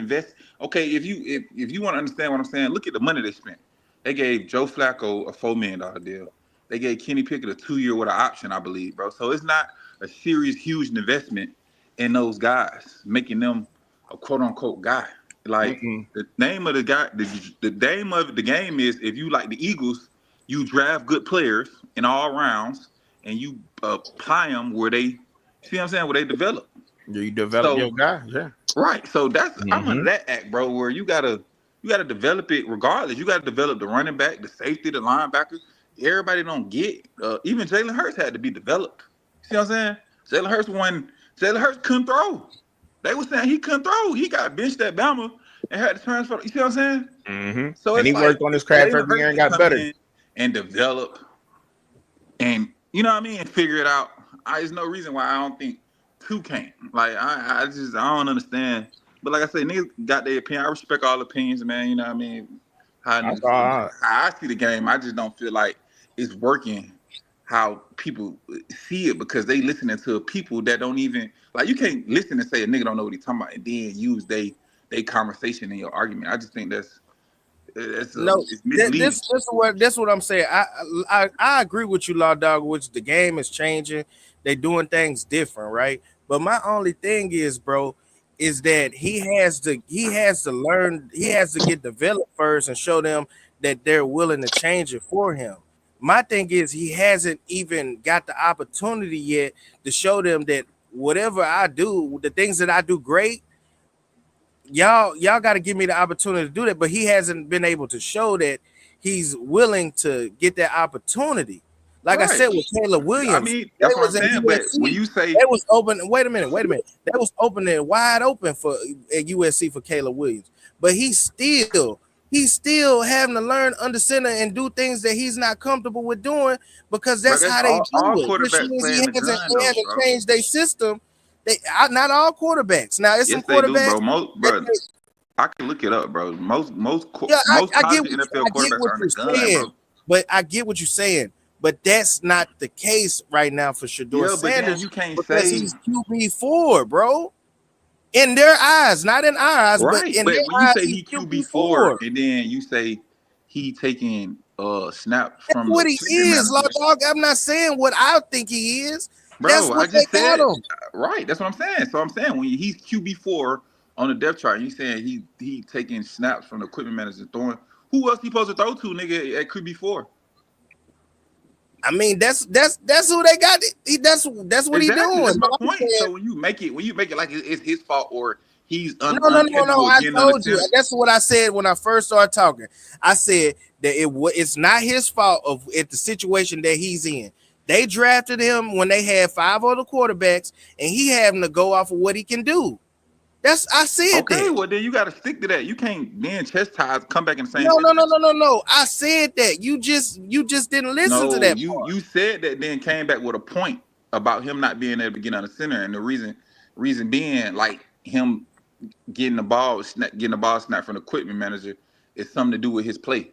okay, if you want to understand what I'm saying, look at the money they spent. They gave Joe Flacco a $4 million deal. They gave Kenny Pickett a 2-year with an option, I believe, bro. So it's not a serious, huge investment in those guys, making them a quote unquote guy. Like the name of the guy, the name of the game is if you like the Eagles, you draft good players in all rounds and you apply them where they, see what I'm saying, where they develop. You develop your guy, yeah. Right. So that's I'm under that act, bro, where you gotta develop it regardless. You gotta develop the running back, the safety, the linebacker. Everybody don't get even Jalen Hurts had to be developed. See what I'm saying? Jalen Hurts couldn't throw. They were saying he couldn't throw. He got benched at Bama and had to transfer. You see what I'm saying? So and he worked on his craft every year and got better. And develop and you know what I mean? And figure it out. There's no reason why I don't think 2 can't. Like I don't understand. But like I said, niggas got their opinion. I respect all opinions, man. You know what I mean? How I see the game, I just don't feel like it's working how people see it because they listening to people that don't even like. You can't listen and say a nigga don't know what he's talking about and then use they conversation in your argument. I just think that's it's misleading. That's what I'm saying. I agree with you, Law Dog. Which the game is changing. They doing things different, right? But my only thing is, bro, is that he has to learn. He has to get developed first and show them that they're willing to change it for him. My thing is he hasn't even got the opportunity yet to show them that whatever I do, the things that I do great, y'all got to give me the opportunity to do that. But he hasn't been able to show that he's willing to get that opportunity. Like I said with Caleb Williams, I mean, that's what I'm saying. But when you say it was open, wait a minute, that was open and wide open for at USC for Caleb Williams, but he's still having to learn under center and do things that he's not comfortable with doing because that's how they do it. Which means he hasn't changed their system. Not all quarterbacks. Now it's some quarterbacks. Bro, I can look it up, bro. Most NFL quarterbacks are the gun, bro. But I get what you're saying. But that's not the case right now for Shedeur Sanders. You can't because say he's QB4, bro. In their eyes, not in our eyes, but in their eyes, you say he QB4, and then you say he taking snap from what he is, Law Dog. I'm not saying what I think he is. Bro, that's what I just said. Right, that's what I'm saying. So I'm saying when he's QB4 on the depth chart, you saying he taking snaps from the equipment manager throwing. Who else he supposed to throw to, nigga, at QB4? I mean, that's who they got. That's what he's doing. That's my point. So when you make it like it's his fault or he's no. I told you. That's what I said when I first started talking. I said that it's not his fault of the situation that he's in. They drafted him when they had 5 other quarterbacks, and he having to go off of what he can do. I said Okay, that. well then you got to stick to that. You can't then chastise, come back in the same No, sentence. no. I said that. You just didn't listen to No, that you part. you said that, then came back with a point about him not being able to get on the center, and the reason being like him getting the ball snapped from the equipment manager is something to do with his play.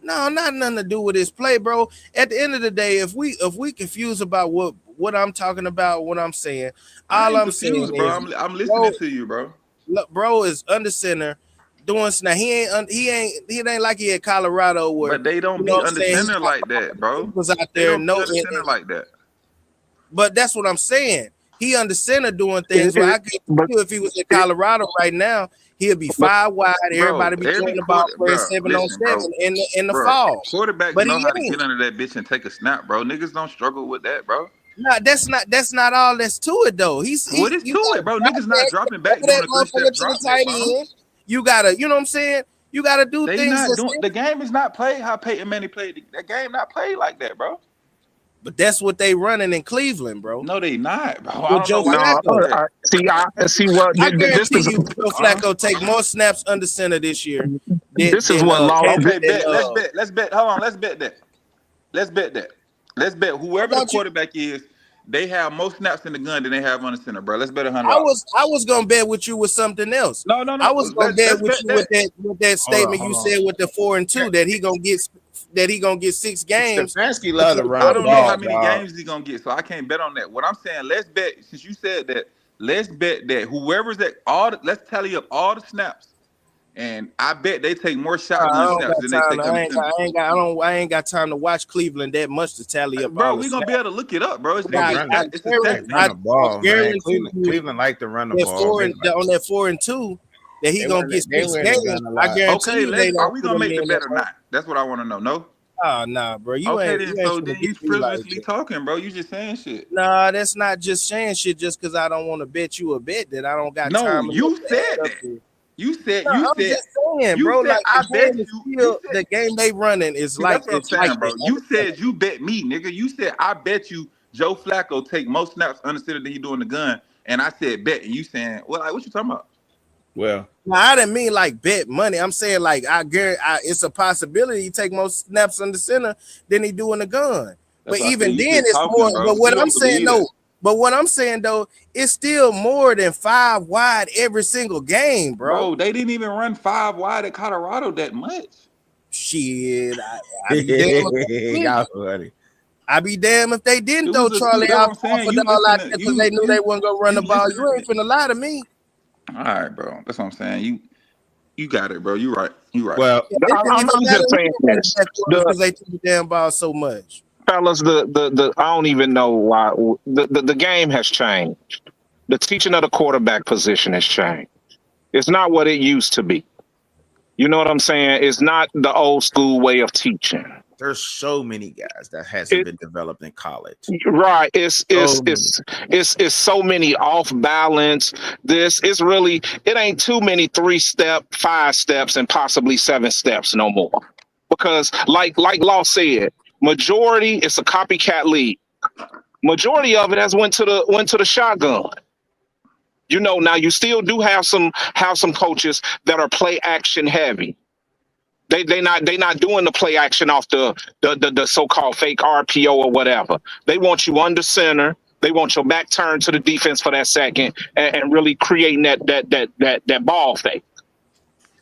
No, not nothing to do with his play, bro. At the end of the day, if we confused about what I'm talking about, what I'm saying, I all ain't I'm saying confused, bro. is, I'm bro, listening to you, bro. look, bro is under center doing now. It ain't like he at Colorado where But they don't you know be what I'm under saying. center like that, He bro. was out They there, don't be no, under center like that. but that's what I'm saying. He under center doing things. But I It- guarantee but you, if he was at it, Colorado right now, he'll be but 5 wide. Bro, Everybody be every throwing the ball quarter, playing bro. 7-on-7 Listen, bro, in the bro. fall. Quarterbacks But know he how to ain't. get under that bitch and take a snap, bro. Niggas don't struggle with that, bro. No, that's not all that's to it though. What is You to gotta it, bro? drop Niggas not back, dropping over back doing that a motherfucker 3-step to the drop back, tight bro. end. You gotta, you know what I'm saying? You gotta do They things not that's doing the game is not played how Peyton Manning played. That game not played like that, bro. but that's what they running in Cleveland, bro. No, they not, bro. I With don't know Joe why you no, Flacco. say that. I see what I this guarantee is. you Joe Flacco take more snaps under center this year This is than what law. Okay, than bet. Let's bet. Hold on. Let's bet that. Let's bet that. Let's bet why whoever the don't you quarterback is, they have more snaps in the gun than they have on the center, bro. Let's bet $100. I was gonna bet with you with something else. No, no, I no. was gonna bet Let's with bet you that. with that statement you Hold on. said with the 4-2 that he gonna get 6 games Stefanski to love play to run I the don't know how ball, quarterback. many dog. games he's gonna get, so I can't bet on that. What I'm saying, let's bet since you said that. Let's bet that whoever's at let's tally up all the snaps, and I bet they take more I shotgun don't snaps got than they time. take under center. I ain't got time to watch Cleveland that much to tally up Bro, all the we're gonna be snaps. able to look it up, bro. They run the It's a stat they run I the thing. ball, man. guarantee you Cleveland like to run the that ball. on that 4-2 that he gonna get They 6 win the games. gun a I lot. guarantee Okay, you they are don't we put gonna him make the in bet that. or not? That's what I want to know. No. Oh nah, bro. Okay, then. You ain't So finna then you get me like frivolously that. talking, bro. You just saying shit. Nah, that's not just saying shit just because I don't want to bet you a bet that I don't got No, time enough you to said add up that. to. You said. No, You I'm said. just saying, You bro. said. Like I bet you said. the game they running is See, that's like what I'm it's like saying, bro. that. You said you bet me, nigga. You said I bet you Joe Flacco take most snaps under center than he doing the gun, and I said bet, and you saying, well, like, what you talking about? Well, Now, I didn't mean like bet money. I'm saying like I guarantee it's a possibility he take more snaps on the center than he do in the gun. That's But what I said. even You then, just it's talking, more. bro. But You what I'm don't saying believe that. though, it's still more than 5 wide every single game, bro. Bro, they didn't even run 5 wide at Colorado that much. Shit, I be damn if they did. y'all funny. I be damn if they didn't It throw was a two. Charlie That's what off I'm saying. for You all listen out to there because they knew they wasn't gonna run the ball. listen You to ain't finna lie to me. All right, bro. That's what I'm saying. You got it, bro. You right. You right. Well, It didn't I'm matter just who saying they this. because they threw the damn ball so much. Fellas, the I don't even know why the game has changed. The teaching of the quarterback position has changed. It's not what it used to be. You know what I'm saying? It's not the old school way of teaching. there's so many guys that hasn't It been developed in college. right. So many. It's so many off balance. It's really it ain't too many 3-step, 5 steps, and possibly 7 steps no more. Because like Law said, majority it's a copycat league. Majority of it has went to the shotgun. You know, now you still do have some coaches that are play action heavy. They not doing the play action off the so-called fake RPO or whatever. They want you under center. They want your back turned to the defense for that second and really creating that ball fake.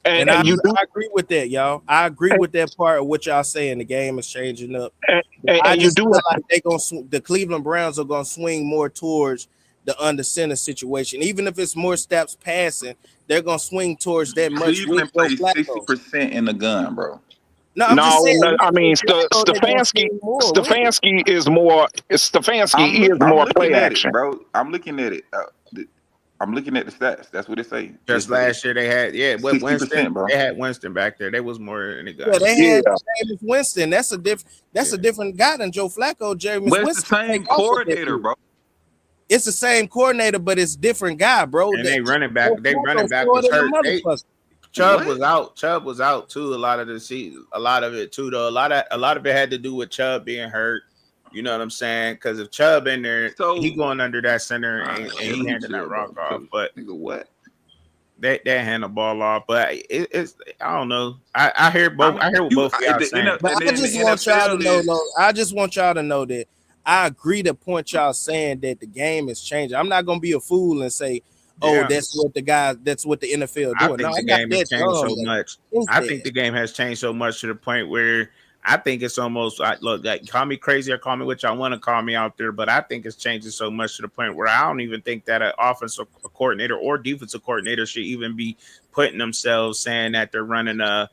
And I And you do agree with that, y'all. I agree with that part of what y'all saying. The game is changing up. I and you just do feel like the Cleveland Browns are gonna swing more towards the under center situation. Even if it's more steps passing, they're gonna swing towards that much with Cleveland Joe plays Flacco. 60% in the gun, bro. No, I'm just no, saying. no, I mean Flacco, they're gonna Stefanski swing more with it. Stefanski is more Stefanski is I'm more looking play at it, action. bro. I'm looking at it. I'm looking at the stats. That's what it say. Just last year they had what 60%, bro. They had Winston back there. They was more in the guy. Yeah, they Yeah. had Jameis Winston. That's a different guy than Joe Flacco. Jameis But it's the Winston same take off with that coordinator, dude. bro. It's the same coordinator, but it's different guy, bro. And they running back was hurt. Chubb was out too. A lot of the season, a lot of it too, though. A lot of it had to do with Chubb being hurt. You know what I'm saying? Because if Chubb in there, So he going under that center and he handing that rock off. But nigga, what? They hand the ball off, but it's I don't know. I hear both. I hear what both of y'all saying. But I just want y'all to know, though. I just want y'all to know that I agree to point y'all saying that the game is changing. I'm not gonna be a fool and say, "Oh, Yeah. that's what the NFL I doing." No, think the I'm not game has that changed dumb. so much. I think the game has changed so much to the point where I think it's almost like, look, like, call me crazy or call me what y'all want to call me out there, but I think it's changing so much to the point where I don't even think that an offensive coordinator or defensive coordinator should even be putting themselves saying that they're running a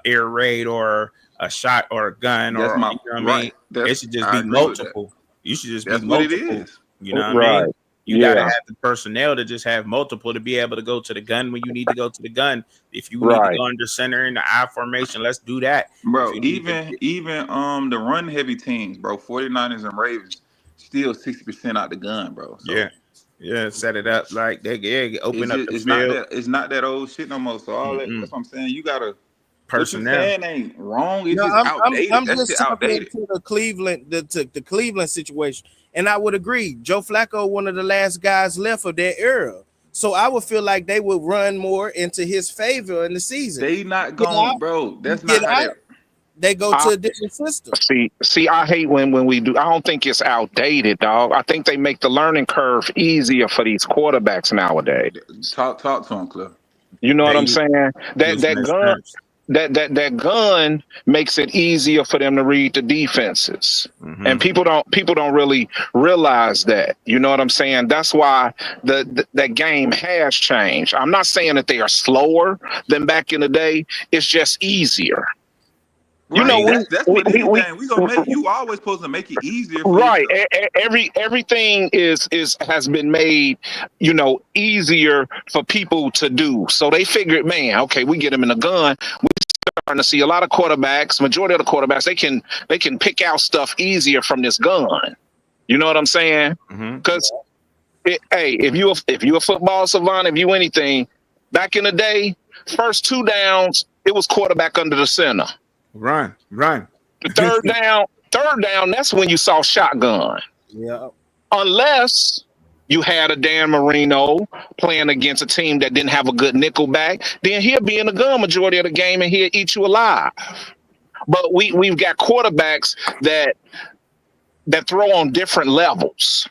air raid or a shot or a gun That's or my you know what I mean. right. It should just I be agree with that. multiple. You should just be That's what it multiple. is. You know what I Right. mean? You got to Yeah. have the personnel to just have multiple to be able to go to the gun when you need to go to the gun. If you need to Right. go under center in the I formation, let's do that. Bro, If you need to, even the run heavy teams, bro, 49ers and Ravens, still 60% out the gun, bro. So yeah, set it up like they open up the it's field. not that old shit no more. So all that, Mm-mm. that's what I'm saying. You gotta what you Personnel. saying ain't wrong. It's No, just outdated. I'm That just shit talking outdated. to the Cleveland situation, and I would agree. Joe Flacco, one of the last guys left of that era, so I would feel like they would run more into his favor in the season. They not Get going, out, bro. That's get not how out. They go to a different system. See, I hate when we do. I don't think it's outdated, dog. I think they make the learning curve easier for these quarterbacks nowadays. Talk to him, Cliff. You know what They I'm saying? That using that their gun strengths. that gun makes it easier for them to read the defenses. And people don't really realize that. You know what I'm saying? That's why that game has changed. I'm not saying that they are slower than back in the day. It's just easier. You know, Right. That's with we anything. We gonna make you always supposed to make it easier for right. yourself. Everything has been made, you know, easier for people to do. So they figured, man, okay, we get them in a gun. We're starting to see a lot of quarterbacks. Majority of the quarterbacks, they can pick out stuff easier from this gun. You know what I'm saying? Because hey, if you a football savant, if you anything, back in the day, first 2 downs, it was quarterback under the center. Run. The third down, that's when you saw shotgun. Yeah. Unless you had a Dan Marino playing against a team that didn't have a good nickel back, then he'll be in the gun majority of the game and he'll eat you alive. But we've got quarterbacks that throw on different levels.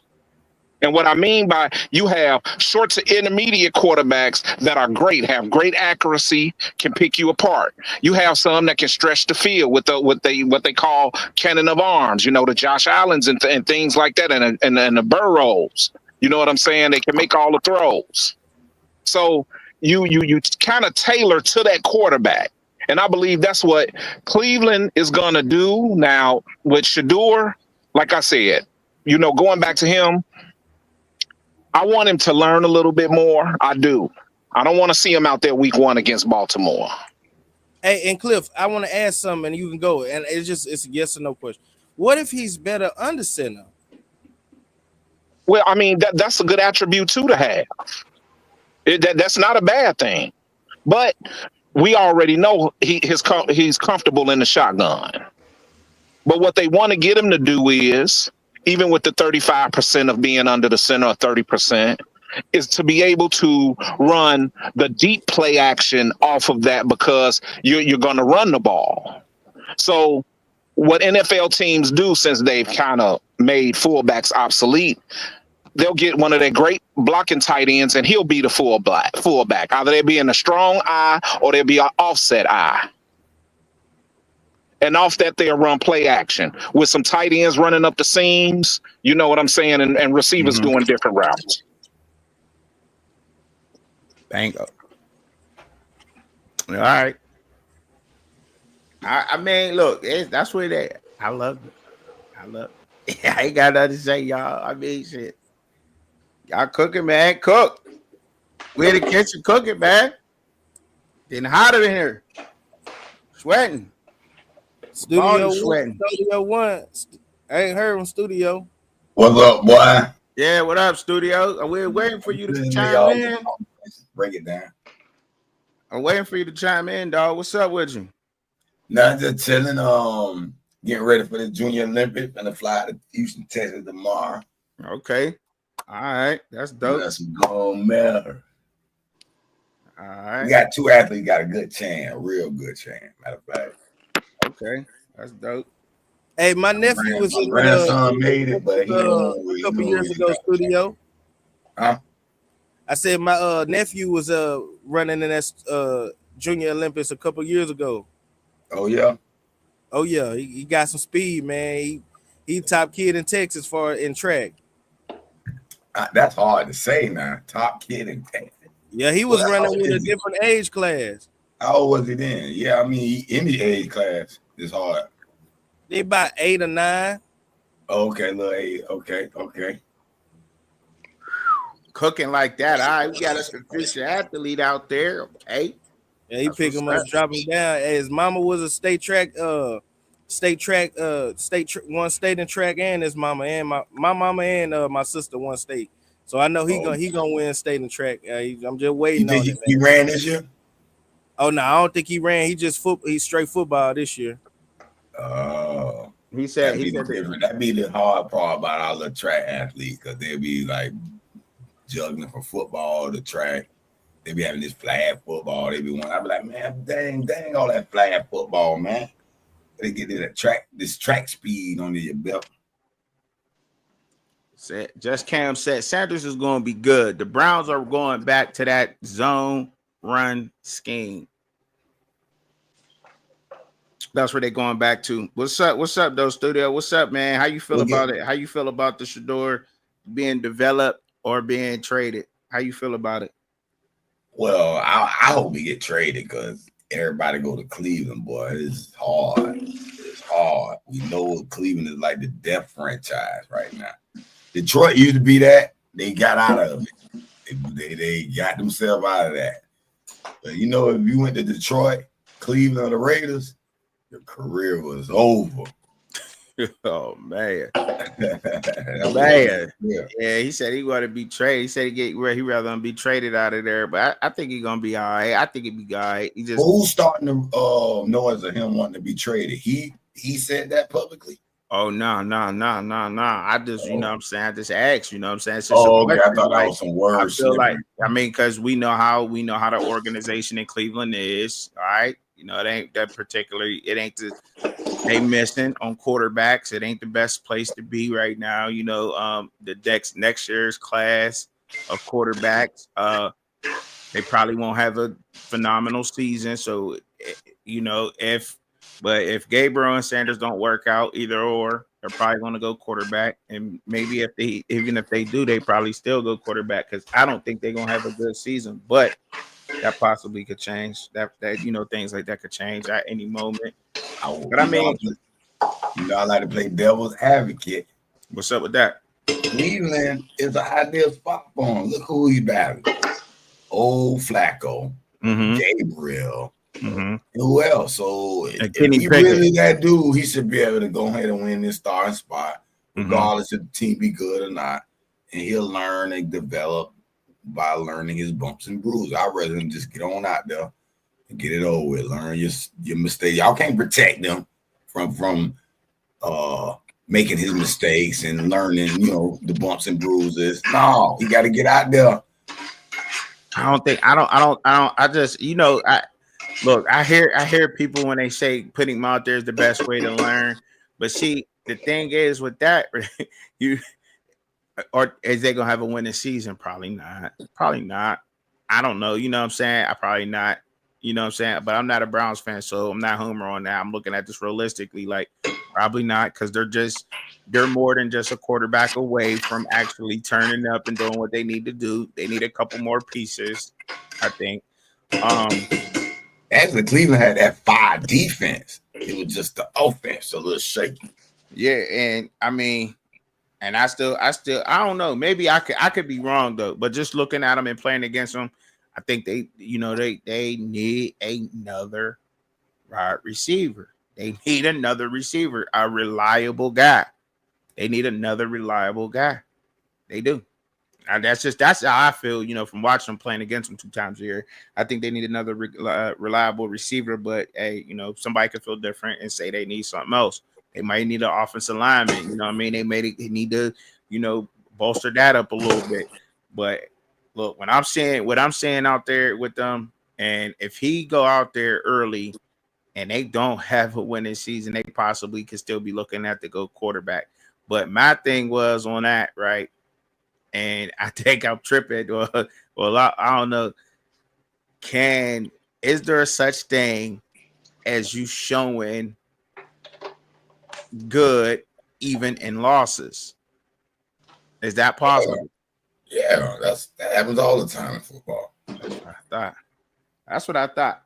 And what I mean by you have short to intermediate quarterbacks that are great, have great accuracy, can pick you apart. You have some that can stretch the field with what they call cannon of arms, you know, the Josh Allens and things like that, and the Burrows. You know what I'm saying? They can make all the throws. So you kind of tailor to that quarterback. And I believe that's what Cleveland is gonna do now with Shedeur. Like I said, you know, going back to him, I want him to learn a little bit more. I do. I don't want to see him out there week 1 against Baltimore. Hey, and Cliff, I want to ask something, and you can go. And it's a yes or no question. What if he's better under center? Well, I mean, that's a good attribute too to have. That's not a bad thing. But we already know he's comfortable in the shotgun. But what they want to get him to do is, even with the 35% of being under the center or 30%, is to be able to run the deep play action off of that because you're going to run the ball. So what NFL teams do, since they've kind of made fullbacks obsolete, they'll get one of their great blocking tight ends and he'll be the fullback. Either they'll be in a strong eye or they'll be an offset eye. And off that, they'll run play action with some tight ends running up the seams. You know what I'm saying? And receivers doing different routes. Bingo. All right. I mean, look, that's where they. I love it. I ain't got nothing to say, y'all. I mean, shit. Y'all cooking, man. Cook. We're in the kitchen cooking, man. Getting hotter in here. Sweating. Studio sweating. Studio 1. I ain't heard from Studio. What's up, boy? Yeah, what up, Studio? We're waiting for you to chime in. Break it down. I'm waiting for you to chime in, dog. What's up with you? Not just chilling. Getting ready for the Junior Olympics and to fly to Houston, Texas tomorrow. Okay. All right. That's dope. That's some gold medal. All right. We got 2 athletes got a good chance, a real good chance. Matter of fact. Okay. That's dope. Hey, my nephew was My in grandson made it, but he a don't couple years really ago got a chance. studio. Huh? I said my nephew was running in that Junior Olympics a couple years ago. Oh yeah. Oh yeah, he got some speed, man. He top kid in Texas for in track. That's hard to say now. Top kid in Texas. Yeah, he was Well, running with a different age class. How old was he then? Yeah, I mean, any age class is hard. They about 8 or 9. Okay, little 8. Okay. Cooking like that. All right, we got a sufficient athlete out there. Okay. Yeah, he pick him up, drop him down. Hey, his mama was a state won state in track, and his mama and my mama and my sister won state. So I know he gonna win state in track. I'm just waiting on it. He ran this year? Oh no, I don't think he ran. He just he's straight football this year. Oh, he said that'd be the hard part about all the track athletes, because they'll be like juggling from football to track. They be having this flag football. They be one. I be like, man, dang, all that flag football, man. They get this track speed under your belt. Just Cam said Sanders is going to be good. The Browns are going back to that zone run scheme. That's where they're going back to. What's up, though, studio? What's up, man? How you feel about it? How you feel about the Shedeur being developed or being traded? How you feel about it? Well, I hope we get traded, because everybody go to Cleveland, boy. It's hard. It's hard. We know Cleveland is like the death franchise right now. Detroit used to be that. They got out of it. They got themselves out of that. But if you went to Detroit, Cleveland, or the Raiders, your career was over. Oh man, man. Yeah, he said he want to be traded. He said he rather be traded out of there. But I think he's gonna be all right. I think he'd be all right. Who's starting to noise of him wanting to be traded? He said that publicly. Oh no. I just what I'm saying. I just asked. What I'm saying. It's just okay. I thought that was some words. I feel because we know how the organization in Cleveland is. All right. It ain't that particularly. It ain't they missing on quarterbacks. It ain't the best place to be right now. The next year's class of quarterbacks. They probably won't have a phenomenal season. So, if Gabriel and Sanders don't work out, either or, they're probably going to go quarterback. And maybe even if they do, they probably still go quarterback, because I don't think they're going to have a good season. But that possibly could change. That things like that could change at any moment. But I mean, I like to play devil's advocate. What's up with that? Cleveland is an ideal spot for him. Look who he's battling. Old Flacco, Gabriel, who else? So if he really that dude, he should be able to go ahead and win this starting spot, regardless if the team be good or not. And he'll learn and develop by learning his bumps and bruises. I'd rather him just get on out there and get it over with. Learn your mistakes. Y'all can't protect them from making his mistakes and learning, the bumps and bruises. No, he got to get out there. I hear people when they say putting him out there is the best way to learn. But see, the thing is with that, or is they gonna have a winning season? Probably not. I don't know. You know what I'm saying? Probably not. You know what I'm saying? But I'm not a Browns fan, so I'm not homer on that. I'm looking at this realistically, like probably not, because they're more than just a quarterback away from actually turning up and doing what they need to do. They need a couple more pieces, I think. Actually, Cleveland had that 5 defense. It was just the offense a little shaky. Yeah, and I mean, and I don't know. Maybe I could be wrong though. But just looking at them and playing against them, I think they need another wide receiver. They need another receiver, a reliable guy. They need another reliable guy. They do. And that's how I feel, from watching them playing against them 2 times a year. I think they need another reliable receiver, but hey, somebody could feel different and say they need something else. They might need an offensive lineman, They need to, bolster that up a little bit. But look, what I'm saying out there with them, and if he go out there early and they don't have a winning season, they possibly could still be looking at the go quarterback. But my thing was on that, right? And I think I'm tripping. Well, I don't know. Is there a such thing as you showing good even in losses? Is that possible? Yeah, that happens all the time in football. That's what I thought.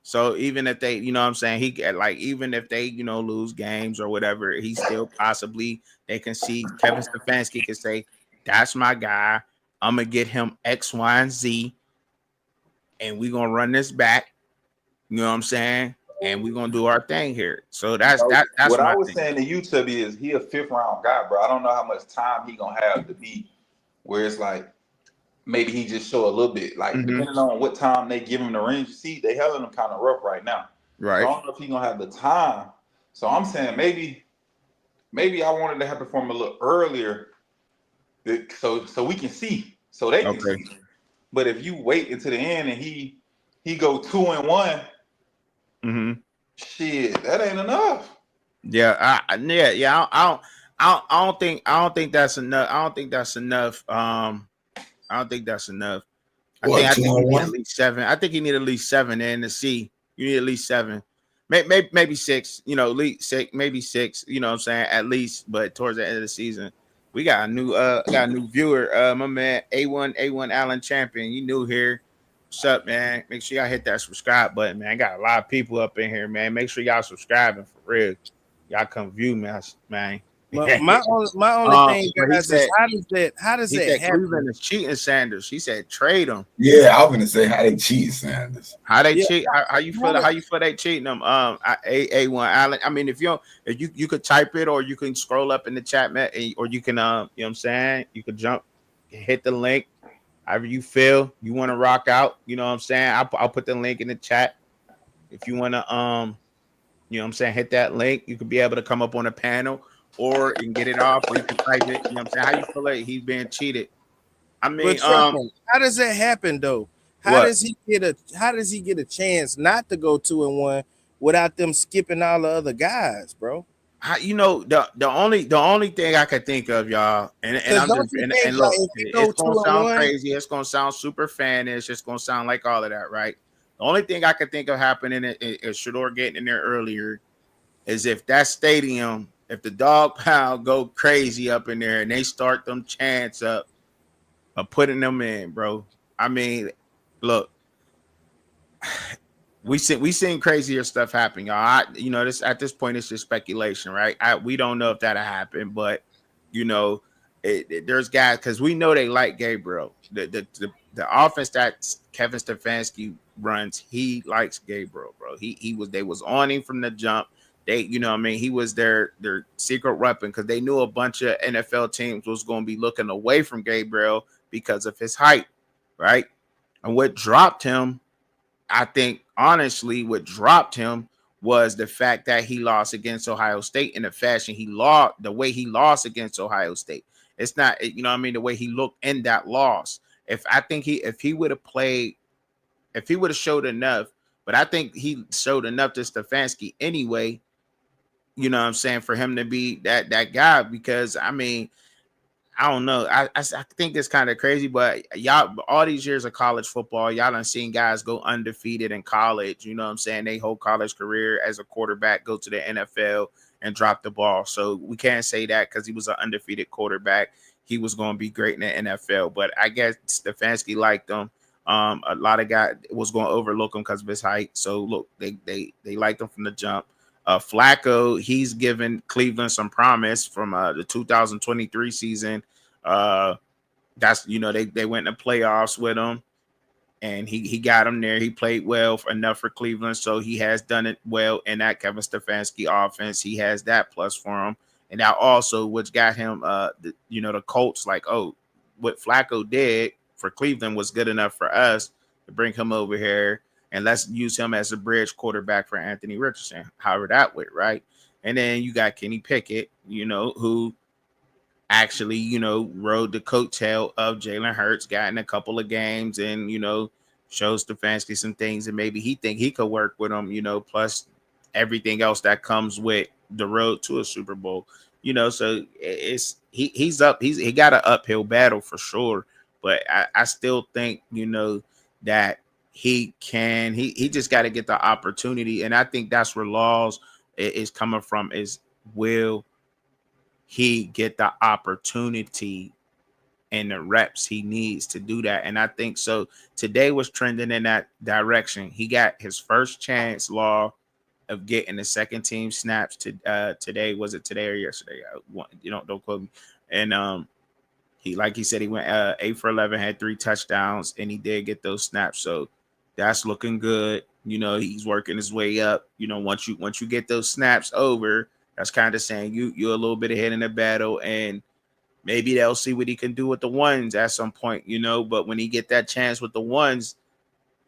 So even if they, you know what I'm saying, even if they, lose games or whatever, he still possibly, they can see Kevin Stefanski can say, that's my guy. I'm going to get him X, Y, and Z. And we're going to run this back. You know what I'm saying? And we're going to do our thing here. So that's what my I was thing. saying to you, Tubby, is he a 5th round guy, bro. I don't know how much time he going to have to be where it's like, maybe he just show a little bit, like depending on what time they give him the range. See, they having him kind of rough right now. Right. So I don't know if he's gonna have the time. So I'm saying maybe I wanted to happen for him a little earlier, so we can see, so they can see. But if you wait until the end and he go 2-1, shit, that ain't enough. Yeah, I don't think that's enough. I don't think that's enough. I think you need at least 7. I think you need at least 7 in to see. You need at least 7. Maybe 6, at least 6, maybe 6, you know what I'm saying, at least, but towards the end of the season. We got a new viewer. My man A1 Allen Champion. You new here. What's up, man? Make sure y'all hit that subscribe button, man. I got a lot of people up in here, man. Make sure y'all subscribing for real. Y'all come view me, man. My only thing, guys, is how does that happen? Cleveland is cheating Sanders. He said trade him. Yeah, I was gonna say how they cheat Sanders. How they cheat? How you feel? How you feel they cheating them? A1 Allen. I mean, if you could type it, or you can scroll up in the chat, man, or you can you know what I'm saying, you could jump, hit the link. However you feel, you want to rock out. You know what I'm saying? I'll put the link in the chat. If you want to you know what I'm saying, hit that link. You could be able to come up on a panel. Or you can get it off, or you can type it. You know what I'm saying? How you feel like he's being cheated? I mean, how does that happen though? How does he get a chance not to go 2-1 without them skipping all the other guys, bro? The only thing I could think of, y'all, and look, it's gonna sound crazy. It's gonna sound super fanish. It's gonna sound like all of that, right? The only thing I could think of happening is Shedeur getting in there earlier is if that stadium. If the dog pound go crazy up in there and they start them chants up of putting them in, bro. I mean, look, we seen crazier stuff happen, y'all. This at this point it's just speculation, right? We don't know if that'll happen, but there's guys because we know they like Gabriel. The offense that Kevin Stefanski runs, he likes Gabriel, bro. They was on him from the jump. They, he was their secret weapon because they knew a bunch of NFL teams was going to be looking away from Gabriel because of his height, right? And what dropped him, I think, honestly, was the fact that he lost against Ohio State in the fashion the way he lost against Ohio State. It's not, the way he looked in that loss. If he would have played, if he would have showed enough, but I think he showed enough to Stefanski anyway. You know what I'm saying, for him to be that guy, because I mean, I don't know. I think it's kind of crazy, but y'all, all these years of college football, y'all done seen guys go undefeated in college. You know what I'm saying? They whole college career as a quarterback, go to the NFL and drop the ball. So we can't say that because he was an undefeated quarterback, he was going to be great in the NFL. But I guess Stefanski liked him. A lot of guys was going to overlook him because of his height. So look, they liked him from the jump. Flacco, he's given Cleveland some promise from the 2023 season. That's they went in the playoffs with him, and he got him there. He played well enough for Cleveland, so he has done it well in that Kevin Stefanski offense. He has that plus for him, and now also which got him the Colts like, oh, what Flacco did for Cleveland was good enough for us to bring him over here. And let's use him as a bridge quarterback for Anthony Richardson, however that went, right? And then you got Kenny Pickett, who actually, rode the coattail of Jalen Hurts, got in a couple of games, and showed Stefanski some things, and maybe he think he could work with him. Plus everything else that comes with the road to a Super Bowl. So he's up. He got an uphill battle for sure, but I still think that he can. He just got to get the opportunity, and I think that's where Laws is coming from. Is will he get the opportunity and the reps he needs to do that? And I think so. Today was trending in that direction. He got his first chance, Law, of getting the second team snaps to today. Was it today or yesterday? Don't quote me. And he, like he said, he went 8 for 11, had 3 touchdowns, and he did get those snaps. So that's looking good. He's working his way up. Once you get those snaps over, that's kind of saying you're a little bit ahead in the battle, and maybe they'll see what he can do with the ones at some point. But when he get that chance with the ones,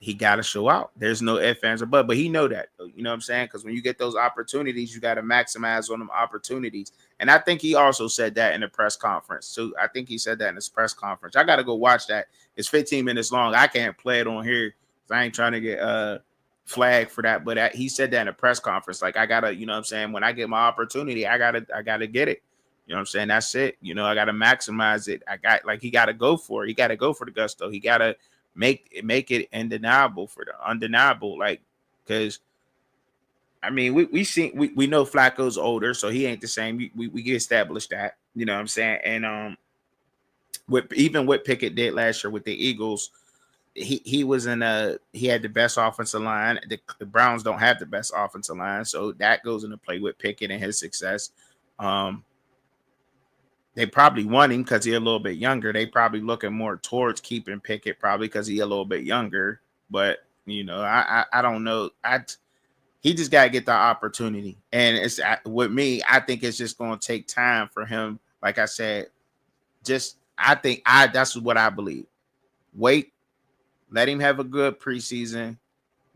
he got to show out. There's no ifs, ands, or buts, but he know that. You know what I'm saying? Because when you get those opportunities, you got to maximize on them opportunities. And I think he also said that in the press conference. So I think he said that in his press conference. I got to go watch that. It's 15 minutes long. I can't play it on here. I ain't trying to get flagged for that. But he said that in a press conference. Like, I got to, what I'm saying? When I get my opportunity, I got to get it. You know what I'm saying? That's it. I got to maximize it. He got to go for it. He got to go for the gusto. He got to make it undeniable for the undeniable, because I mean we know Flacco's older, so he ain't the same. We established that, you know what I'm saying? And what Pickett did last year with the Eagles, he was he had the best offensive line. The Browns don't have the best offensive line, so that goes into play with Pickett and his success. They probably want him because he's a little bit younger. They probably looking more towards keeping Pickett probably because he's a little bit younger. But I don't know. He just got to get the opportunity, and it's with me. I think it's just going to take time for him. Like I said, that's what I believe. Wait, let him have a good preseason.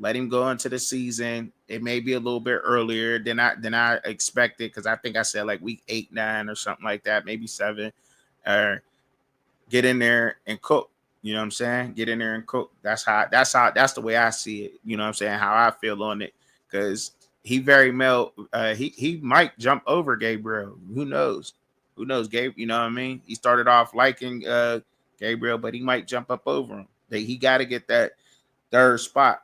Let him go into the season. It may be a little bit earlier than I expected, because I think I said like week 8, 9 or something like that, maybe 7. Get in there and cook. You know what I'm saying? Get in there and cook. That's the way I see it. You know what I'm saying? How I feel on it, because he he might jump over Gabriel. Who knows? Gabe? You know what I mean? He started off liking Gabriel, but he might jump up over him. He got to get that third spot.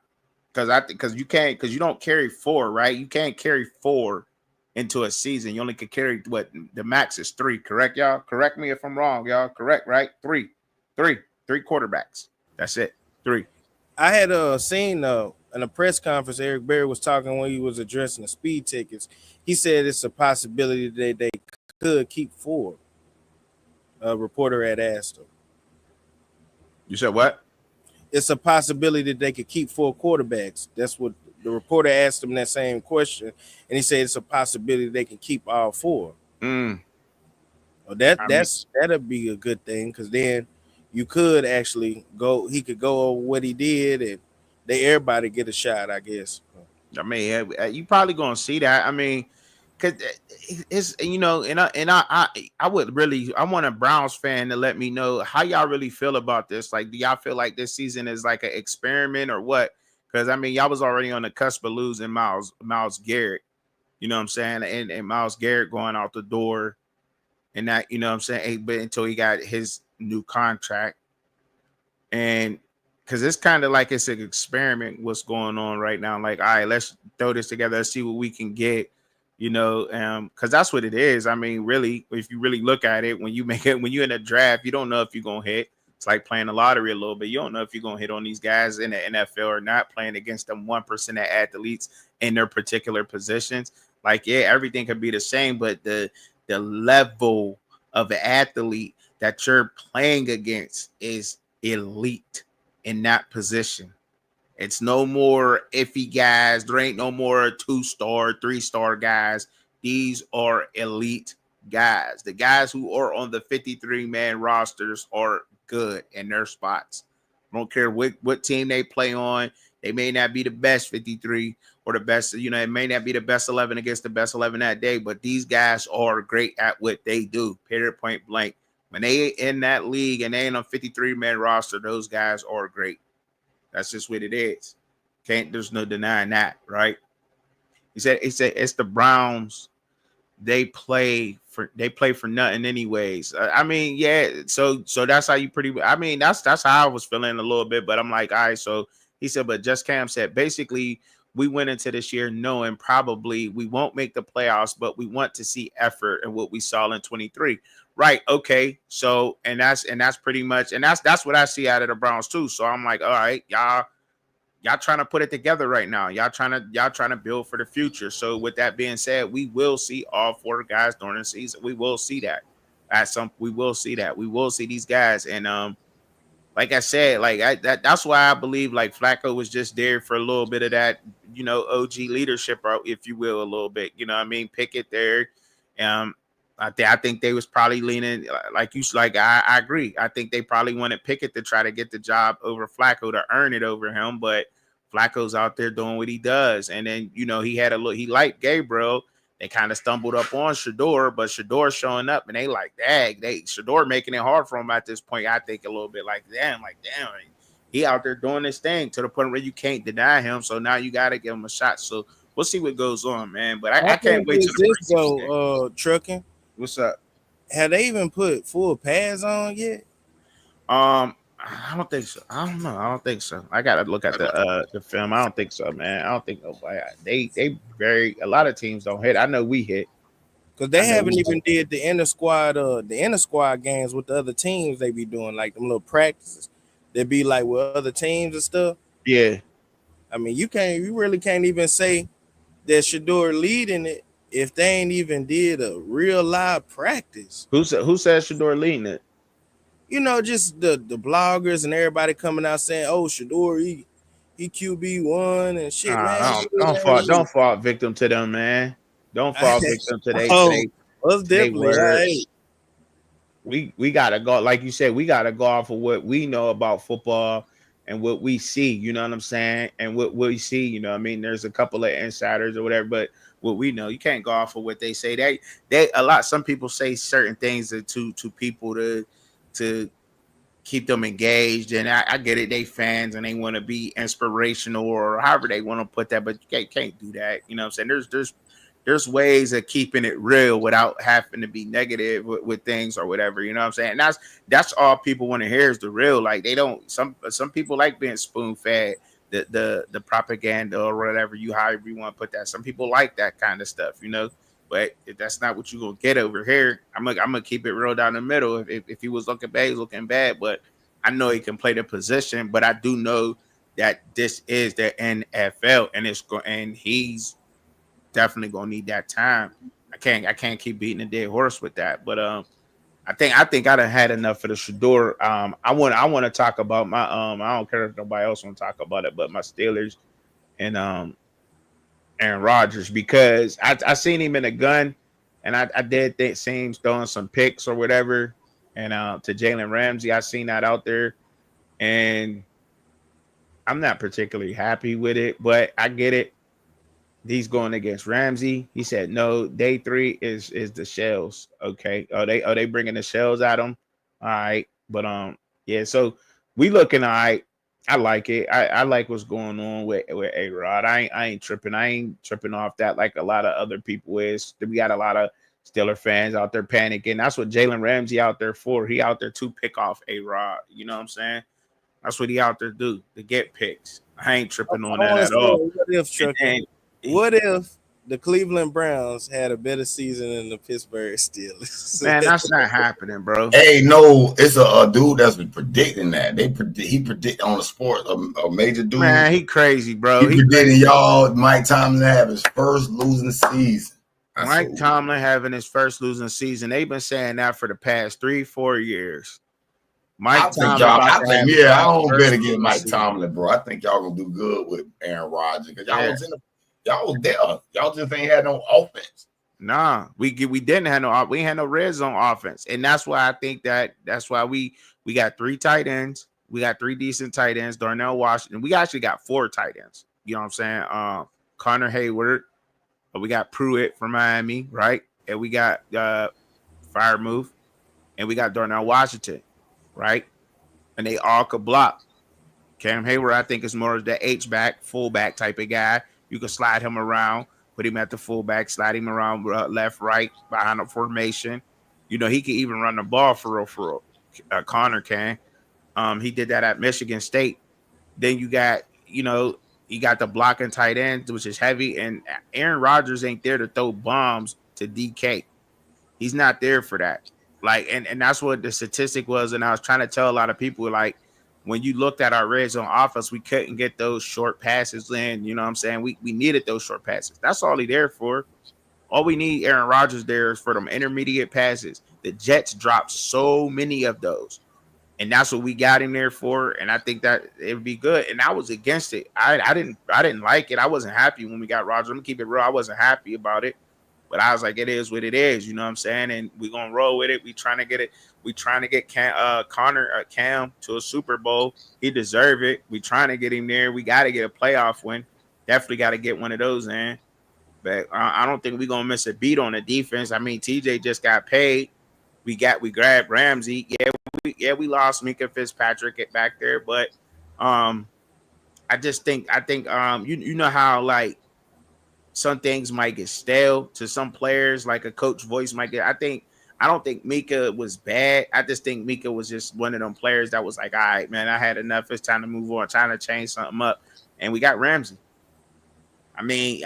Because you don't carry 4, right? You can't carry 4 into a season. You only can carry what the max is 3, correct, y'all? Correct me if I'm wrong, y'all. Correct, right? 3 quarterbacks. That's it. 3. I had seen in a press conference, Eric Berry was talking when he was addressing the speed tickets. He said it's a possibility that they could keep 4. A reporter had asked him. You said what? It's a possibility that they could keep 4 quarterbacks. That's what the reporter asked him, that same question, and he said it's a possibility they can keep all 4. Well, that'll be a good thing, because then you could actually go. He could go over what he did, and everybody get a shot, I guess. I mean, you probably gonna see that. I mean, because it's and I would really, I want a Browns fan to let me know how y'all really feel about this. Like, do y'all feel like this season is like an experiment or what? Because I mean, y'all was already on the cusp of losing Myles Garrett, you know what I'm saying, and Myles Garrett going out the door, and that, you know what I'm saying, but until he got his new contract, and because it's kind of like it's an experiment what's going on right now. Like, all right, let's throw this together, let's see what we can get. Because that's what it is. I mean, really, if you really look at it, when you're in a draft, you don't know if you're gonna hit. It's like playing the lottery a little bit. You don't know if you're gonna hit on these guys in the NFL or not, playing against them 1% of athletes in their particular positions. Like, yeah, everything could be the same, but the level of an athlete that you're playing against is elite in that position. It's no more iffy guys. There ain't no more 2-star, 3-star guys. These are elite guys. The guys who are on the 53-man rosters are good in their spots. I don't care what team they play on. They may not be the best 53 or the best, it may not be the best 11 against the best 11 that day, but these guys are great at what they do, period, point blank. When they in that league and they ain't on 53-man roster, those guys are great. That's just what it is. There's no denying that, right? He said it's the Browns. They play for nothing anyways. I mean, yeah. So that's how you that's how I was feeling a little bit. But I'm like, all right. So he said, but Just Cam said basically we went into this year knowing probably we won't make the playoffs, but we want to see effort and what we saw in 23. Right. Okay. So and that's pretty much that's what I see out of the Browns too. So I'm like, all right, y'all trying to put it together right now. Y'all trying to build for the future. So with that being said, we will see all 4 guys during the season. We will see that. We will see that. We will see these guys. And like I said, that's why I believe like Flacco was just there for a little bit of that, OG leadership, if you will, a little bit. You know what I mean? Pickett there. I think they was probably leaning I agree. I think they probably wanted Pickett to try to get the job over Flacco to earn it over him, but Flacco's out there doing what he does. And then, he liked Gabriel. They kind of stumbled up on Shedeur, but Shedeur showing up and they like, Shedeur making it hard for him at this point. I think a little bit damn, he out there doing this thing to the point where you can't deny him. So now you got to give him a shot. So we'll see what goes on, man. But I can't wait to go trucking. What's up? Have they even put full pads on yet? I don't think so. I don't know. I don't think so. I gotta look at the film. I don't think so, man. I don't think nobody. A lot of teams don't hit. I know we hit because they haven't even did the inter squad games with the other teams. They be doing like them little practices. They be like with other teams and stuff. Yeah. I mean, you really can't even say that Shedeur leading it if they ain't even did a real live practice. Who said Shedeur leading it? Just the bloggers and everybody coming out saying, "Oh, Shedeur, he QB1 and shit." Don't fall victim to them, man. Don't fall victim to That's definitely right. We gotta go, like you said, we gotta go off of what we know about football and what we see. You know what I'm saying? And what we see, there's a couple of insiders or whatever, but what we know, you can't go off of what they say. Some people say certain things to people to keep them engaged, and I get it. They fans and they want to be inspirational or however they want to put that, but you can't do that. You know what I'm saying? There's ways of keeping it real without having to be negative with things or whatever. You know what I'm saying? And that's all people want to hear is the real. Like they don't. Some people like being spoon fed. The propaganda or whatever however you want to put that. Some people like that kind of stuff, but if that's not what you're gonna get over here, I'm gonna keep it real down the middle. If he was looking bad, he's looking bad, but I know he can play the position, but I do know that this is the NFL and he's definitely gonna need that time. I can't keep beating a dead horse with that, but I think I done had enough for the Shedeur. I want to talk about my I don't care if nobody else want to talk about it, but my Steelers and Aaron Rodgers, because I seen him in a gun, and I did see him throwing some picks or whatever, and to Jalen Ramsey, I seen that out there, and I'm not particularly happy with it, but I get it. He's going against Ramsey. He said, no, day 3 is the shells. Okay. Are they bringing the shells at him? All right. But, yeah, so we looking all right. I like it. I like what's going on with A-Rod. I ain't tripping. I ain't tripping off that like a lot of other people is. We got a lot of Steeler fans out there panicking. That's what Jalen Ramsey out there for. He out there to pick off A-Rod. You know what I'm saying? That's what he out there do, to get picks. I ain't tripping on that at all. What if the Cleveland Browns had a better season than the Pittsburgh Steelers? Man, that's not happening, bro. Hey, no, it's a dude that's been predicting that. He predict on a sport, a major dude. Man, he crazy, bro. He predicting y'all Mike Tomlin have his first losing season. Mike Tomlin having his first losing season. They've been saying that for the past 3-4 years. I don't bet against Mike Tomlin, bro. I think y'all gonna do good with Aaron Rodgers because y'all was there. Y'all just ain't had no offense. Nah, we didn't have no. We had no red zone offense, and that's why I think that's why we got 3 tight ends. We got 3 decent tight ends. Darnell Washington. We actually got 4 tight ends. You know what I'm saying? Connor Hayward. We got Pruitt from Miami, right? And we got Firemouth. And we got Darnell Washington, right? And they all could block. Cam Hayward, I think, is more of the H-back, fullback type of guy. You can slide him around, put him at the fullback, slide him around left, right, behind the formation. You know, he can even run the ball for real. Connor can. He did that at Michigan State. Then you got, you got the blocking tight end, which is heavy. And Aaron Rodgers ain't there to throw bombs to DK. He's not there for that. Like, and that's what the statistic was. And I was trying to tell a lot of people, like, when you looked at our red zone offense, we couldn't get those short passes in. You know what I'm saying? We needed those short passes. That's all he there for. All we need Aaron Rodgers there is for them intermediate passes. The Jets dropped so many of those. And that's what we got him there for. And I think that it would be good. And I was against it. I didn't like it. I wasn't happy when we got Rodgers. I'm gonna keep it real. I wasn't happy about it. But I was like, it is what it is. You know what I'm saying? And we're gonna roll with it. We trying to get it. We trying to get Cam to a Super Bowl. He deserve it. We trying to get him there. We got to get a playoff win. Definitely got to get one of those in. But I don't think we're gonna miss a beat on the defense. I mean, TJ just got paid. We grabbed Ramsey. We lost Mika Fitzpatrick back there, but I think you know how, like, some things might get stale to some players, like a coach voice might get. I don't think Mika was bad. I just think Mika was just one of them players that was like, all right, man, I had enough. It's time to move on, trying to change something up. And we got Ramsey. I mean,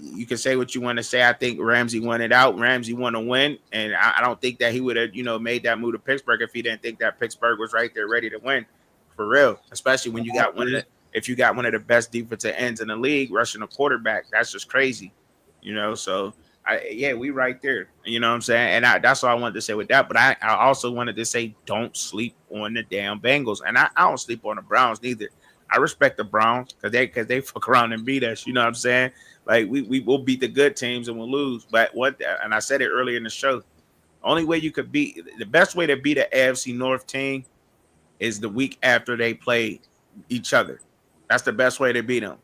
you can say what you want to say. I think Ramsey won it out. Ramsey won a win, and I don't think that he would have, made that move to Pittsburgh if he didn't think that Pittsburgh was right there, ready to win, for real. Especially when you got one of the best defensive ends in the league rushing a quarterback. That's just crazy, So we right there. You know what I'm saying? And that's all I wanted to say with that. But I also wanted to say, don't sleep on the damn Bengals, and I don't sleep on the Browns neither. I respect the Browns because they fuck around and beat us. You know what I'm saying? Like, we will beat the good teams and we'll lose. But and I said it earlier in the show, the best way to beat an AFC North team is the week after they play each other. That's the best way to beat them.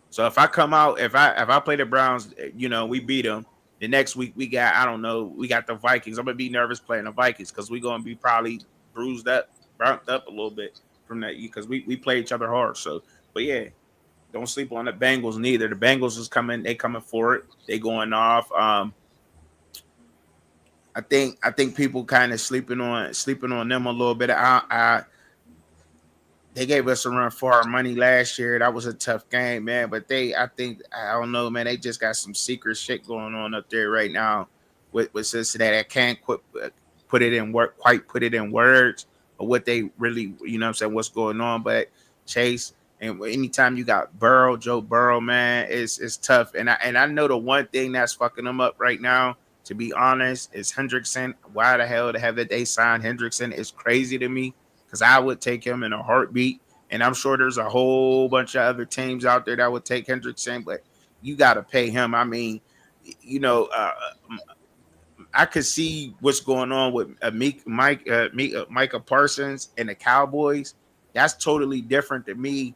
So if I come out, if I play the Browns, we beat them. The next week we got the Vikings. I'm gonna be nervous playing the Vikings because we're gonna be probably bruised up, burnt up a little bit from that, because we play each other hard. So, but yeah, don't sleep on the Bengals neither. The Bengals is coming. They coming for it. They going off. I think people kind of sleeping on them a little bit. They gave us a run for our money last year. That was a tough game, man. But I don't know, man. They just got some secret shit going on up there right now with Cincinnati. I can't put it in words of what they really, what's going on. But Chase, and anytime you got Joe Burrow, man, it's tough. And I know the one thing that's fucking them up right now, to be honest, is Hendrickson. Why the hell they signed Hendrickson? It's crazy to me, because I would take him in a heartbeat. And I'm sure there's a whole bunch of other teams out there that would take Hendrickson, but you got to pay him. I mean, I could see what's going on with Micah Parsons and the Cowboys. That's totally different to me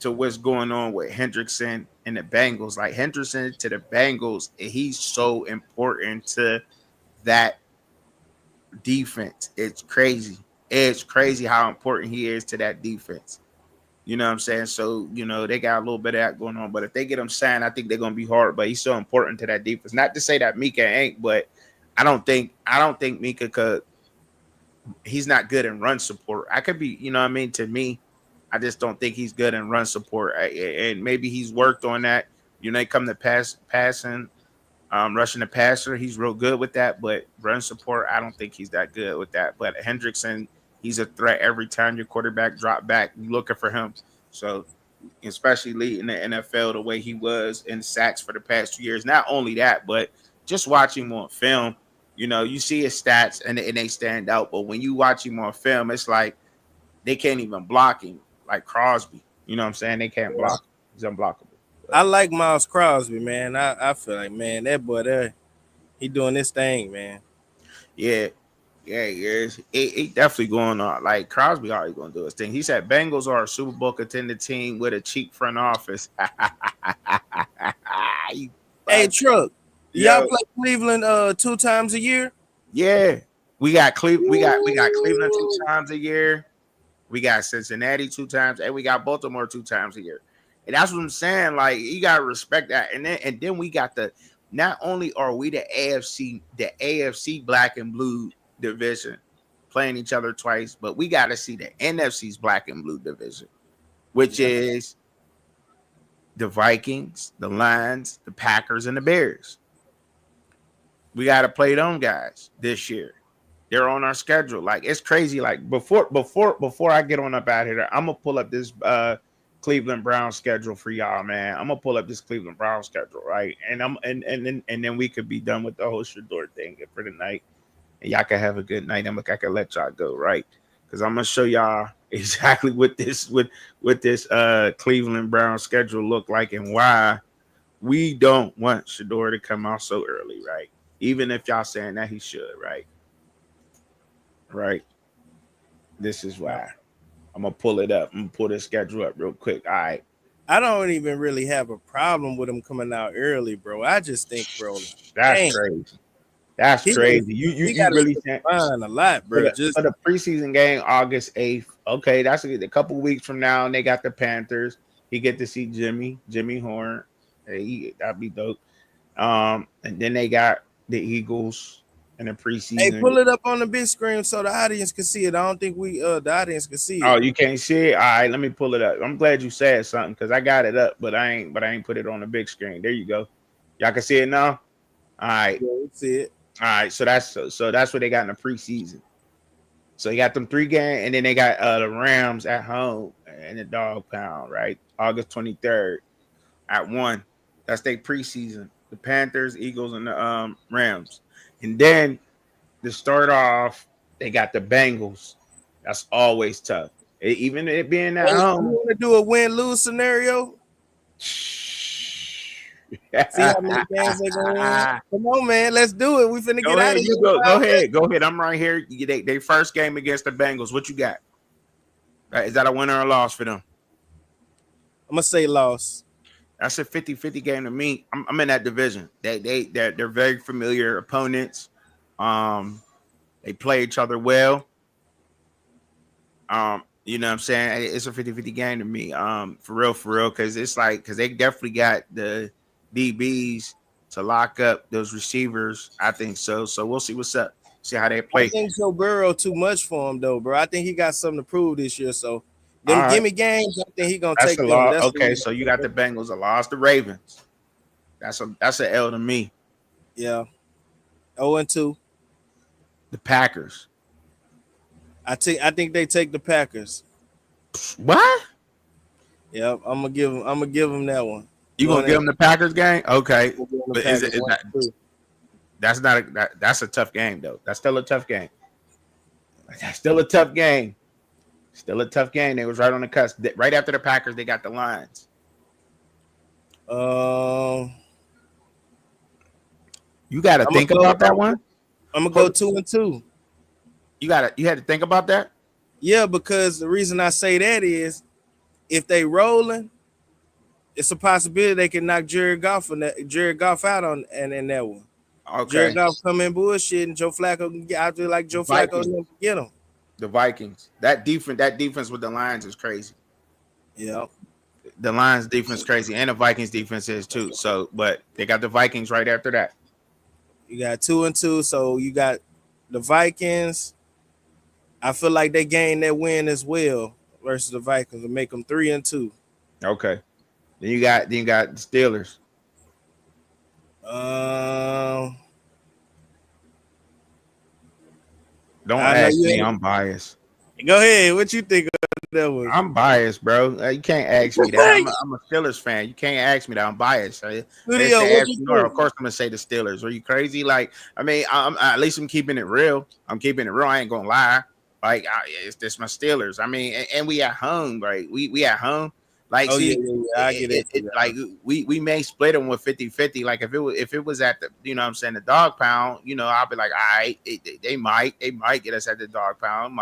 to what's going on with Hendrickson and the Bengals. Like, Hendrickson to the Bengals, he's so important to that defense. It's crazy. It's crazy how important he is to that defense. You know what I'm saying? So, they got a little bit of that going on. But if they get him signed, I think they're going to be hard. But he's so important to that defense. Not to say that Mika ain't, but I don't think Mika could. He's not good in run support. I could be, to me, I just don't think he's good in run support. And maybe he's worked on that. They come to passing, rushing the passer. He's real good with that. But run support, I don't think he's that good with that. But Hendrickson, he's a threat every time your quarterback drop back. You're looking for him. So, especially leading the NFL the way he was in sacks for the past 2 years. Not only that, but just watching him on film, you see his stats and they stand out. But when you watch him on film, it's like they can't even block him, like Crosby. You know what I'm saying? They can't block him. He's unblockable. I like Miles Crosby, man. I feel like, man, that boy there, he doing this thing, man. Yeah. Yeah, it definitely going on. Like Crosby already going to do his thing. He said Bengals are a Super Bowl contender team with a cheap front office. Hey, Truck, y'all Yo, play Cleveland 2 times a year? yeah, we got Cleveland 2 times a year. We got Cincinnati 2 times, and we got Baltimore 2 times a year. And that's what I'm saying. Like you gotta respect that. And then we got the. Not only are we the AFC black and blue division playing each other twice, but we got to see the NFC's black and blue division, which is the Vikings, the Lions, the Packers, and the Bears. We got to play them guys this year. They're on our schedule. Like it's crazy. Like before I get on up out here, I'm gonna pull up this Cleveland Browns schedule for y'all, man. I'm gonna pull up this Cleveland Browns schedule, right? And then we could be done with the whole Shedeur thing for the night, and y'all can have a good night. I can let y'all go, right? Because I'm gonna show y'all exactly what this Cleveland Browns schedule look like and why we don't want Shedeur to come out so early, right? Even if y'all saying that he should, right? Right. This is why. I'm gonna pull it up. I'm gonna pull this schedule up real quick. All right. I don't even really have a problem with him coming out early, bro. I just think, bro, that's crazy. That's crazy. You really fine a lot, bro. For the preseason game, August 8th. Okay, that's a couple weeks from now, and they got the Panthers. He get to see Jimmy Horn. Hey, that'd be dope. And then they got the Eagles in the preseason. Hey, pull it up on the big screen so the audience can see it. I don't think the audience can see it. Oh, you can't see it? All right, let me pull it up. I'm glad you said something because I got it up, but I ain't put it on the big screen. There you go. Y'all can see it now? All right. Yeah, we see it. All right, so that's what they got in the preseason. So you got them 3 games, and then they got the Rams at home in the dog pound, right? August 23rd at 1. That's their preseason. The Panthers, Eagles, and the Rams. And then to start off, they got the Bengals. That's always tough. Even it being at home. You want to do a win-lose scenario? See how many games they going to win? Come on, man. Let's do it. We finna get out of here. Go ahead. I'm right here. They first game against the Bengals. What you got? Is that a win or a loss for them? I'm going to say loss. That's a 50-50 game to me. I'm in that division. They're very familiar opponents. They play each other well. You know what I'm saying? It's a 50-50 game to me. For real, because they definitely got the DBs to lock up those receivers. I think so. So we'll see what's up. See how they play. I think Joe Burrow too much for him though, bro. I think he got something to prove this year. So gimme games. I think he gonna take them. Okay, so you got the Bengals, a loss. The Ravens. That's an L to me. Yeah. 0-2. The Packers. I think they take the Packers. What? Yeah, I'm gonna give them that one. You gonna give them the Packers game? Okay, but that's a tough game though. That's still a tough game. Still a tough game. They was right on the cusp. Right after the Packers, they got the Lions. You got to think about that one. I'm gonna go 2-2. You had to think about that. Yeah, because the reason I say that is if they rolling, it's a possibility they can knock Jared Goff out on in that one. Okay. Jared Goff come in bullshit and Joe Flacco can get out there like Joe Flacco and get him. The Vikings. That defense with the Lions is crazy. Yeah. The Lions defense is crazy, and the Vikings defense is too. So, but they got the Vikings right after that. You got 2-2, so you got the Vikings. I feel like they gained that win as well versus the Vikings and make them 3-2. Okay. Then you got the Steelers. Don't ask me. I'm biased. Go ahead. What you think of that one? I'm biased, bro. You can't ask me that. I'm a Steelers fan. You can't ask me that. I'm biased. Of course, I'm gonna say the Steelers. Are you crazy? Like, I mean, at least I'm keeping it real. I ain't gonna lie. Like, it's my Steelers. I mean, and we at home, right? We at home. Like, see, I get it. Like we may split them with 50-50. Like if it was at the, you know what I'm saying, the dog pound, you know, I'll be like, all right, they might get us at the dog pound,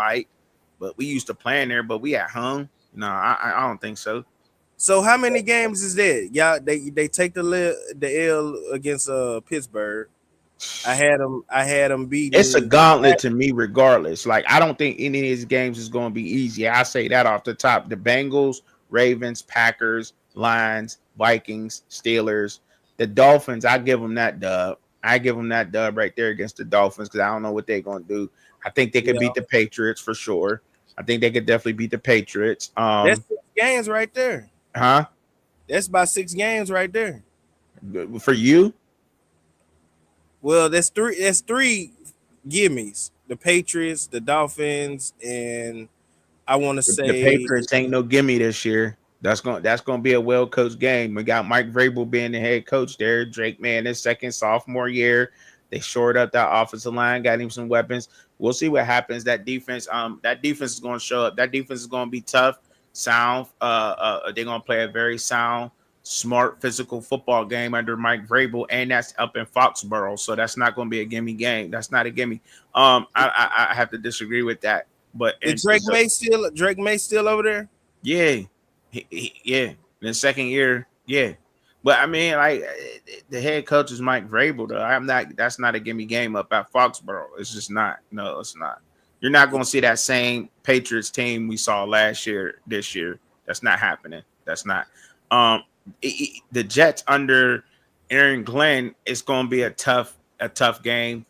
but we used to play in there, but we at home. No, I don't think so. So how many games is that? Y'all, they take the L against Pittsburgh. I had them beating. It's a gauntlet to me, regardless. Like, I don't think any of these games is going to be easy. I say that off the top. The Bengals, Ravens, Packers, Lions, Vikings, Steelers, the Dolphins. I give them that dub. Right there against the Dolphins, because I don't know what they're going to do. I think they could beat the Patriots for sure. I think they could definitely beat the Patriots. That's 6 games right there. Huh? That's about 6 games right there. For you? Well, that's 3 gimmies. The Patriots, the Dolphins, and I want to say the Patriots ain't no gimme this year. That's gonna be a well-coached game. We got Mike Vrabel being the head coach there. Drake, man, his second sophomore year. They shored up that offensive line, got him some weapons. We'll see what happens. That defense is going to show up. That defense is going to be tough, sound. They're going to play a very sound, smart, physical football game under Mike Vrabel, and that's up in Foxborough. So that's not going to be a gimme game. That's not a gimme. I have to disagree with that. But is Drake May still over there? Yeah, yeah. In the second year, yeah. But I mean, like, the head coach is Mike Vrabel, though. That's not a gimme game up at Foxborough. It's just not. No, it's not. You're not going to see that same Patriots team we saw last year, this year. That's not happening. That's not. The Jets under Aaron Glenn, it's going to be a tough game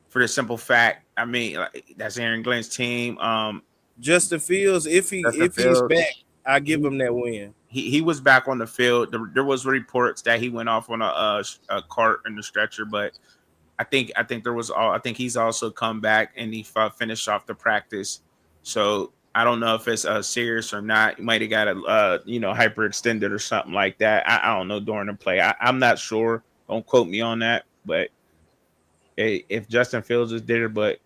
for the simple fact. I mean, like, that's Aaron Glenn's team. Justin Fields, if he's back, I give him that win. He was back on the field. There was reports that he went off on a cart in the stretcher, but I think he's also come back and he finished off the practice. So I don't know if it's serious or not. He might have got a hyperextended or something like that. I don't know during the play. I'm not sure. Don't quote me on that. But if Justin Fields is there, but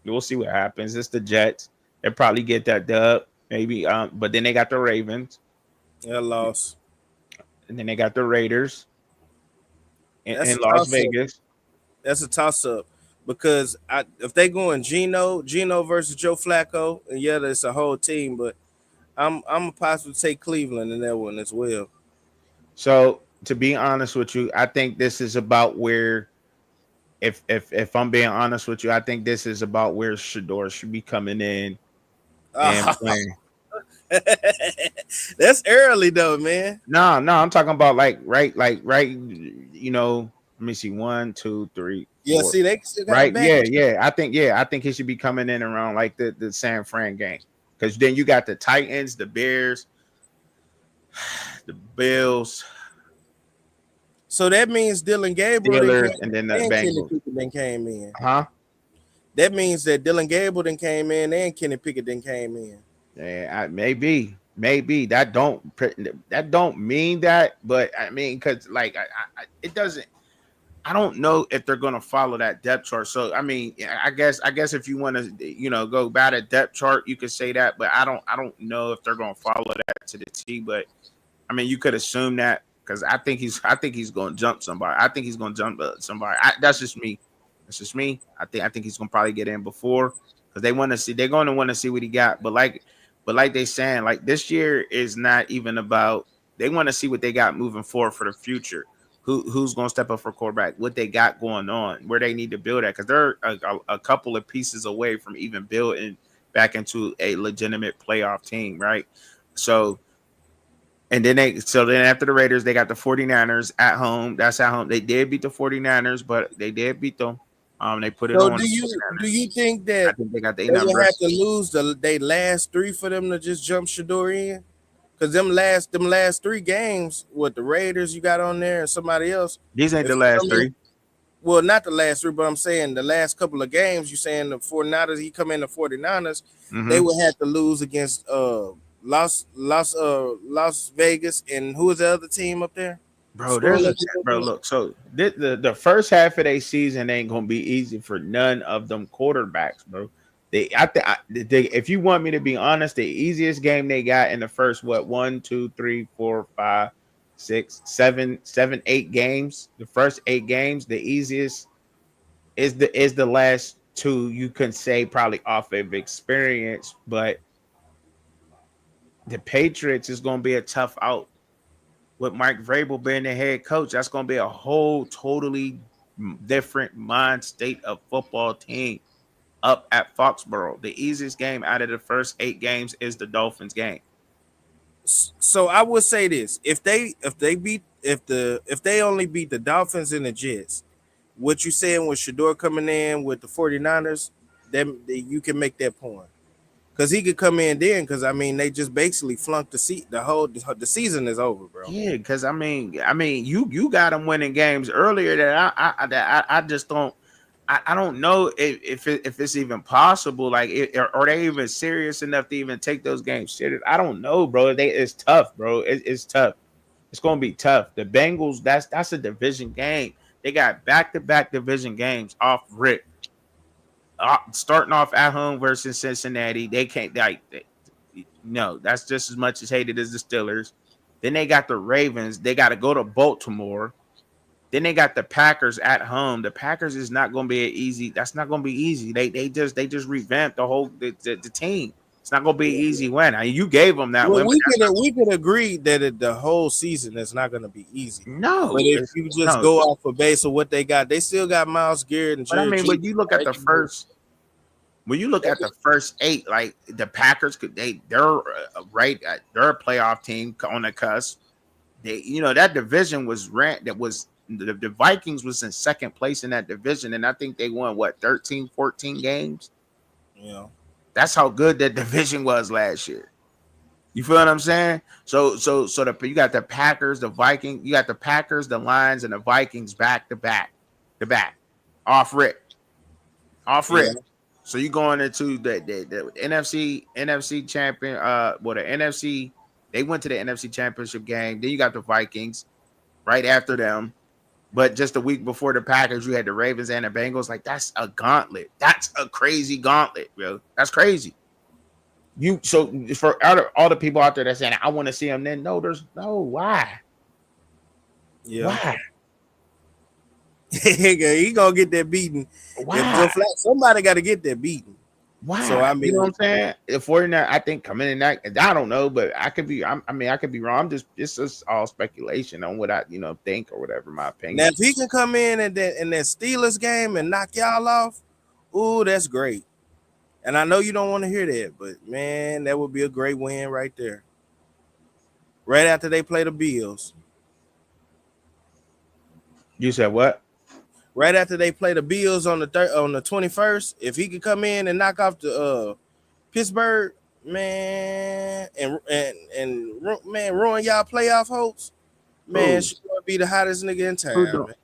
we'll see what happens. It's the Jets. They'll probably get that dub, maybe. But then they got the Ravens. That loss. And then they got the Raiders in Las Vegas. That's a toss-up because if they go in Geno versus Joe Flacco, and yeah, it's a whole team, but I'm possibly take Cleveland in that one as well. So to be honest with you, I think this is about where, if I'm being honest with you, I think this is about where Shedeur should be coming in and playing. That's early though, man. No, I'm talking about right. You know, let me see, 1, 2, 3. Yeah, 4. See, they still got right. Yeah. I think he should be coming in around like the San Fran game, because then you got the Titans, the Bears, the Bills. So that means Dylan Gabriel Steelers, and then the Bengals then came in. Huh? That means that Dylan Gabriel then came in and Kenny Pickett then came in. Yeah, maybe that don't mean that, but I mean, because like it doesn't. I don't know if they're going to follow that depth chart. So I mean, I guess if you want to go by the depth chart, you could say that, but I don't know if they're going to follow that to the T. But I mean, you could assume that, because I think he's going to jump somebody. I think he's going to jump somebody. That's just me. I think he's going to probably get in before, because they're going to want to see what he got. But like they saying, like, this year is not even about, they want to see what they got moving forward for the future. Who's going to step up for quarterback, what they got going on, where they need to build at, because they're a couple of pieces away from even building back into a legitimate playoff team, right? So, and then after the Raiders, they got the 49ers at home. That's at home. They did beat the 49ers, but they did beat them. They put it on. Do you think that I think they got the they will have to lose they last 3 for them to just jump Shedeur in? Because them last 3 games with the Raiders you got on there and somebody else. These ain't the last 3. Well, not the last 3, but I'm saying the last couple of games. You saying the 49ers, he come in the 49ers, they would have to lose against Las Vegas, and who is the other team up there? Look, so the first half of their season ain't gonna be easy for none of them quarterbacks, bro. If you want me to be honest, the easiest game they got in the first 1, 2, 3, 4, 5, 6, 7, 8 games. The first 8 games, the easiest is the last 2. You can say probably off of experience, but the Patriots is going to be a tough out with Mike Vrabel being the head coach. That's going to be a whole totally different mind state of football team up at Foxborough. The easiest game out of the first 8 games is the Dolphins game. So I would say this: if they only beat the Dolphins and the Jets, what you saying with Shedeur coming in with the 49ers, then you can make that point. Because he could come in then, because I mean they just basically flunked the seat. The season is over, bro. Yeah, because I mean you got them winning games earlier that I just don't. I don't know if it's even possible. Like, are they even serious enough to even take those games serious? I don't know, bro. It's tough, bro. It's tough. It's gonna be tough. The Bengals, that's a division game. They got back-to-back division games off rip. Starting off at home versus Cincinnati. They can't no, that's just as much as hated as the Steelers. Then they got the Ravens. They got to go to Baltimore. Then they got the Packers at home. The Packers is not going to be easy. That's not going to be easy. They just revamped the whole the team. It's not going to be an easy win. I mean, you gave them that win. We could agree that the whole season is not going to be easy. No, but if you just go off of base of what they got, they still got Miles Garrett and. But I mean, when you look at the first, when you look at the first 8, like the Packers, they're right. They're a playoff team on the cusp. That division was the Vikings was in second place in that division, and I think they won 13, 14 games. Yeah, that's how good that division was last year. You feel what I'm saying? So you got the Packers, the Vikings, you got the Packers, the Lions, and the Vikings back to back, off rip. Yeah. So you going into the NFC champion. The NFC, they went to the NFC Championship game. Then you got the Vikings right after them. But just a week before the Packers, you had the Ravens and the Bengals. Like, that's a gauntlet. That's a crazy gauntlet, bro. That's crazy. So for all the people out there that saying I want to see them, then there's no why. Yeah. Why? He gonna get that beating. Why? Somebody got to get that beating. Why? So I mean, you know what I'm saying? The 49, I think coming in that, I don't know, but I could be. I could be wrong. It's just all speculation on what I think or whatever. My opinion. Now, if he can come in that Steelers game and knock y'all off, ooh, that's great. And I know you don't want to hear that, but man, that would be a great win right there. Right after they play the Bills. You said what? Right after they play the Bills on the 21st, if he could come in and knock off the Pittsburgh, man, and ruin y'all playoff hopes, man, she's gonna be the hottest nigga in town. Man.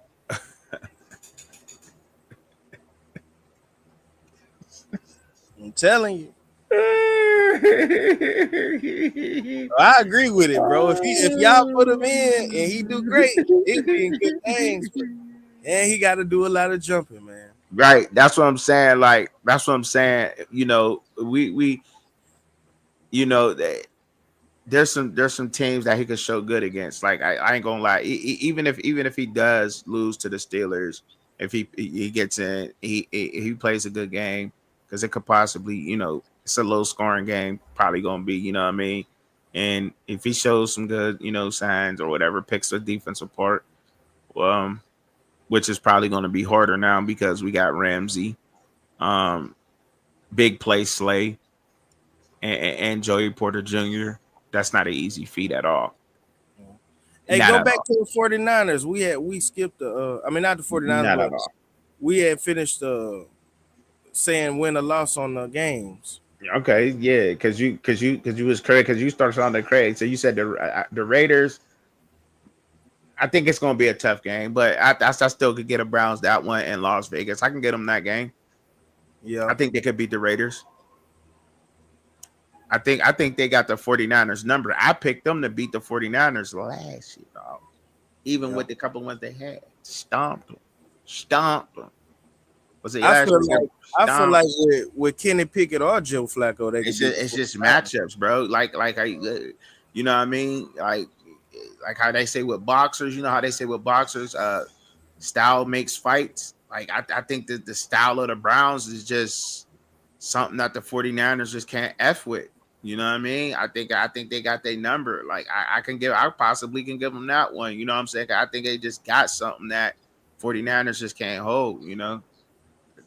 I'm telling you. I agree with it, bro. If y'all put him in and he do great, it be in good things. And he got to do a lot of jumping, man. Right. That's what I'm saying. Like, that's what I'm saying. We there's some teams that he could show good against. Like, I ain't gonna lie. Even if he does lose to the Steelers, if he gets in, he plays a good game, because it could possibly, it's a low scoring game, probably gonna be, you know what I mean? And if he shows some good, signs or whatever, picks the defense apart, which is probably going to be harder now because we got Ramsey, big play Slay, and Joey Porter Jr. That's not an easy feat at all. Hey, go back to the 49ers. We skipped the not the 49ers, but we had finished saying win or loss on the games. Okay, yeah, because you was correct, because you started on the Craig. So you said the Raiders. I think it's going to be a tough game, but I still could get a Browns that one in Las Vegas. I can get them that game. Yeah. I think they could beat the Raiders. I think they got the 49ers number. I picked them to beat the 49ers last year, dog. Even with the couple ones they had. Stomped them. Was it I last feel week? like with Kenny Pickett or Joe Flacco, they it's just matchups, bro. Like I, you know what I mean? Like how they say with boxers, you know how they say with boxers, style makes fights. Like I think that the style of the Browns is just something that the 49ers just can't F with. You know what I mean? I think they got their number. Like I possibly can give them that one. You know what I'm saying? I think they just got something that 49ers just can't hold, you know.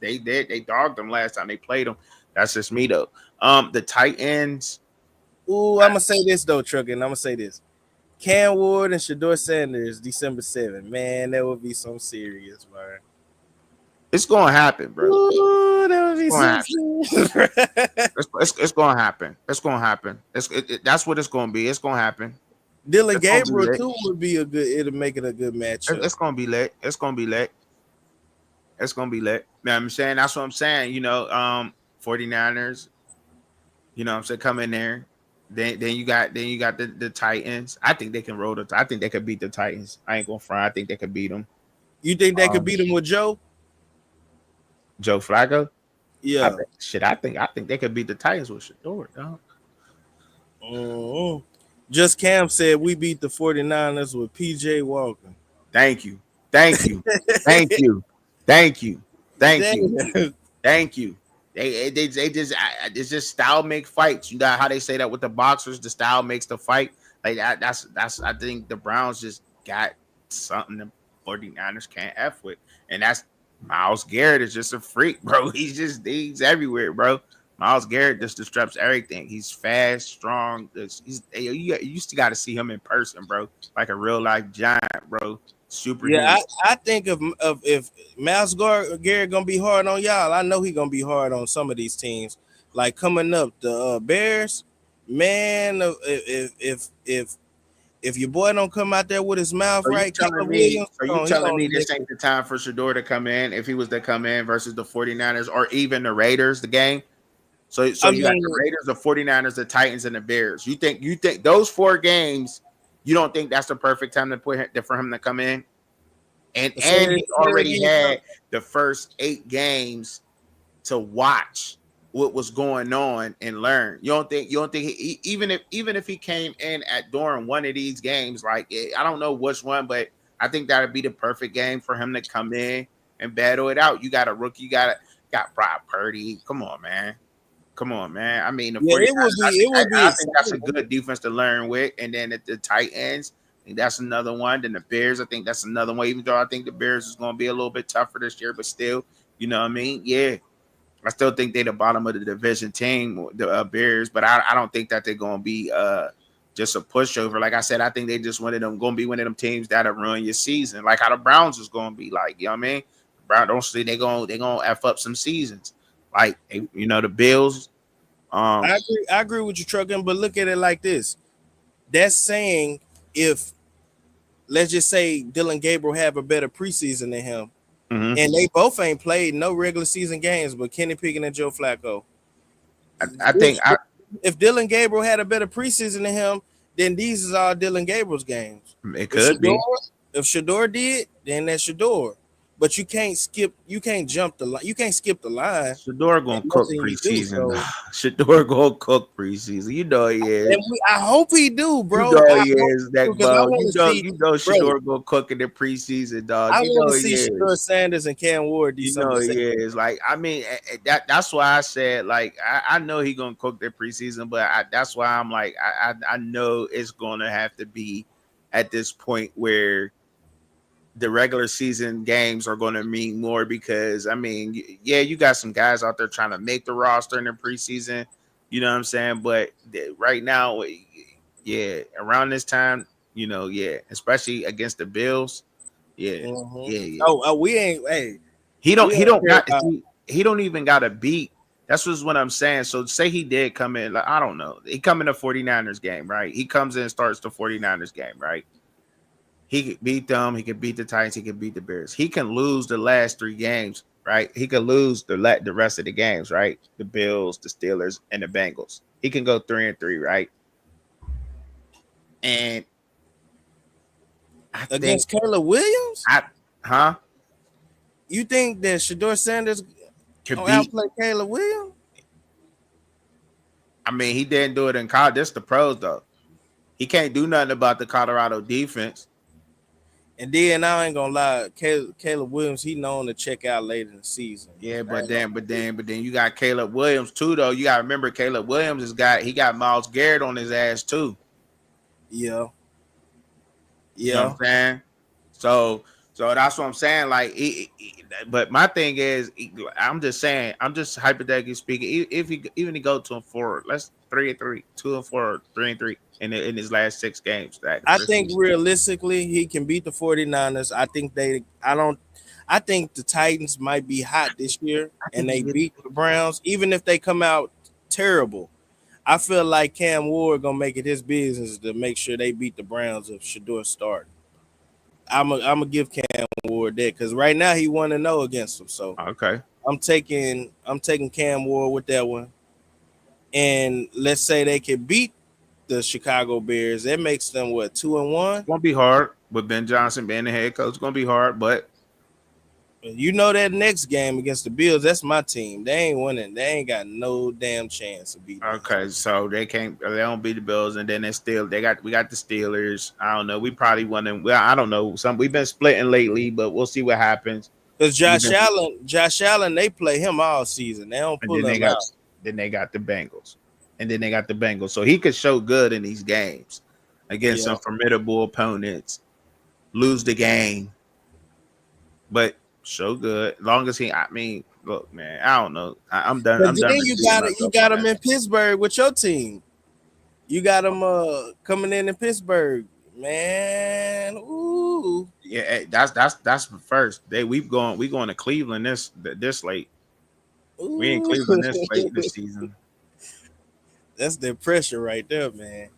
They dogged them last time they played them. That's just me though. The tight ends. Ooh, I'm gonna say this though, Trucker, and I'm gonna say this. Cam Ward and Shedeur Sanders, December 7th. Man, that would be some serious, man. It's gonna happen, bro. Ooh, that would be some serious. It's gonna happen. It's gonna happen. That's what it's gonna be. It's gonna happen. Dylan Gabriel too would be a good. It'll make it a good matchup. It's gonna be lit. It's gonna be lit. It's gonna be lit. You know what I'm saying? That's what I'm saying. You know, 49ers. You know what I'm saying? Come in there. Then you got the Titans. I think they can roll I think they could beat the Titans. I ain't gonna front. I think they could beat them. You think they could beat them with Joe Flacco? Yeah. I think they could beat the Titans with Shador, dog. Mm-hmm. Just Cam said we beat the 49ers with PJ Walker. Thank you. They just it's just style make fights. You know how they say that with the boxers, the style makes the fight. Like that's I think the Browns just got something the 49ers can't F with. And that's Myles Garrett is just a freak, bro. He's everywhere, bro. Myles Garrett just disrupts everything. He's fast, strong. You used to got to see him in person, bro. Like a real life giant, bro. Super. Yeah, I think of if Myles Garrett gonna be hard on y'all, I know he gonna be hard on some of these teams. Like coming up, the Bears, man. If your boy don't come out there with his mouth right, telling me this ain't the time for Shedeur to come in if he was to come in versus the 49ers or even the Raiders, the game? So you got the Raiders, the 49ers, the Titans, and the Bears. You think those 4 games, you don't think that's the perfect time to for him to come in? And he already had the first 8 games to watch what was going on and learn. You don't think even if he came in during one of these games, like I don't know which one, but I think that'd be the perfect game for him to come in and battle it out. You got a rookie, you got Brock Purdy. Come on, man. I mean, I think that's a good defense to learn with. And then at the Titans, I think that's another one. Then the Bears, I think that's another one. Even though I think the Bears is going to be a little bit tougher this year, but still, you know what I mean? Yeah. I still think they're the bottom of the division team, the Bears, but I don't think that they're going to be just a pushover. Like I said, I think they just going to be one of them teams that'll ruin your season, like how the Browns is going to be. Like, you know what I mean? Brown don't see they're going to F up some seasons. Like, you know, the Bills. I agree with you, Trucking, but look at it like this. That's saying if, let's just say, Dylan Gabriel have a better preseason than him, and they both ain't played no regular season games, but Kenny Pickett and Joe Flacco. I think if Dylan Gabriel had a better preseason than him, then these is all Dylan Gabriel's games. It could be. If Shedeur did, then that's Shedeur. But you can't skip the line. Shedeur gonna cook preseason. Shedeur gonna cook preseason. You know he is. I hope he do, bro. You know he is, that bro. You know Shedeur gonna cook in the preseason, dog. I want to see Shedeur Sanders and Cam Ward. You know he is. Like, I mean, that's why I said, like, I know he gonna cook their preseason, but that's why I'm like, I know it's gonna have to be at this point where the regular season games are going to mean more because, I mean, yeah, you got some guys out there trying to make the roster in the preseason, you know what I'm saying? But right now, yeah, around this time, you know, yeah, especially against the Bills, yeah, yeah. Oh, we ain't. Hey, he don't even got to beat. That's just what I'm saying. So say he did come in, like, I don't know, he come in the 49ers game, right? He comes in and starts the 49ers game, right? He could beat them. He could beat the Titans. He could beat the Bears. He can lose the last 3 games, right? He could lose the rest of the games, right? The Bills, the Steelers, and the Bengals. He can go 3-3, right? And against Caleb Williams, You think that Shedeur Sanders Could gonna beat. outplay Caleb Williams? I mean, he didn't do it in college. This the pros though. He can't do nothing about the Colorado defense. And then I ain't gonna lie, Caleb Williams, he known to check out late in the season. Yeah, but then you got Caleb Williams too, though. You gotta remember Caleb Williams he got Myles Garrett on his ass too. Yeah. You know what I'm saying? So that's what I'm saying. Like, but my thing is, I'm just saying, I'm just hypothetically speaking. If he even he go to him for let's 3-3, 2-4, 3-3 in his last 6 games. I think realistically he can beat the 49ers. I think the Titans might be hot this year and they beat the Browns, even if they come out terrible. I feel like Cam Ward gonna make it his business to make sure they beat the Browns if Shedeur starting. I'm gonna give Cam Ward that because right now he 1-0 against them. So okay, I'm taking Cam Ward with that one. And let's say they can beat the Chicago Bears. That makes them what, 2-1? It's gonna be hard with Ben Johnson being the head coach. It's gonna be hard, but you know that next game against the Bills, that's my team. They ain't winning. They ain't got no damn chance of beating. Okay, so they don't beat the Bills, and then we got the Steelers. I don't know. We probably won them. Well, I don't know. We've been splitting lately, but we'll see what happens. Because Josh Allen, they play him all season. They don't pull him out. Then they got the Bengals. So he could show good in these games against some formidable opponents, lose the game, but show good. As long as look, man, I don't know. I'm done. I'm done. You got him in Pittsburgh with your team. You got him coming in Pittsburgh, man. Ooh. Yeah, that's first. We going to Cleveland this late. Ooh. We in Cleveland this late this season. That's the pressure right there, man.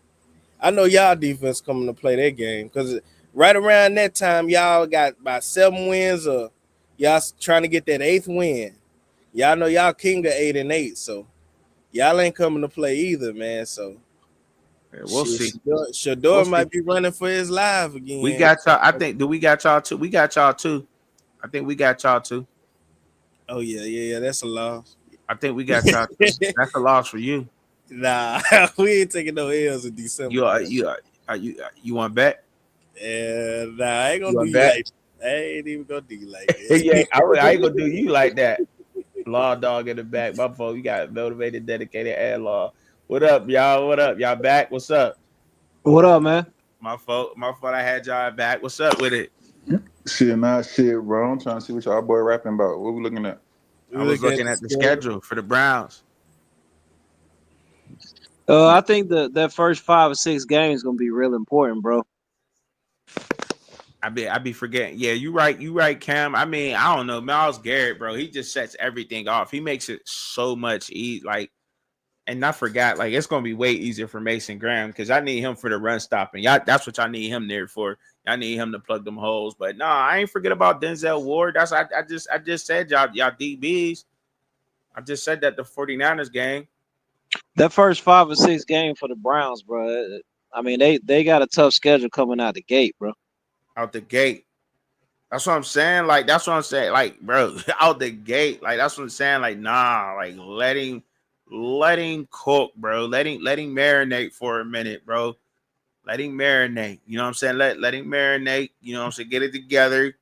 I know y'all defense coming to play that game because right around that time, y'all got about 7 wins or y'all trying to get that 8th win. Y'all know y'all king of 8-8, so y'all ain't coming to play either, man. So we'll see. Shador might be running for his life again. We got y'all. I think. Do we got y'all too? We got y'all too. I think we got y'all too. Oh yeah. That's a loss. I think we got y'all. That's a loss for you. Nah, we ain't taking no L's in December. You want to bet? Yeah, nah, I ain't gonna do you like that. I ain't even gonna do you like that. Yeah, I ain't gonna do you like that. Law dog in the back. My fault. You got motivated, dedicated, and law. What up, y'all? What up? Y'all back? What's up? What up, man? My fault. I had y'all back. What's up with it? Shit, bro. I'm trying to see what y'all boy rapping about. What we looking at? I was looking at the schedule for the Browns. I think that first 5 or 6 games gonna be real important, bro. I be forgetting. Yeah, you right, Cam. I mean, I don't know. Myles Garrett, bro, he just sets everything off. He makes it so much easy. And I forgot, it's gonna be way easier for Mason Graham because I need him for the run stopping. That's what y'all need him there for. I need him to plug them holes. But no, I ain't forget about Denzel Ward. That's I just said y'all DBs. I just said that the 49ers game. That first 5 or 6 games for the Browns, bro. I mean, they got a tough schedule coming out the gate, bro. Out the gate. That's what I'm saying. That's what I'm saying. Bro, out the gate. That's what I'm saying. Nah, let him cook, bro. Let him marinate for a minute, bro. Let him marinate. You know what I'm saying? Let him marinate. You know what I'm saying? Get it together.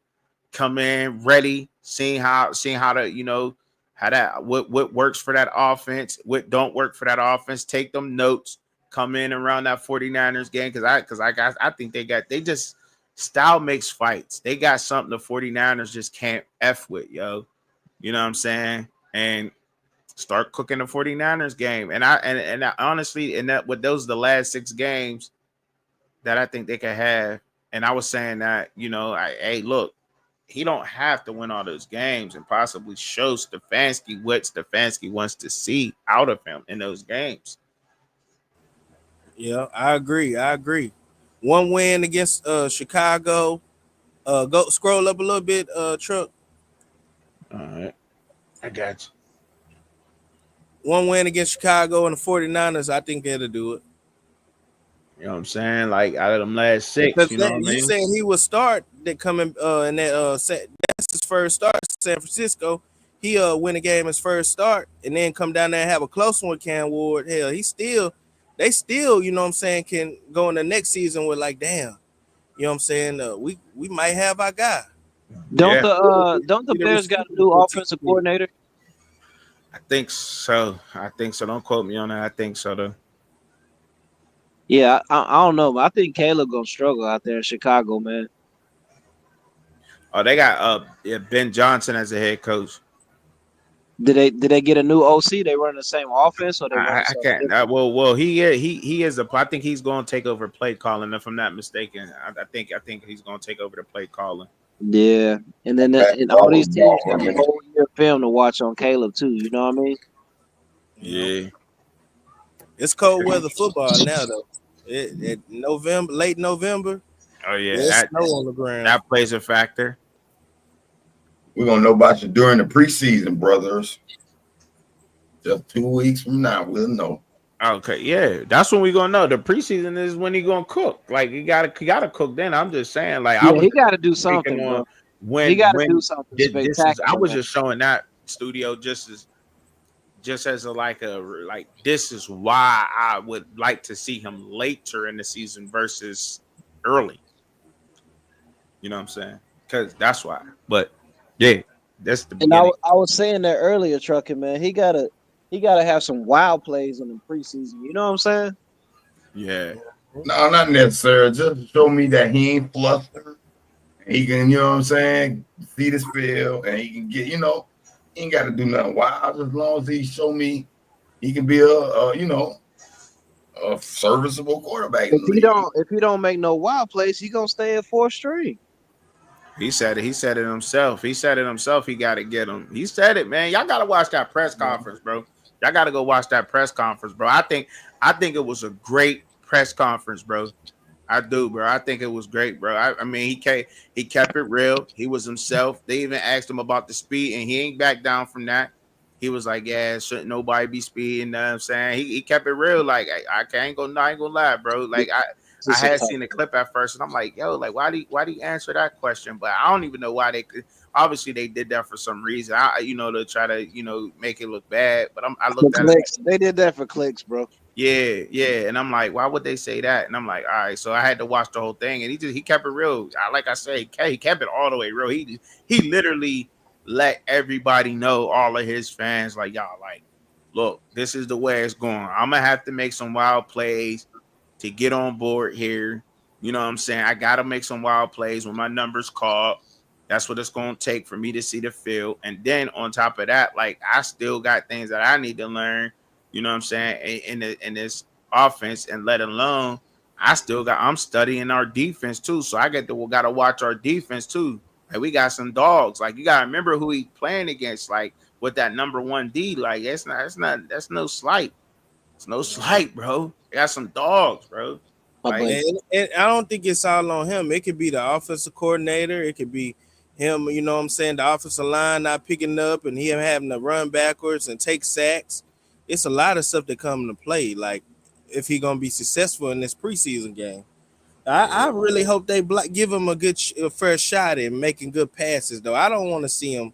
Come in ready. Seeing how to, how that what works for that offense, what don't work for that offense. Take them notes. Come in around that 49ers game because I think they just style makes fights. They got something the 49ers just can't F with, yo. You know what I'm saying? And start cooking the 49ers game. And I honestly, with those the last 6 games that I think they can have. And I was saying that, hey, look, he don't have to win all those games and possibly show Stefanski what Stefanski wants to see out of him in those games. Yeah, I agree. 1 win against Chicago. Go scroll up a little bit, Truck. All right. I got you. 1 win against Chicago and the 49ers, I think they'll do it. You know what I'm saying? Like out of them last 6, Because you know what I mean? saying he would start that coming in that that's his first start, San Francisco. He win a game his first start and then come down there and have a close one with Cam Ward. Hell, they still, you know what I'm saying, can go in the next season with like, damn, you know what I'm saying? We might have our guy. Don't Yeah, the Bears got a new offensive coordinator? I think so. Don't quote me on that. I think so though. Yeah, I don't know, but I think Caleb gonna struggle out there in Chicago, man. Oh, they got Ben Johnson as a head coach. Did they get a new OC? They run the same offense, or they run I can't. Well, he is I think he's going to take over play calling. If I'm not mistaken, I think he's going to take over the play calling. Yeah, and then and all these teams got a whole year film to watch on Caleb too. You know what I mean? Yeah, it's cold weather football now though. Late November. Oh yeah, there's snow on the ground. That plays a factor. We're gonna know about you during the preseason, brothers. Just 2 weeks from now, we'll know. Okay, yeah, that's when we're gonna know. The preseason is when he gonna cook. Like he gotta cook. Then I'm just saying, like he got to do something, bro. He got to do something spectacular. I was just showing that studio just as this is why I would like to see him later in the season versus early. You know what I'm saying? Because that's why. But yeah, that's the beginning. And I was saying that earlier, Trucking, man. He gotta have some wild plays in the preseason. You know what I'm saying? Yeah. No, not necessarily. Just show me that he ain't flustered. He can, you know what I'm saying, see this field, and he can get, he ain't got to do nothing wild. As long as he show me he can be a serviceable quarterback. If he don't make no wild plays, he gonna stay at 4th string. He said it himself. He got to get him. He said it, man. Y'all got to watch that press conference, bro. Y'all got to go watch that press conference, bro. I think it was a great press conference, bro. I do, bro. I think it was great, bro. I mean, he kept it real. He was himself. They even asked him about the speed, and he ain't back down from that. He was like, yeah, shouldn't nobody be speeding? You know what I'm saying? He kept it real. Like, I ain't gonna lie, bro. Like, I had seen the clip at first, and I'm like, yo, like, why do you answer that question? But I don't even know why they could. Obviously, they did that for some reason. To try to, make it look bad. But I looked at it. They did that for clicks, bro. Yeah. And I'm like, why would they say that? And I'm like, all right. So I had to watch the whole thing, and he kept it real. Like I said, he kept it all the way real. He literally let everybody know, all of his fans, like, y'all, like, look, this is the way it's going. I'm gonna have to make some wild plays to get on board here. You know what I'm saying? I got to make some wild plays when my number's called. That's what it's going to take for me to see the field. And then on top of that, like, I still got things that I need to learn, you know what I'm saying, in this offense, and let alone I'm studying our defense too. So I got to watch our defense too. Like, we got some dogs. Like, you got to remember who he's playing against, like, with that number 1 D. Like, that's no slight. It's no slight, bro. They got some dogs, bro. Like, and I don't think it's all on him. It could be the offensive coordinator. It could be him, you know what I'm saying, the offensive line not picking up and him having to run backwards and take sacks. It's a lot of stuff that come into play, like, if he's going to be successful in this preseason game. I really hope they give him a good first shot at making good passes, though. I don't want to see him,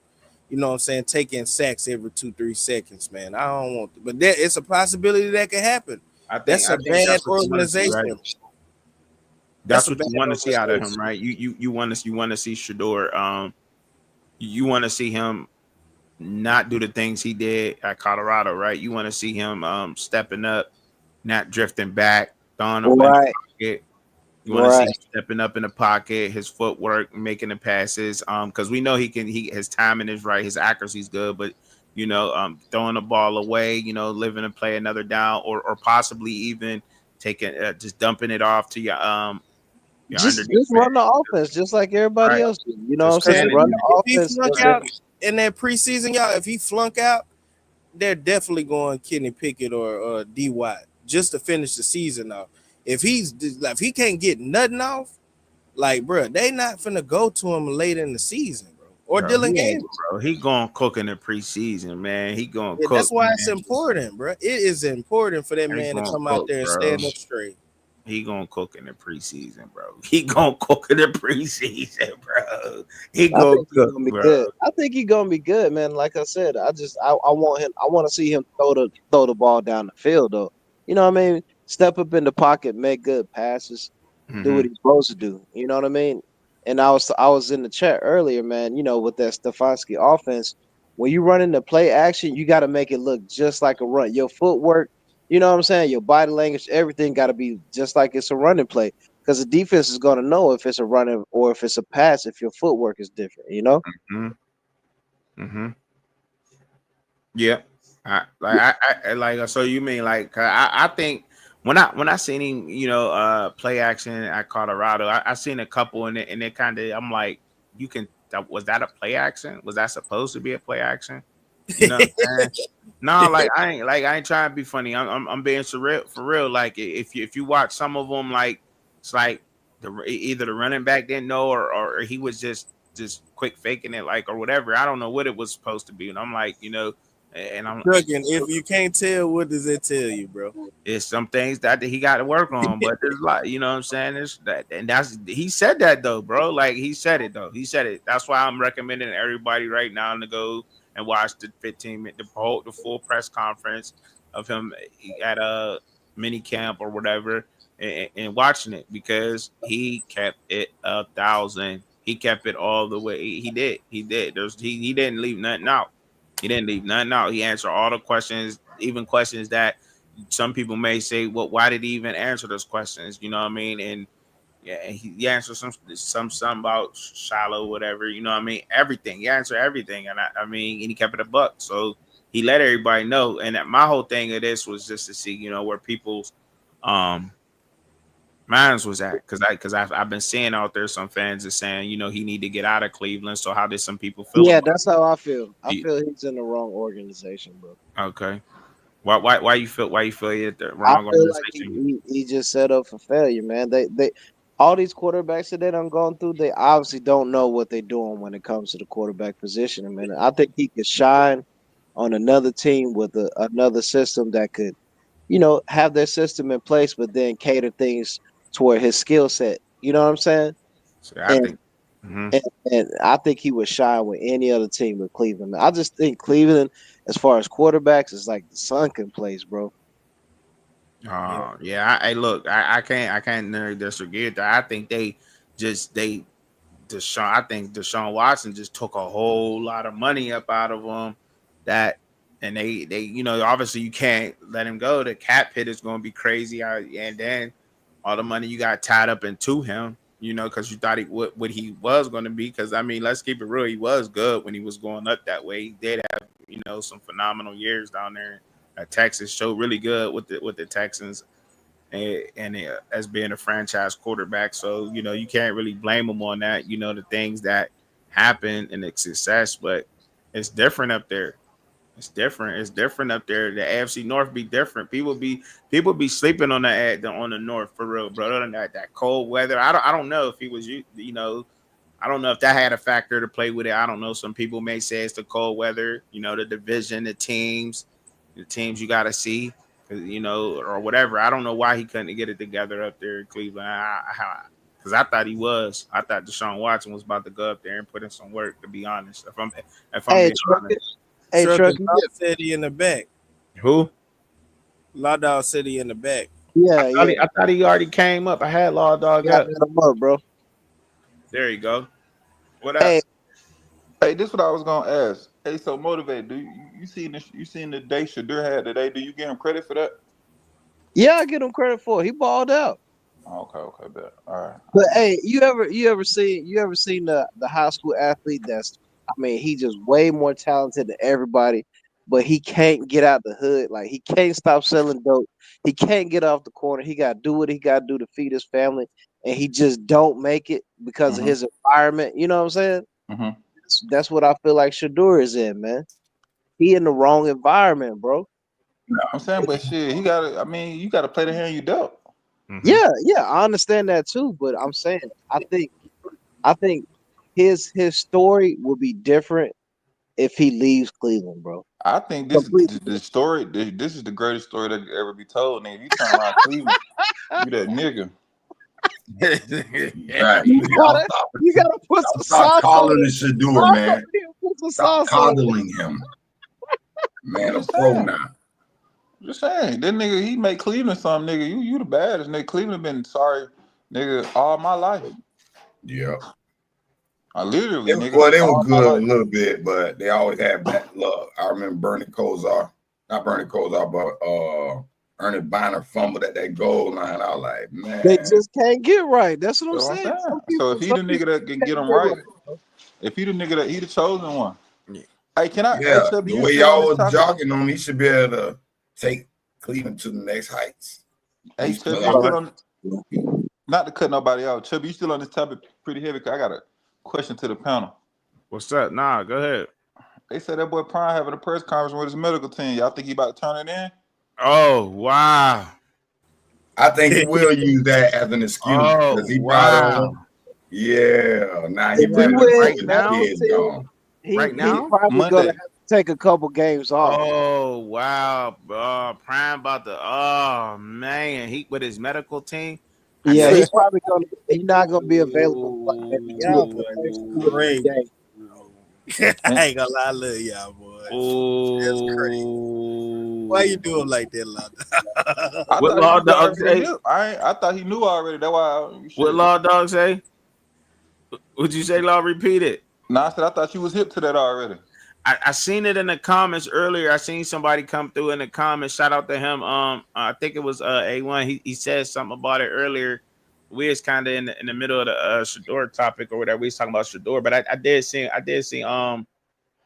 you know what I'm saying, taking sacks every 2-3 seconds, man. I don't want to. But it's a possibility that could happen. That's a bad organization. Right? That's what you want to see out of him, right? You want to see Shedeur. You want to see him not do the things he did at Colorado, right? You want to see him stepping up, not drifting back, throwing up in the pocket. You want to see him stepping up in the pocket, his footwork, making the passes. Because we know his timing is right, his accuracy's good, but throwing the ball away, living to play another down, or possibly even taking just dumping it off to your just run the offense just like everybody else do. You know what I'm saying? Run the offense. If he flunk out in that preseason, y'all, if he flunk out, they're definitely going Kenny Pickett or D. Watt just to finish the season off. If he can't get nothing off, like, bro, they not finna go to him late in the season, bro. Or Dylan Gabriel, bro. He gonna cook in the preseason, man. He gonna cook. That's why it's important, bro. It is important for that man to come out there and stand up straight. He gonna cook in the preseason, bro. He gonna cook in the preseason, bro. He I gonna think he's cook, gonna be bro. good. I think he's gonna be good, man. Like I said, I want him. I want to see him throw the ball down the field, though. You know what I mean? Step up in the pocket, make good passes, do what Mm-hmm. he's supposed to do. You know what I mean? And I was in the chat earlier, man. You know, with that Stefanski offense, when you run into play action, you got to make it look just like a run. Your footwork, you know what I'm saying? Your body language, everything got to be just like it's a running play because the defense is going to know if it's a running or if it's a pass if your footwork is different, you know? Mm-hmm. Mm-hmm. Yeah. I like so you mean like I think when I seen him, play action at Colorado, I seen a couple and it kind of I'm like, you can was that a play action? Was that supposed to be a play action? You know what I'm saying? No, I ain't trying to be funny. I'm being surreal for real. Like if you watch some of them, like it's like either the running back didn't know or he was just quick faking it, like or whatever. I don't know what it was supposed to be, and I'm like, and I'm Trucking, if you can't tell, what does it tell you, bro? it's some things that he got to work on, but there's a lot, you know what I'm saying? There's that, and that's he said that though, bro. Like he said it though. He said it. That's why I'm recommending everybody right now to go and watch the 15-minute, the full press conference of him at a mini camp or whatever, and watching it because he kept it 1,000. He kept it all the way. He did. He did. He didn't leave nothing out. He didn't leave nothing out. He answered all the questions, even questions that some people may say, well, why did he even answer those questions? You know what I mean? And yeah, he answered some about Shiloh, whatever. You know what I mean? Everything. He answered everything, and I mean, and he kept it a buck. So he let everybody know. And my whole thing of this was just to see, where people's minds was at, because I've been seeing out there some fans are saying, he need to get out of Cleveland. So how did some people feel Yeah, about that's how I feel. I it? feel he's in the wrong organization, bro. Okay. Why you feel you're at the I wrong feel like organization? he just set up for failure, man. They all these quarterbacks that they done gone through, they obviously don't know what they're doing when it comes to the quarterback position. I mean, I think he could shine on another team with another system that could, have their system in place, but then cater things toward his skill set. You know what I'm saying? So I And think. Mhm. and I think he would shine with any other team but Cleveland. I just think Cleveland, as far as quarterbacks, is like the sunken place, bro. Yeah. Yeah. I look. I can't nearly disagree with that. I think Deshaun. I think Deshaun Watson just took a whole lot of money up out of them. That and they obviously you can't let him go. The cap hit is going to be crazy. And then all the money you got tied up into him. Because you thought what he was going to be. Because I mean, let's keep it real. He was good when he was going up that way. He did have some phenomenal years down there. Texas showed really good with the Texans and as being a franchise quarterback. So you can't really blame him on that. The things that happen and the success, but it's different up there. It's different. It's different up there. The AFC North be different. People be sleeping on the North for real, bro. That cold weather. I don't know if he was I don't know if that had a factor to play with it. I don't know. Some people may say it's the cold weather. The division, the teams you got to see, or whatever. I don't know why he couldn't get it together up there in Cleveland. Because I thought he was. I thought Deshaun Watson was about to go up there and put in some work. To be honest, if I'm Hey, being Trucker. honest. Hey, Trucking Trucker. Law said he in the back. Who? Law Dog said he in the back. Yeah, yeah. I thought he already came up. I had Law Dog Yeah, I up. got him up, bro. There you go. What Hey, up? Hey, this is what I was gonna ask. Hey, so motivated. Do you seen this? You seen the day Shedeur had today? Do you give him credit for that? yeah, I get him credit for it. He balled out. Okay, bet. All right. But hey, you ever seen the high school athlete that's, I mean, he just way more talented than everybody, but he can't get out the hood. Like, he can't stop selling dope. He can't get off the corner. He got to do what he got to do to feed his family, and he just don't make it because of Mm-hmm. his environment. You know what I'm saying? Mm-hmm. That's what I feel like Shedeur is in, man. He in the wrong environment, bro. I'm saying, but shit, he gotta. I mean, you gotta play the hand you dealt. Mm-hmm. Yeah, I understand that too, but I'm saying I think his story will be different if he leaves Cleveland, bro. I think this Completely. is the story. This is the greatest story that could ever be told. Nigga, if you turn around Cleveland, you that nigga. Right. You gotta put some Stop sauce on calling it. the Shedeur, man. Put some Stop sauce on it. coddling him. Man, a pro now. Just saying, that nigga, he made Cleveland something, nigga. You the baddest, nigga. Cleveland been sorry, nigga, all my life. Yeah. I literally, nigga. Well, they were all my good a life. little bit, but they always had bad luck. I remember Bernie Kosar, not Bernie Kosar, but Ernest Banter fumbled at that goal line. I was like, man. They just can't get right. That's what I'm That's what saying. I'm saying. So if he the nigga that can get them right, if he the nigga that he the chosen one. Hey, can I? Yeah, hey, Chubby, the you way still on y'all this was topic? jogging on, he should be able to take Cleveland to the next heights. Hey, Chubby, you still on? Not to cut nobody out. Chubby, you still on this topic pretty heavy? Cause I got a question to the panel. What's up? Nah, go ahead. They said that boy Prime having a press conference with his medical team. Y'all think he about to turn it in? Oh, wow. I think he will use that as an excuse. Oh, He wow. Yeah. Now he If he better wins his medical kids team, gone. Right He's now? probably Monday. gonna have to take a couple games off. Oh, wow. Prime about to, oh, man. He with his medical team. Yeah, he's probably gonna. He's not gonna be available for like maybe two Y'all or boys three games. I ain't gonna lie, I love y'all, boy. That's crazy. Why you do him like that, Lana? I What thought Law he was Dog already say? knew. I thought he knew already. That's why. What Law Dog say? Would you say, Law? Repeat it. No, I said I thought you was hip to that already. I seen it in the comments earlier. I seen somebody come through in the comments. Shout out to him. I think it was A1. He said something about it earlier. We was kind of in the middle of the Shador topic or whatever. We was talking about Shador, but I did see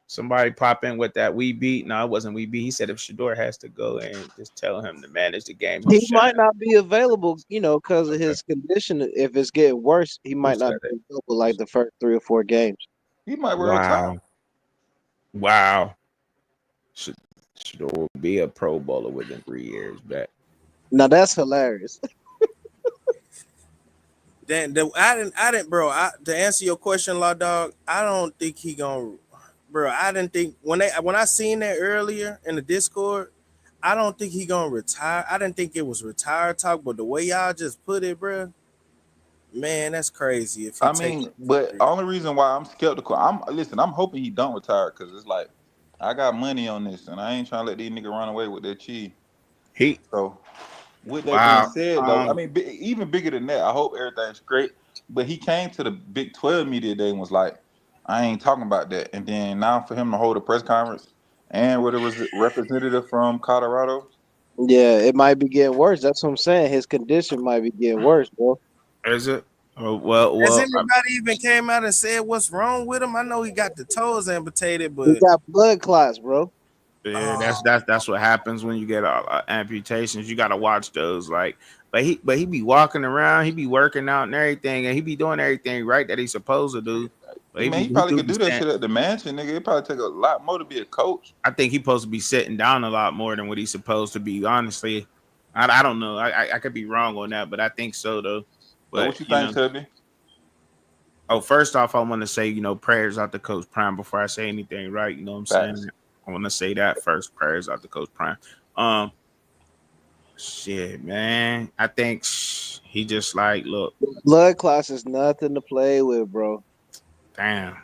somebody pop in with that we beat. No, it wasn't we beat. He said if Shador has to go and just tell him to manage the game. He might not be available, because of his condition. If it's getting worse, he might not be available like the first 3 or 4 games. He might Wow. Wow. Shador will be a Pro Bowler within 3 years back. Now that's hilarious. Then I didn't, bro. To answer your question, Law Dog, I don't think he gonna, bro. I didn't think when I seen that earlier in the Discord, I don't think he gonna retire. I didn't think it was retire talk, but the way y'all just put it, bro, man, that's crazy. If he but the only reason why I'm skeptical, I'm hoping he don't retire because it's like I got money on this and I ain't trying to let these niggas run away with their cheese. So with that being said, though, I mean, even bigger than that, I hope everything's great. But he came to the Big 12 media day and was like, I ain't talking about that. And then now for him to hold a press conference and with a representative from Colorado. Yeah, it might be getting worse. That's what I'm saying. His condition might be getting worse, bro. Is it? Oh, well, has anybody even came out and said what's wrong with him? I know he got the toes amputated, but he got blood clots, bro. Yeah, that's what happens when you get amputations. You got to watch those. But he be walking around, he be working out and everything, and he be doing everything right that he's supposed to do. But he probably could do that shit at the mansion, nigga. It probably take a lot more to be a coach. I think he's supposed to be sitting down a lot more than what he's supposed to be. Honestly, I don't know. I could be wrong on that, but I think so though. But so what you think, Tubby? Oh, first off, I want to say, prayers out to Coach Prime before I say anything, right? You know what I'm saying? I want to say that first. Prayers out to Coach Prime. Shit, man. I think he just look. Blood clots is nothing to play with, bro. Damn.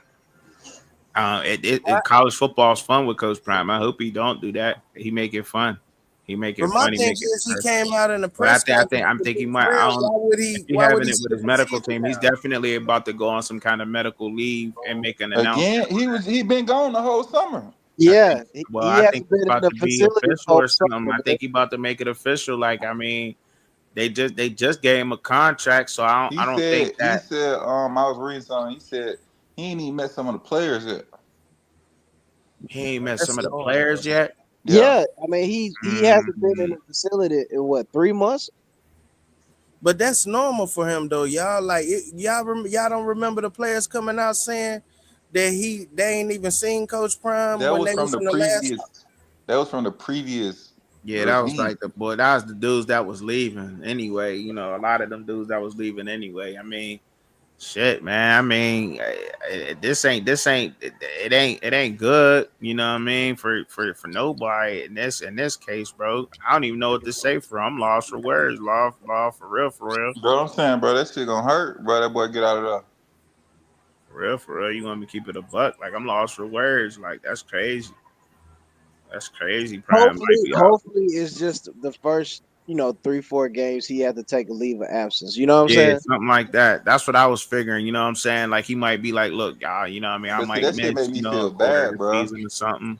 College football is fun with Coach Prime. I hope he don't do that. He make it fun. He make it funny. My thing is he came out in the press conference. I'm thinking why would he with his medical team? He's definitely about to go on some kind of medical leave and make an announcement. Again, he been gone the whole summer. Yeah, I think he's about to be official or something. I think he's about to make it official. They just gave him a contract, so I don't think that. He said, I was reading something. He said he ain't even met some of the players yet. He ain't met some of the players yet. Yeah, I mean he hasn't been in the facility in what 3 months. But that's normal for him though, y'all. Y'all don't remember the players coming out saying that they ain't even seen Coach Prime that when was they from was the in the previous. last. That was from the previous. Yeah, that was that was the dudes that was leaving anyway. A lot of them dudes that was leaving anyway. I mean, Shit, man. I mean, it ain't good. You know what I mean? For nobody in this case, bro. I don't even know what to say for. I'm lost for words. Law for real, for real, Bro, I'm saying, bro, that shit gonna hurt, bro. That boy get out of there. for real, for real. You want me to keep it a buck? Like I'm lost for words. Like that's crazy. That's crazy. Prime might be out. Hopefully, it's just the first, 3-4 games he had to take a leave of absence. You know what I'm Yeah, saying? something like that. That's what I was figuring. You know what I'm saying? Like he might be like, look, y'all. You know what I mean? I But see, might that shit miss, made me a feel quarter of bad, the bro. season or something.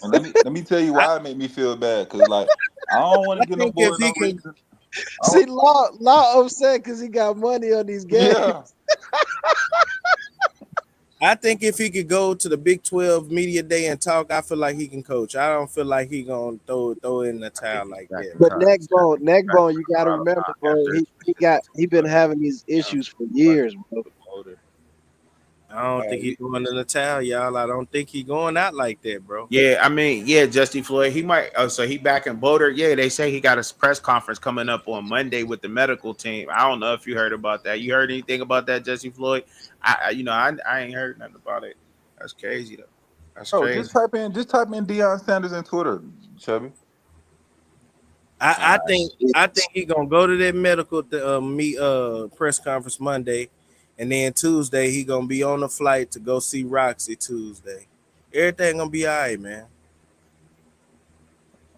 And let me tell you why it made me feel bad. Cause like I don't want I to get no think boy if he no can, reason. See, Law upset because he got money on these games. Yeah. I think if he could go to the Big 12 media day and talk, I feel like he can coach. I don't feel like he gonna throw in the I think towel he's like back that, in But man. college. I think he's back Neckbone, you in got to remember, college bro. after his He been having these you know, issues for like years, bro. older. I don't think he's going in the towel, y'all. I don't think he going out like that, bro. Yeah, I mean, yeah, Justy Floyd. He might. Oh, so he back in Boulder. Yeah, they say he got a press conference coming up on Monday with the medical team. I don't know if you heard about that. You heard anything about that, Justy Floyd? I ain't heard nothing about it. That's crazy though. That's Bro, crazy. just type in Deion Sanders in Twitter, Chubby. I Uh, think I think he gonna go to that medical meet press conference Monday, and then Tuesday he gonna be on the flight to go see Roxy Tuesday. Everything gonna be all right, man.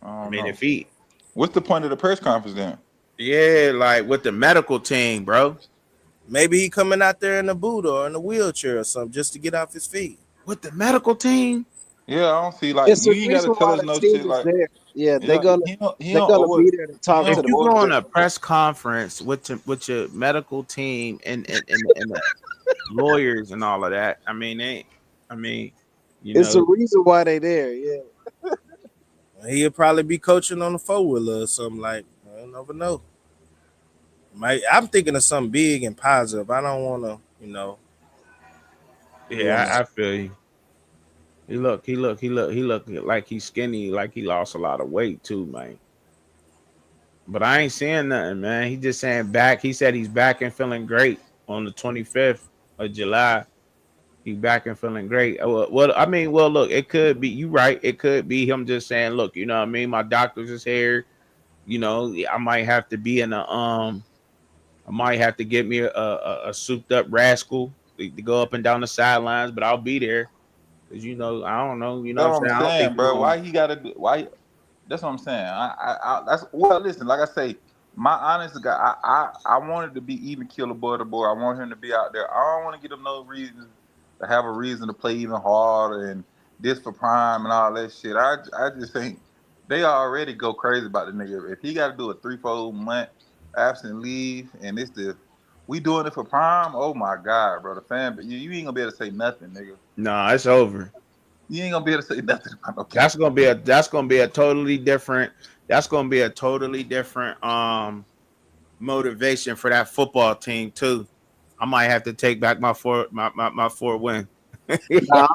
I I don't mean, know. if he, What's the point of the press conference then? yeah, like with the medical team, bro. Maybe he coming out there in a boot or in a wheelchair or something just to get off his feet. With the medical team. Yeah, I don't see like It's you the ain't gotta reason tell why us the no team shit is like there. Yeah, yeah, he they're don't gonna owe us be there to he talk If to don't the you owe us go player. on that. a press conference with your medical team and the lawyers and all of that, I mean, you It's the know, reason why they there. Yeah. He'll probably be coaching on a 4-wheeler or something like. I never know. I'm thinking of something big and positive. I don't want to, doing yeah, that. I feel you. He look like he's skinny, like he lost a lot of weight too, man. But I ain't saying nothing, man. He just saying back. He said he's back and feeling great on the 25th of July. He back and feeling great. Look, it could be you right. It could be him just saying, look, you know what I mean? My doctor's is here. You know, I might have to be in I might have to get me a souped up rascal to go up and down the sidelines, but I'll be there. Cause I don't know, you know That's what I'm what I'm saying? I don't think saying, he's bro. gonna Why he gotta do why that's what I'm saying. That's well listen, like I say, my honest guy, I wanted to be even killer boy to boy. I want him to be out there. I don't want to give him no reason to have a reason to play even harder and this for prime and all that shit. I just think they already go crazy about the nigga. If he got to do a 3-4 month absent leave and it's the we doing it for prime, oh my god, bro. The fan, but you ain't gonna be able to say nothing, nigga. no, it's over. You ain't gonna be able to say nothing about no game. That's gonna be a totally different motivation for that football team too. I might have to take back my 4 win. Nah,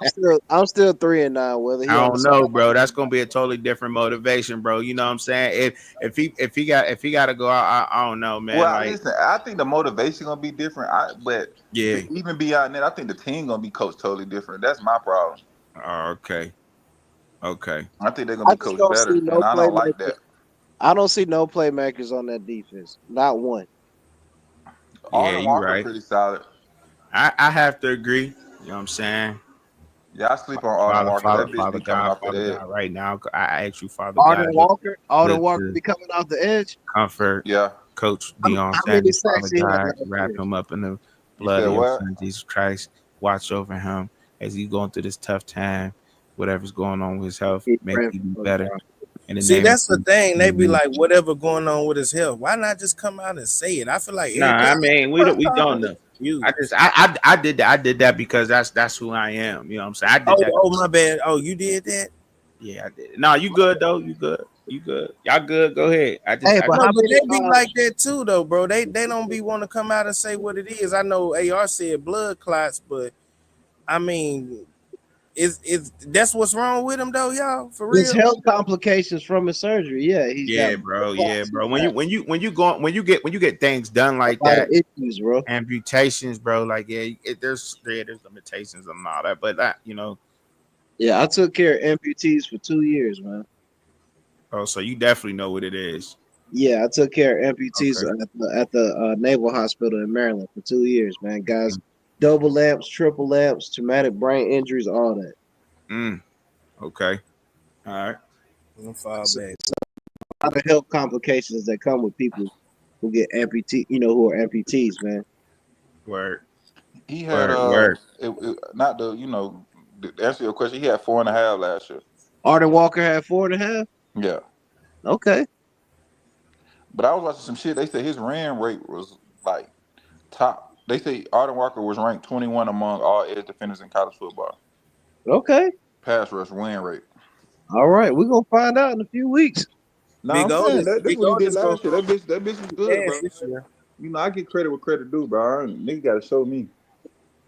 I'm still 3-9. Whether I he on the don't side. know, bro. That's gonna be a totally different motivation, bro. You know what I'm saying? If he got to go out, I don't know, man. Well, Like, listen, I think the motivation gonna be different. But yeah. even beyond that, I think the team gonna be coached totally different. That's my problem. Oh, okay. Okay. I think they're gonna I be just coached don't see better, no and I don't like playmakers. that. I don't see no playmakers on that defense. Not one. Yeah, Alden you Walker right. pretty solid. I have to agree. You know what I'm saying? Yeah, I sleep on Alden Walker. That bitch be coming off that Father edge. God. Right now, I ask you, Father God, Alden look Walker to be coming off the edge. comfort Yeah. Coach How Deion many Sanders, sacks Father he had God, last wrap year? him up in the You blood said of your what? son, Jesus Christ. Watch over him as he's going through this tough time. Whatever's going on with his health, Keep make praying he be for him, better. bro. In the See, name of that's the Jesus. thing. They be Amen. like, whatever going on with his health. Why not just come out and say it? I feel like Nah, everybody I mean we don't know. I confused. just I did that because that's who I am. You know what I'm saying? I did Oh, that. oh, my bad. Oh, you did that? Yeah, I did. No, you good though. You good. You good. Y'all good. Go ahead. Hey, I but No, how but many? they be like that too, though, bro. They don't be want to come out and say what it is. I know AR said blood clots, but I mean, Is that's what's wrong with him though, y'all? For His real? health complications from his surgery. Yeah, he's Yeah, got bro. Yeah, bro. When you get things done like a lot that, of issues, bro. amputations, bro. Like there's limitations and all that, but that Yeah, I took care of amputees for 2 years, man. Oh, so you definitely know what it is. Yeah, I took care of amputees Okay. at the Naval Hospital in Maryland for 2 years, man. Guys, double lamps, triple lamps, traumatic brain injuries, all that. Okay. All right. I'm far So, back. a lot of health complications that come with people who get amputee, who are amputees, man. Word. He had Word. not the to answer your question. He had 4.5 last year. Arden Walker had 4.5. Yeah, Okay, but I was watching some shit. They said his ran rate was like top. They say Arden Walker was ranked 21 among all edge defenders in college football. okay, Pass rush win rate. all right. We're gonna find out in a few weeks. No, Big I'm saying Otis, that this Big what he did Otis gonna last year. That bitch was good, dance bro. this year. I get credit where credit due, bro. Nigga got to show me.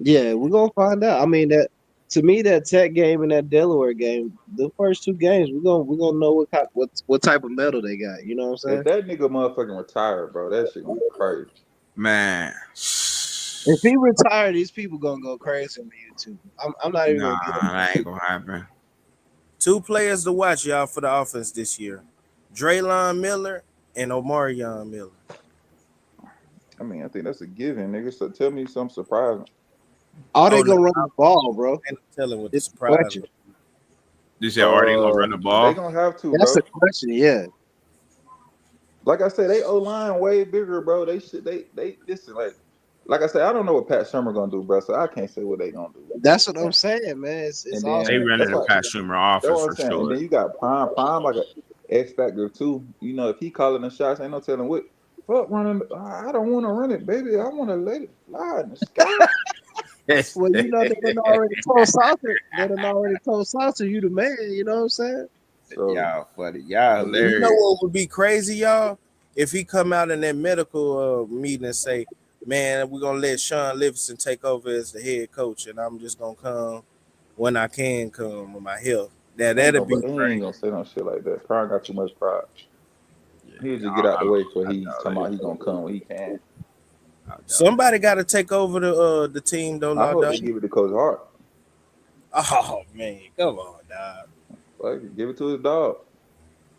Yeah, we're gonna find out. I mean, that to me, that Tech game and that Delaware game, the first 2 games, we're gonna know what type of medal they got. You know what I'm If saying? that nigga motherfucking retired, bro, that shit gonna be crazy. Man. If he retired, these people gonna go crazy on YouTube. I'm not even Nah, gonna get that ain't him. gonna happen. 2 players to watch, y'all, for the offense this year: Draylon Miller and Omarion Miller. I mean, I think that's a given, nigga. So tell me something surprising. Are Oh they no, gonna run the ball, bro? ain't no telling what the It's a surprise question. was. You said, are they gonna run the They ball? gonna have to, That's bro. a question. Yeah. Like I said, they O line way bigger, bro. They should they listen like I said, I don't know what Pat Shermer gonna do, bro. So I can't say what they gonna do. That's what I'm saying, man. It's And They awesome. then running that's the what Pat Schumer that's offense what I'm for saying. And sure. then you got Prime like a X factor too. If he calling the shots, ain't no telling what. Fuck running. I don't want to run it, baby. I want to let it fly in the sky. Well, they done already told Saucer. They done already told Saucer you the man. You know what I'm saying? So Y'all funny. Y'all and then You know hilarious. what would be crazy, y'all? If he come out in that medical meeting and say, "Man, we're gonna let Sean Livingston take over as the head coach, and I'm just gonna come when I can come with my health." That'd be he crazy. ain't gonna say no shit like that. Prime got too much pride. Yeah, He'll just get out I the don't way for I he doubt talking it. about he gonna come when he can. I doubt it. Somebody got to take over the team, though, I Law hope Dog. they give it to Coach Hart. Oh man, come on, dog. Like give it to his dog.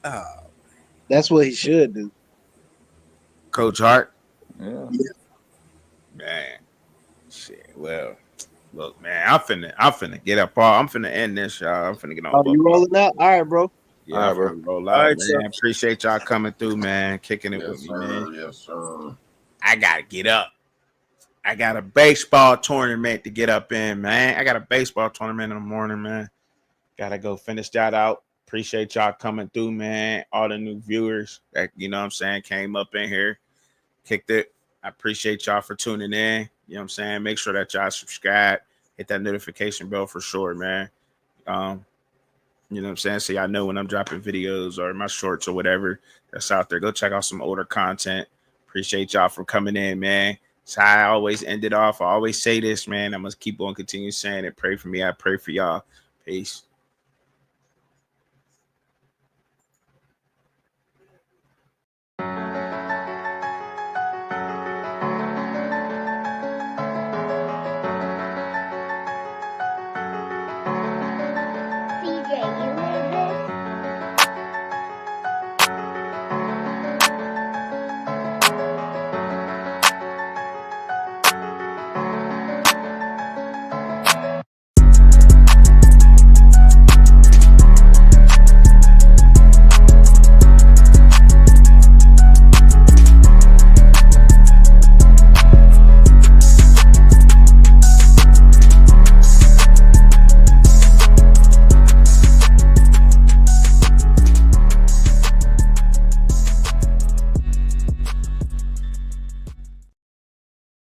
Oh, That's what he should do. Coach Hart. Yeah. Man. Shit. Well, look, man, I'm finna get up all. I'm finna end this, y'all. I'm finna get on Oh, you football. rolling out? All right, bro. All Yeah, I'm right, bro. finna roll all out, right, sir. man. Appreciate y'all coming through, man. Kicking it with Yes, me, man. sir. Yes, sir. I gotta get up. I got a baseball tournament to get up in, man. I got a baseball tournament in the morning, man. Gotta go finish that out. Appreciate y'all coming through, man. All the new viewers that came up in here, kicked it. I appreciate y'all for tuning in. You know what I'm saying? Make sure that y'all subscribe, hit that notification bell for sure, man. You know what I'm saying? So y'all know when I'm dropping videos or my shorts or whatever that's out there. Go check out some older content. Appreciate y'all for coming in, man. So I always end it off. I always say this, man. I must keep on continue saying it. Pray for me. I pray for y'all. Peace.